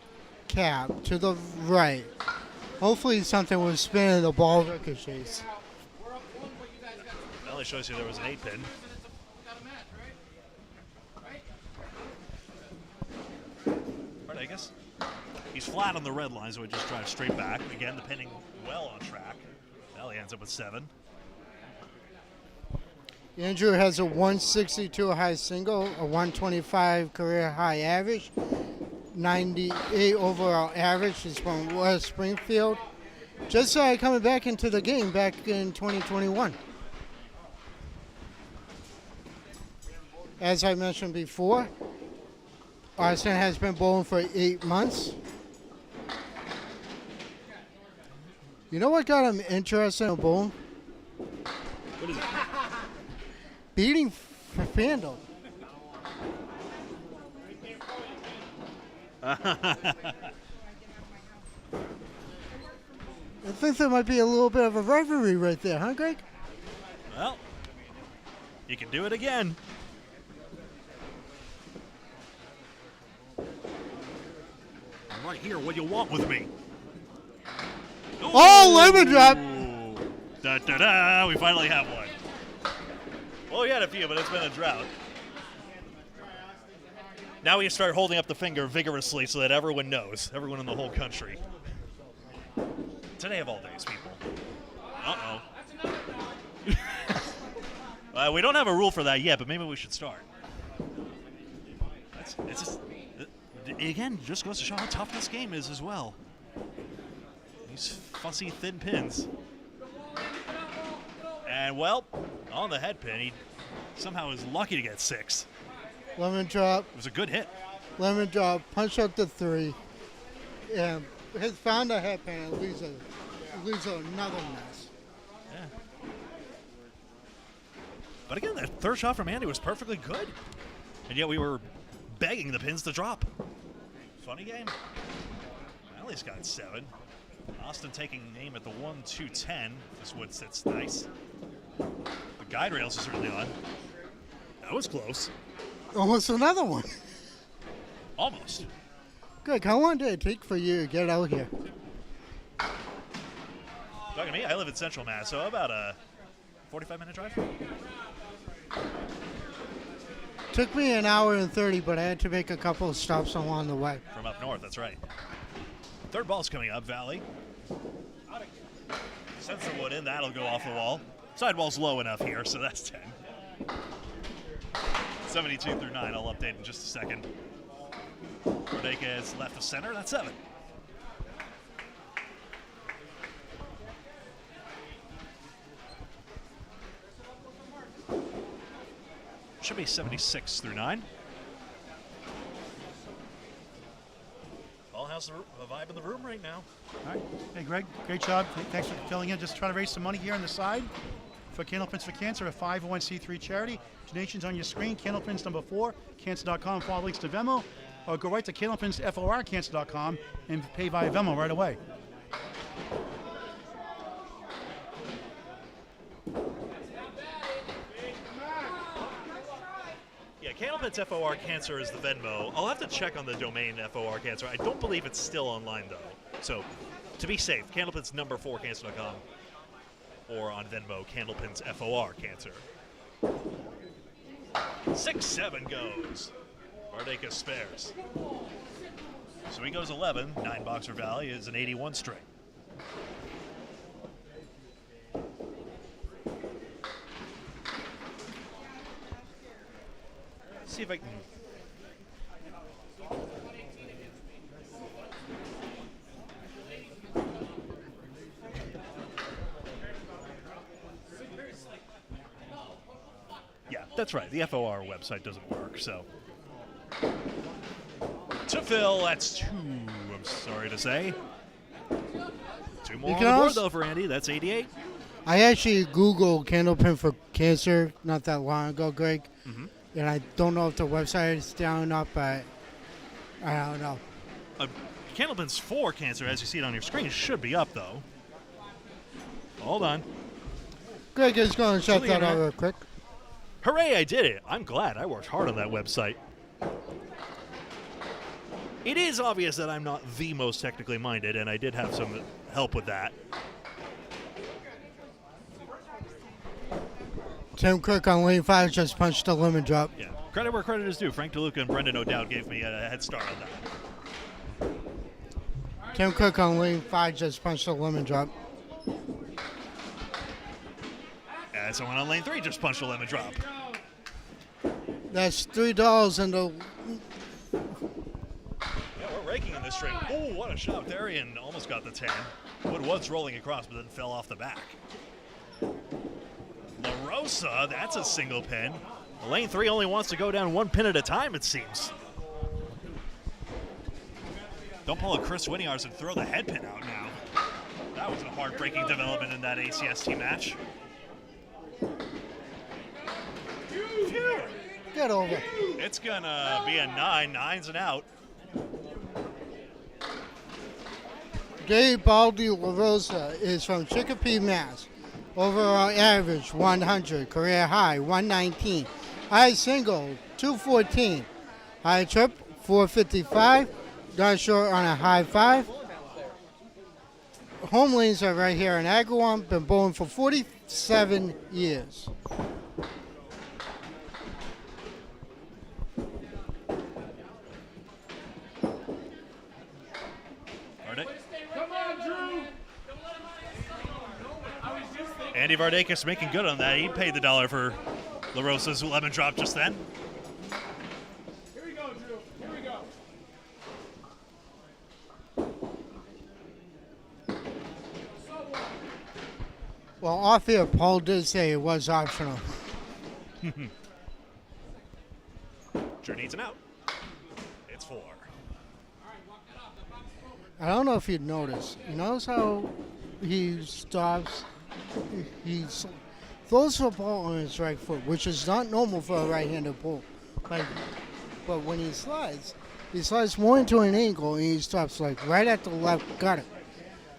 cap to the right. Hopefully something will spin and the ball ricochets. Well, it shows you there was an 8-pin. Bardakis. He's flat on the red line, so he just drives straight back. Again, the pinning well on track. Well, he ends up with 7. Andrew has a 162 high single, a 125 career high average, 98 overall average. He's from West Springfield. Just coming back into the game back in 2021. As I mentioned before, Austin has been bowling for 8 months. You know what got him interested in bowling? What is it? Beating Fandle. I think there might be a little bit of a rivalry right there, huh, Greg? Well, you can do it again. I'm right here. What do you want with me? Oh, lemon drop. Da-da-da. We finally have one. Well, we had a few, but it's been a drought. Now we start holding up the finger vigorously so that everyone knows, everyone in the whole country. Today of all days, people. Uh-oh. We don't have a rule for that yet, but maybe we should start. It's just, again, just goes to show how tough this game is as well. These fussy, thin pins. And, well, on the head pin, he somehow is lucky to get 6. Lemon drop. It was a good hit. Lemon drop. Punch up to 3. And has found a head pin and leaves another mess. Yeah. But again, that third shot from Andy was perfectly good. And yet we were begging the pins to drop. Funny game. Well, he's got 7. Austin taking aim at the 1-2-10. This wood sits nice. The guide rails are certainly on. That was close. Almost another one. Almost. Greg, how long did it take for you to get out here? Talking to me, I live in Central Mass, so about a 45-minute drive. Took me an hour and 30, but I had to make a couple of stops along the way. From up north, that's right. Third ball's coming up, Valley. Sends the wood in, that'll go off the wall. Sidewall's low enough here, so that's 10. 72 through 9, I'll update in just a second. Rodakis left of center, that's 7. Should be 76 through 9. All how's the vibe in the room right now? All right. Hey, Greg, great job. Thanks for filling in. Just trying to raise some money here on the side for Candlepins for Cancer, a 501c3 charity. Donations on your screen. Candlepins number 4, cancer.com. Follow links to Venmo, or go right to candlepins.for cancer.com and pay via Venmo right away. Yeah, Candlepins FOR Cancer is the Venmo. I'll have to check on the domain FOR Cancer. I don't believe it's still online, though. So, to be safe, Candlepins number 4 cancer.com, or on Venmo, Candlepins FOR Cancer. 6-7 goes. Bardakis spares. So he goes 11. 9 Boxer Valley is an 81 string. Let's see if I can. Yeah, that's right. The FOR website doesn't work, so. To Phil, that's 2 I'm sorry to say. 2 more You on can the board, also- though, for Andy. That's 88. I actually Googled candlepin for cancer not that long ago, Greg. Mhm. And I don't know if the website is down or not, but I don't know. Candlepins for cancer, as you see it on your screen, should be up, though. Hold on. Greg is going to check the that out internet. real quick. Hooray, I did it. I'm glad. I worked hard on that website. It is obvious that I'm not the most technically minded, and I did have some help with that. Tim Cook on lane 5 just punched a lemon drop. Yeah. Credit where credit is due. Frank DeLuca and Brendan O'Dowd gave me a head start on that. Tim Cook on lane 5 just punched a lemon drop. And someone on lane 3 just punched a lemon drop. That's $3 in the. Yeah, we're raking in this string. Oh, what a shot. Darian almost got the 10. Wood was rolling across, but then fell off the back. La Rosa, that's a single pin. Lane 3 only wants to go down 1 pin at a time, it seems. Don't pull a Chris Winiars and throw the head pin out now. That was a heartbreaking development in that ACST match. Phew. Get over. It's gonna be a 9. 9's an out. Dave Baldy La Rosa is from Chicopee, Mass. Overall average 100, career high 119, high single 214, high trip 455, done short on a high 5. Home lanes are right here in Agawam, been bowling for 47 years. Andy Vardakis making good on that. He paid the dollar for La Rosa's lemon drop just then. Here we go, Drew. Here we go. Well, off here, Paul did say it was optional. Drew needs an out. It's 4. I don't know if you'd notice. You notice how he stops? He throws the ball on his right foot, which is not normal for a right-handed ball. But when he slides more into an angle, and he stops like right at the left gutter.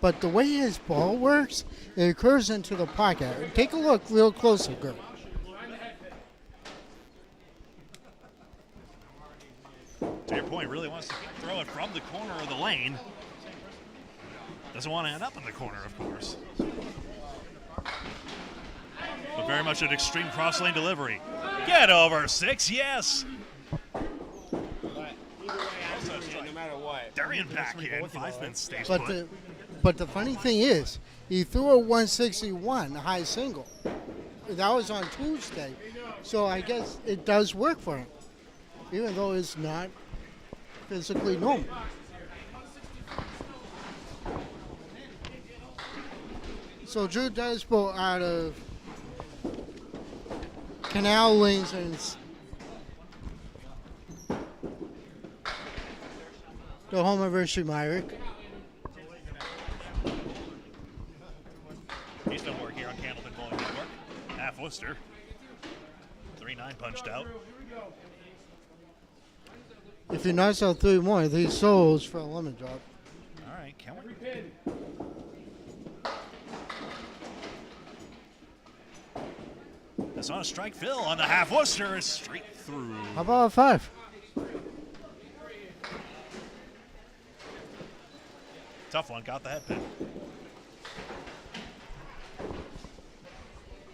But the way his ball works, it curves into the pocket. Take a look real closely, girl. To your point, really wants to throw it from the corner of the lane. Doesn't want to end up in the corner, of course. But very much an extreme cross lane delivery. Get over 6, yes. No matter what. Darian back in, 5 pin stays But put. the funny thing is, he threw a 161 high single. That was on Tuesday, so I guess it does work for him, even though it's not physically normal. So Drew does bowl out of Canal Lanes and the home of Richie Myrick. He's done work here on Candlepin Bowling Network. Half Worcester. 3-9 punched out. If you knocks out 3 more, 3 souls for a lemon drop. All right, can we? That's on a strike. Phil on the half Worcester is straight through. How about a 5? Tough one, got the head pin.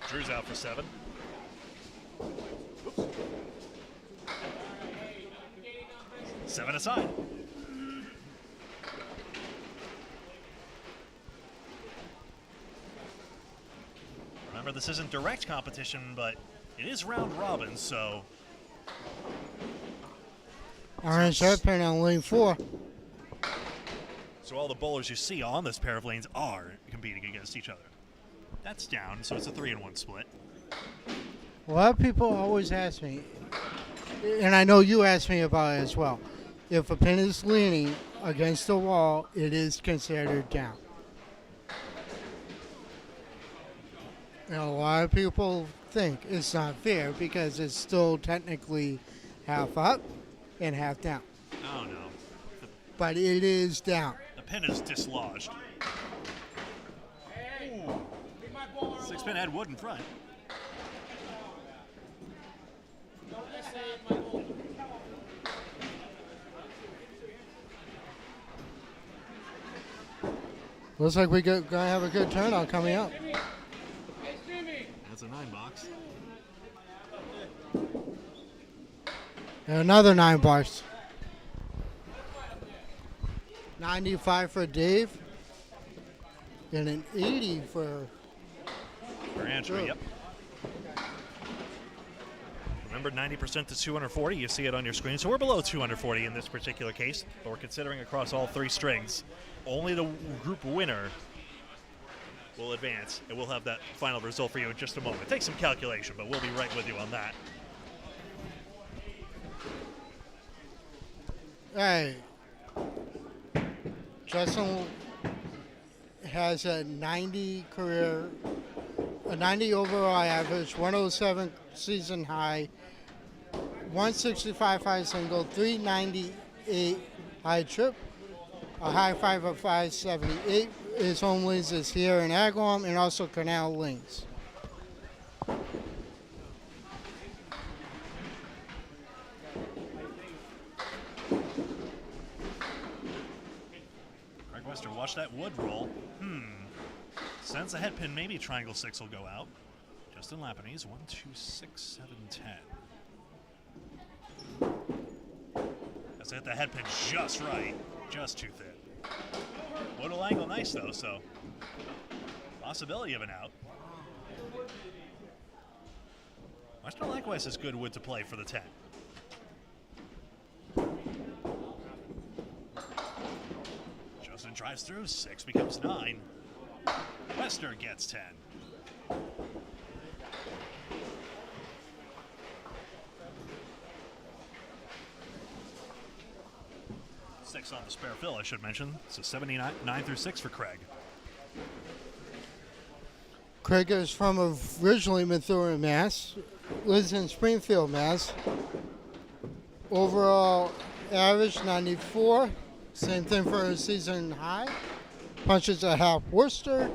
Drew's out for 7. Oops. 7 aside. Remember, this isn't direct competition, but it is round robin, so Orange hairpin on lane 4. so all the bowlers you see on this pair of lanes are competing against each other. That's down, so it's a 3-1 split. A lot of people always ask me, and I know you asked me about it as well. If a pin is leaning against the wall, it is considered down. And a lot of people think it's not fair because it's still technically half up and half down. Oh, no. But it is down. The pin is dislodged. Ooh. 6-pin had wood in front. Looks like we're going to have a good turnout coming up. That's a 9-box. And another 9 bars. 95 for Dave. And an 80 for Andrew, yep. Remember, 90% to 240. You see it on your screen. So we're below 240 in this particular case, but we're considering across all 3 strings. Only the group winner will advance, and we'll have that final result for you in just a moment. Take some calculation, but we'll be right with you on that. Hey, Justin has a 90 overall average, 107 season high, 165 high single, 398 high trip, a high 5 of 578. His home lanes is here in Agawam and also Canal Lanes. Greg Wester, watch that wood roll. Sense a head pin, maybe triangle 6 will go out. Justin Lapanese, 1, 2, 6, 7, 10. Has hit the head pin just right, just too thin. Wood will angle nice though, so possibility of an out. Wester likewise has good wood to play for the 10. Justin drives through, 6 becomes 9. Wester gets 10. Six on the spare fill, I should mention. So 79, 9 through 6 for Craig. Craig is from originally Methuen, Mass. Lives in Springfield, Mass. Overall average 94. Same thing for his season high. Punches a half Worcester.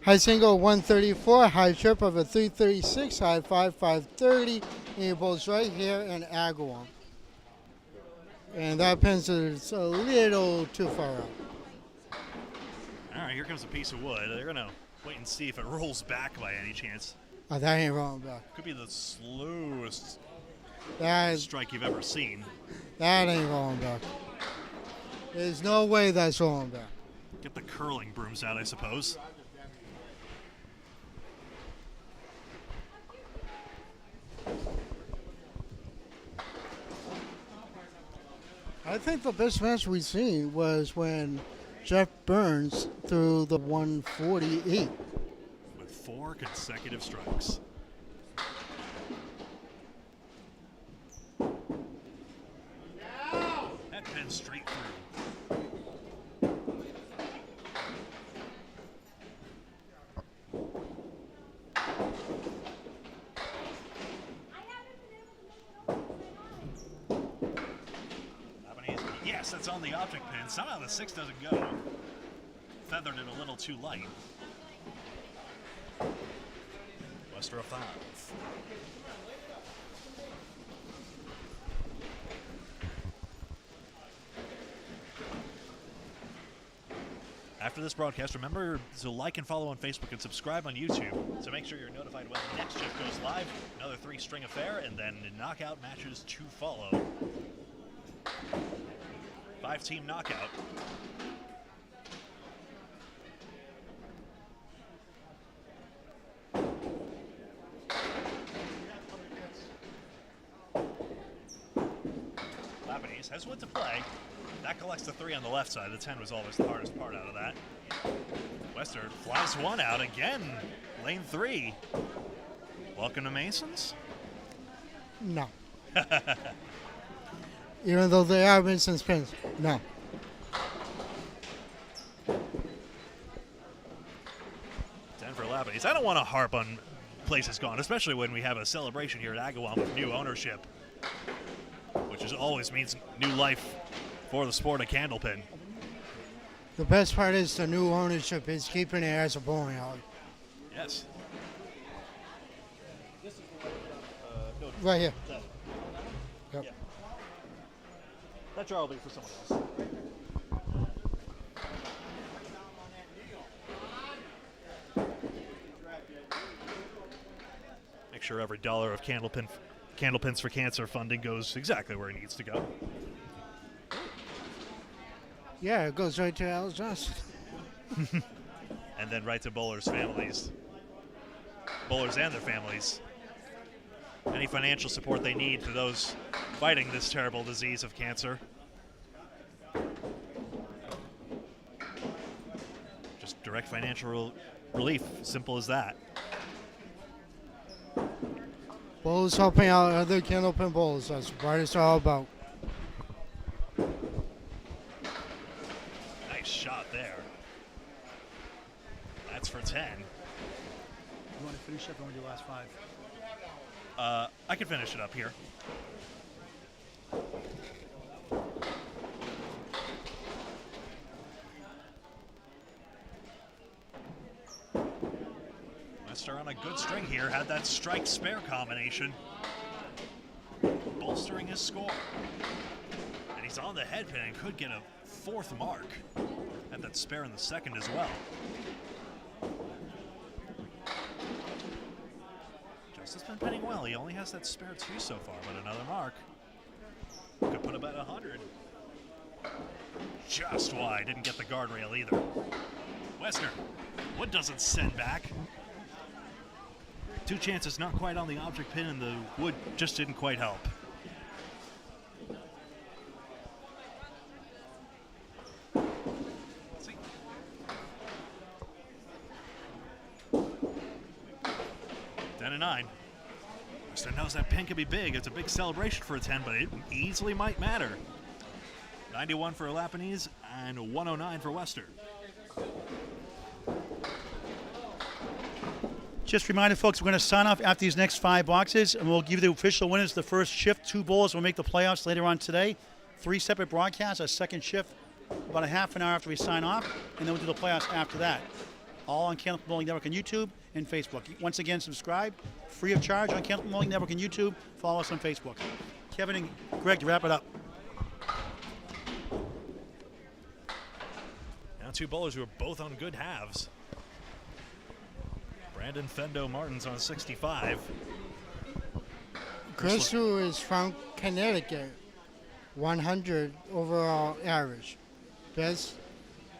High single 134. High trip of a 336. High 530. And he bowls right here in Agawam. And that pin is a little too far out. All right, here comes a piece of wood. They're going to wait and see if it rolls back by any chance. Oh, that ain't rolling back. Could be the slowest That strike you've ever seen. ain't rolling back. There's no way that's rolling back. Get the curling brooms out, I suppose. I think the best match we've seen was when Jeff Burns threw the 148. With 4 consecutive strikes. That pin straight through. Yes, that's on the object pin. Somehow the 6 doesn't go. Feathered it a little too light. Wester a 5. After this broadcast, remember to like and follow on Facebook and subscribe on YouTube. So make sure you're notified when the next shift goes live. Another 3-string affair, and then knockout matches to follow. 5-team knockout. Lapanese has wood to play. That collects the 3 on the left side. The 10 was always the hardest part out of that. Wester flies 1 out again. Lane 3. Welcome to Masons. No. Even though they are missing spins. No. 10 for Lapidus. I don't want to harp on places gone, especially when we have a celebration here at Agawam with new ownership, which always means new life for the sport of candlepin. The best part is the new ownership is keeping it as a bowling alley. Yes. Right here. Yep. Yeah. That jar will be for someone else. Make sure every dollar of Candlepins for Cancer funding goes exactly where it needs to go. Yeah, it goes right to Al Johnson. And then right to bowlers' families. Bowlers and their families. Any financial support they need for those fighting this terrible disease of cancer. Just direct financial relief, simple as that. Bowlers helping out other candlepin bowlers. That's what it's all about. Nice shot there. That's for 10. You want to finish up or want to do last 5? I can finish it up here. Wester on a good string here, had that strike spare combination, bolstering his score. And he's on the headpin and could get a 4th mark. Had that spare in the 2nd as well. Justice been pinning well. He only has that spare 2 so far, but another mark. Could put about 100. Just wide. Didn't get the guardrail either. Westner. Wood doesn't send back. 2 chances not quite on the object pin, and the wood just didn't quite help. Let's see. 10 and 9. Western knows that pin can be big. It's a big celebration for a 10, but it easily might matter. 91 for Lapinese and 109 for Western. Just a reminder, folks, we're going to sign off after these next 5 boxes, and we'll give you the official winners the first shift. 2 bowlers will make the playoffs later on today. 3 separate broadcasts, a second shift about a half an hour after we sign off, and then we'll do the playoffs after that. All on Candlepin Bowling Network on YouTube and Facebook. Once again, subscribe, free of charge on Candlepin Bowling Network and YouTube. Follow us on Facebook. Kevin and Greg, to wrap it up. Now 2 bowlers who are both on good halves. Brandon Fendo Martins on 65. Chris, who is from Connecticut, 100 overall average. Best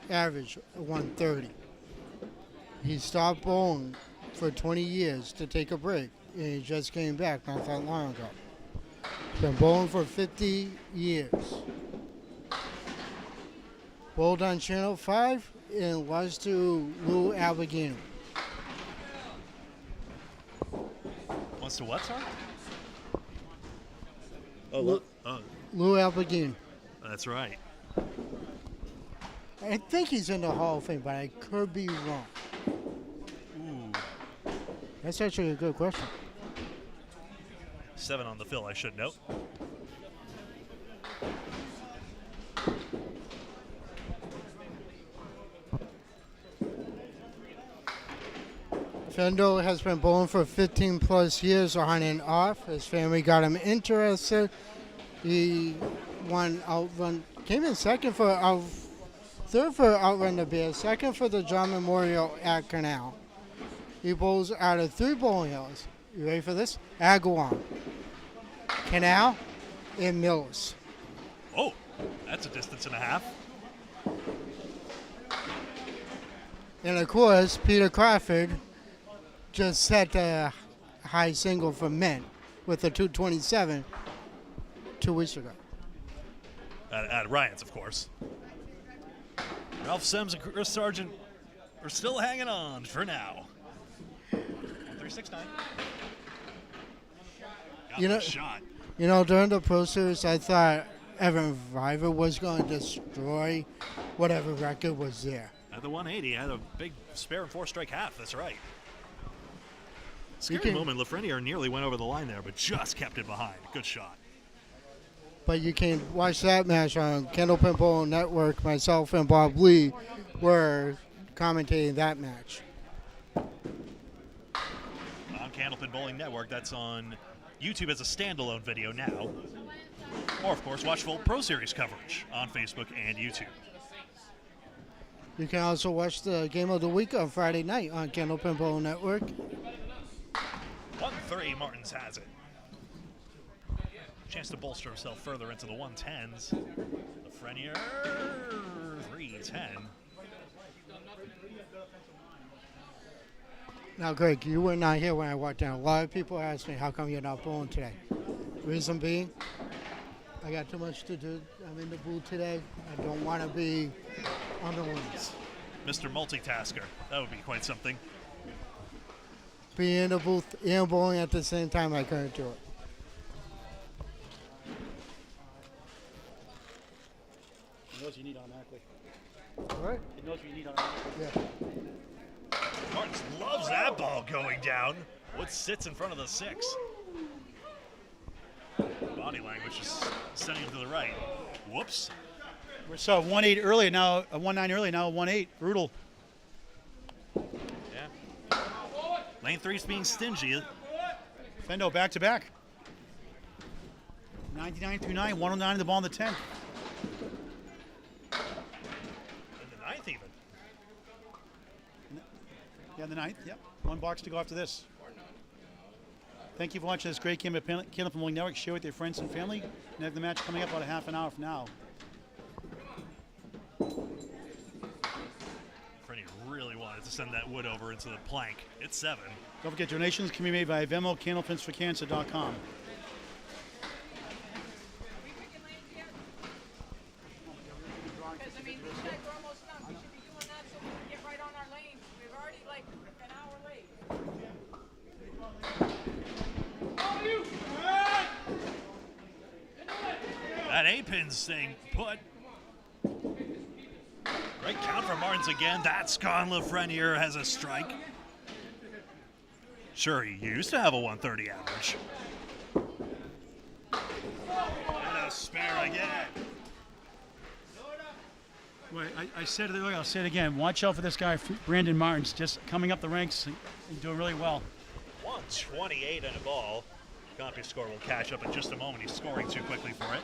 average, 130. He stopped bowling for 20 years to take a break, and he just came back not that long ago. Been bowling for 50 years. Bowled on Channel 5 and lost to Lou Albagino. Wants to what, sorry? Lou Albagino. That's right. I think he's in the Hall of Fame, but I could be wrong. Ooh. That's actually a good question. 7 on the fill, I should note. Fendo has been bowling for 15 plus years on and off. His family got him interested. He came in third for Outrun the Bears, second for the John Memorial at Canal. He bowls out of 3 bowling alleys. You ready for this? Agawam, Canal, and Mills. Oh, that's a distance and a half. And of course, Peter Crawford just set the high single for men with a 227 2 weeks ago. At Ryan's, of course. Ralph Sims and Chris Sargent are still hanging on for now. 369. Got the shot. You know, during the Pro Series, I thought Evan River was going to destroy whatever record was there. At the 180, had a big spare and 4-strike half. That's right. Scary can- moment. Lafreniere nearly went over the line there, but just kept it behind. Good shot. But you can watch that match on Candlepin Bowling Network. Myself and Bob Lee were commentating that match. On Candlepin Bowling Network, that's on YouTube as a standalone video now. Or, of course, watch full Pro Series coverage on Facebook and YouTube. You can also watch the Game of the Week on Friday night on Candlepin Bowling Network. 1-3, Martins has it. Chance to bolster himself further into the 110s. Lafreniere, 3-10. Now, Greg, you were not here when I walked down. A lot of people asked me, how come you're not bowling today? Reason being, I got too much to do. I'm in the booth today. I don't want to be on the wings. Mr. Multitasker. That would be quite something. Being in the booth and bowling at the same time, I couldn't do it. It knows you need automatically. What? It knows you need automatically. Yeah. Martins loves that ball going down. Wood sits in front of the 6. Body language is sending him to the right. Whoops. We saw 1-8 earlier, now a 1-9 earlier, now a 1-8. Brutal. Yeah. Lane 3's being stingy. Fendo back to back. 99 through 9, 109 in the ball in the 10th. In the 9th even. Yeah, the 9th, yep. 1 box to go after this. Thank you for watching this great game of Candlepin Bowling Network. Share with your friends and family. And have the match coming up about a half an hour from now. Freddie really wanted to send that wood over into the plank. It's 7. Don't forget, donations can be made by Venmo, candlepinsforcancer.com. Because, I mean, these guys are almost done. We should be doing that so we can get right on our lanes. We're already like an hour late. That A-pin staying put. Great count for Martins again. That's gone. Lafreniere has a strike. Sure, he used to have a 130 average. And a spare again. Well, I said it earlier, I'll say it again. Watch out for this guy, Brandon Martins, just coming up the ranks and doing really well. 128 and a ball. Copy score will catch up in just a moment. He's scoring too quickly for it.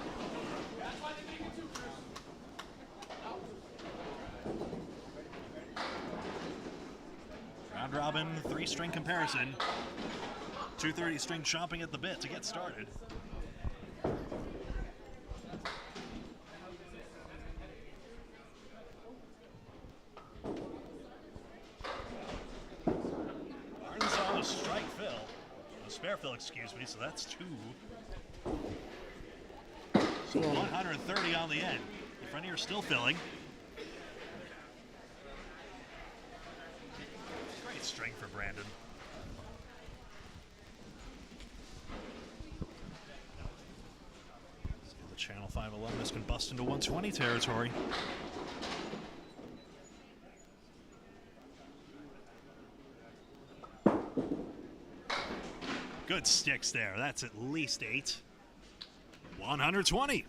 Round robin, 3-string comparison. 230 string chomping at the bit to get started. Martins on a strike fill. A spare fill, excuse me, so that's 2. So 130 on the end. The Lafreniere still filling. Great string for Brandon. See if the Channel 5 alumnus can bust into 120 territory. Good sticks there. That's at least 8. 120.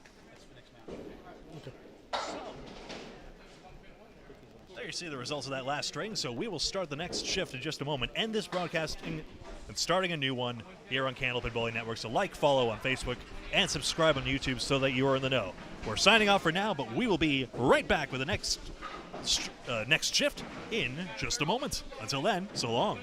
There you see the results of that last string. So we will start the next shift in just a moment. End this broadcasting and starting a new one here on Candlepin Bowling Network. So like, follow on Facebook, and subscribe on YouTube so that you are in the know. We're signing off for now, but we will be right back with the next shift in just a moment. Until then, so long.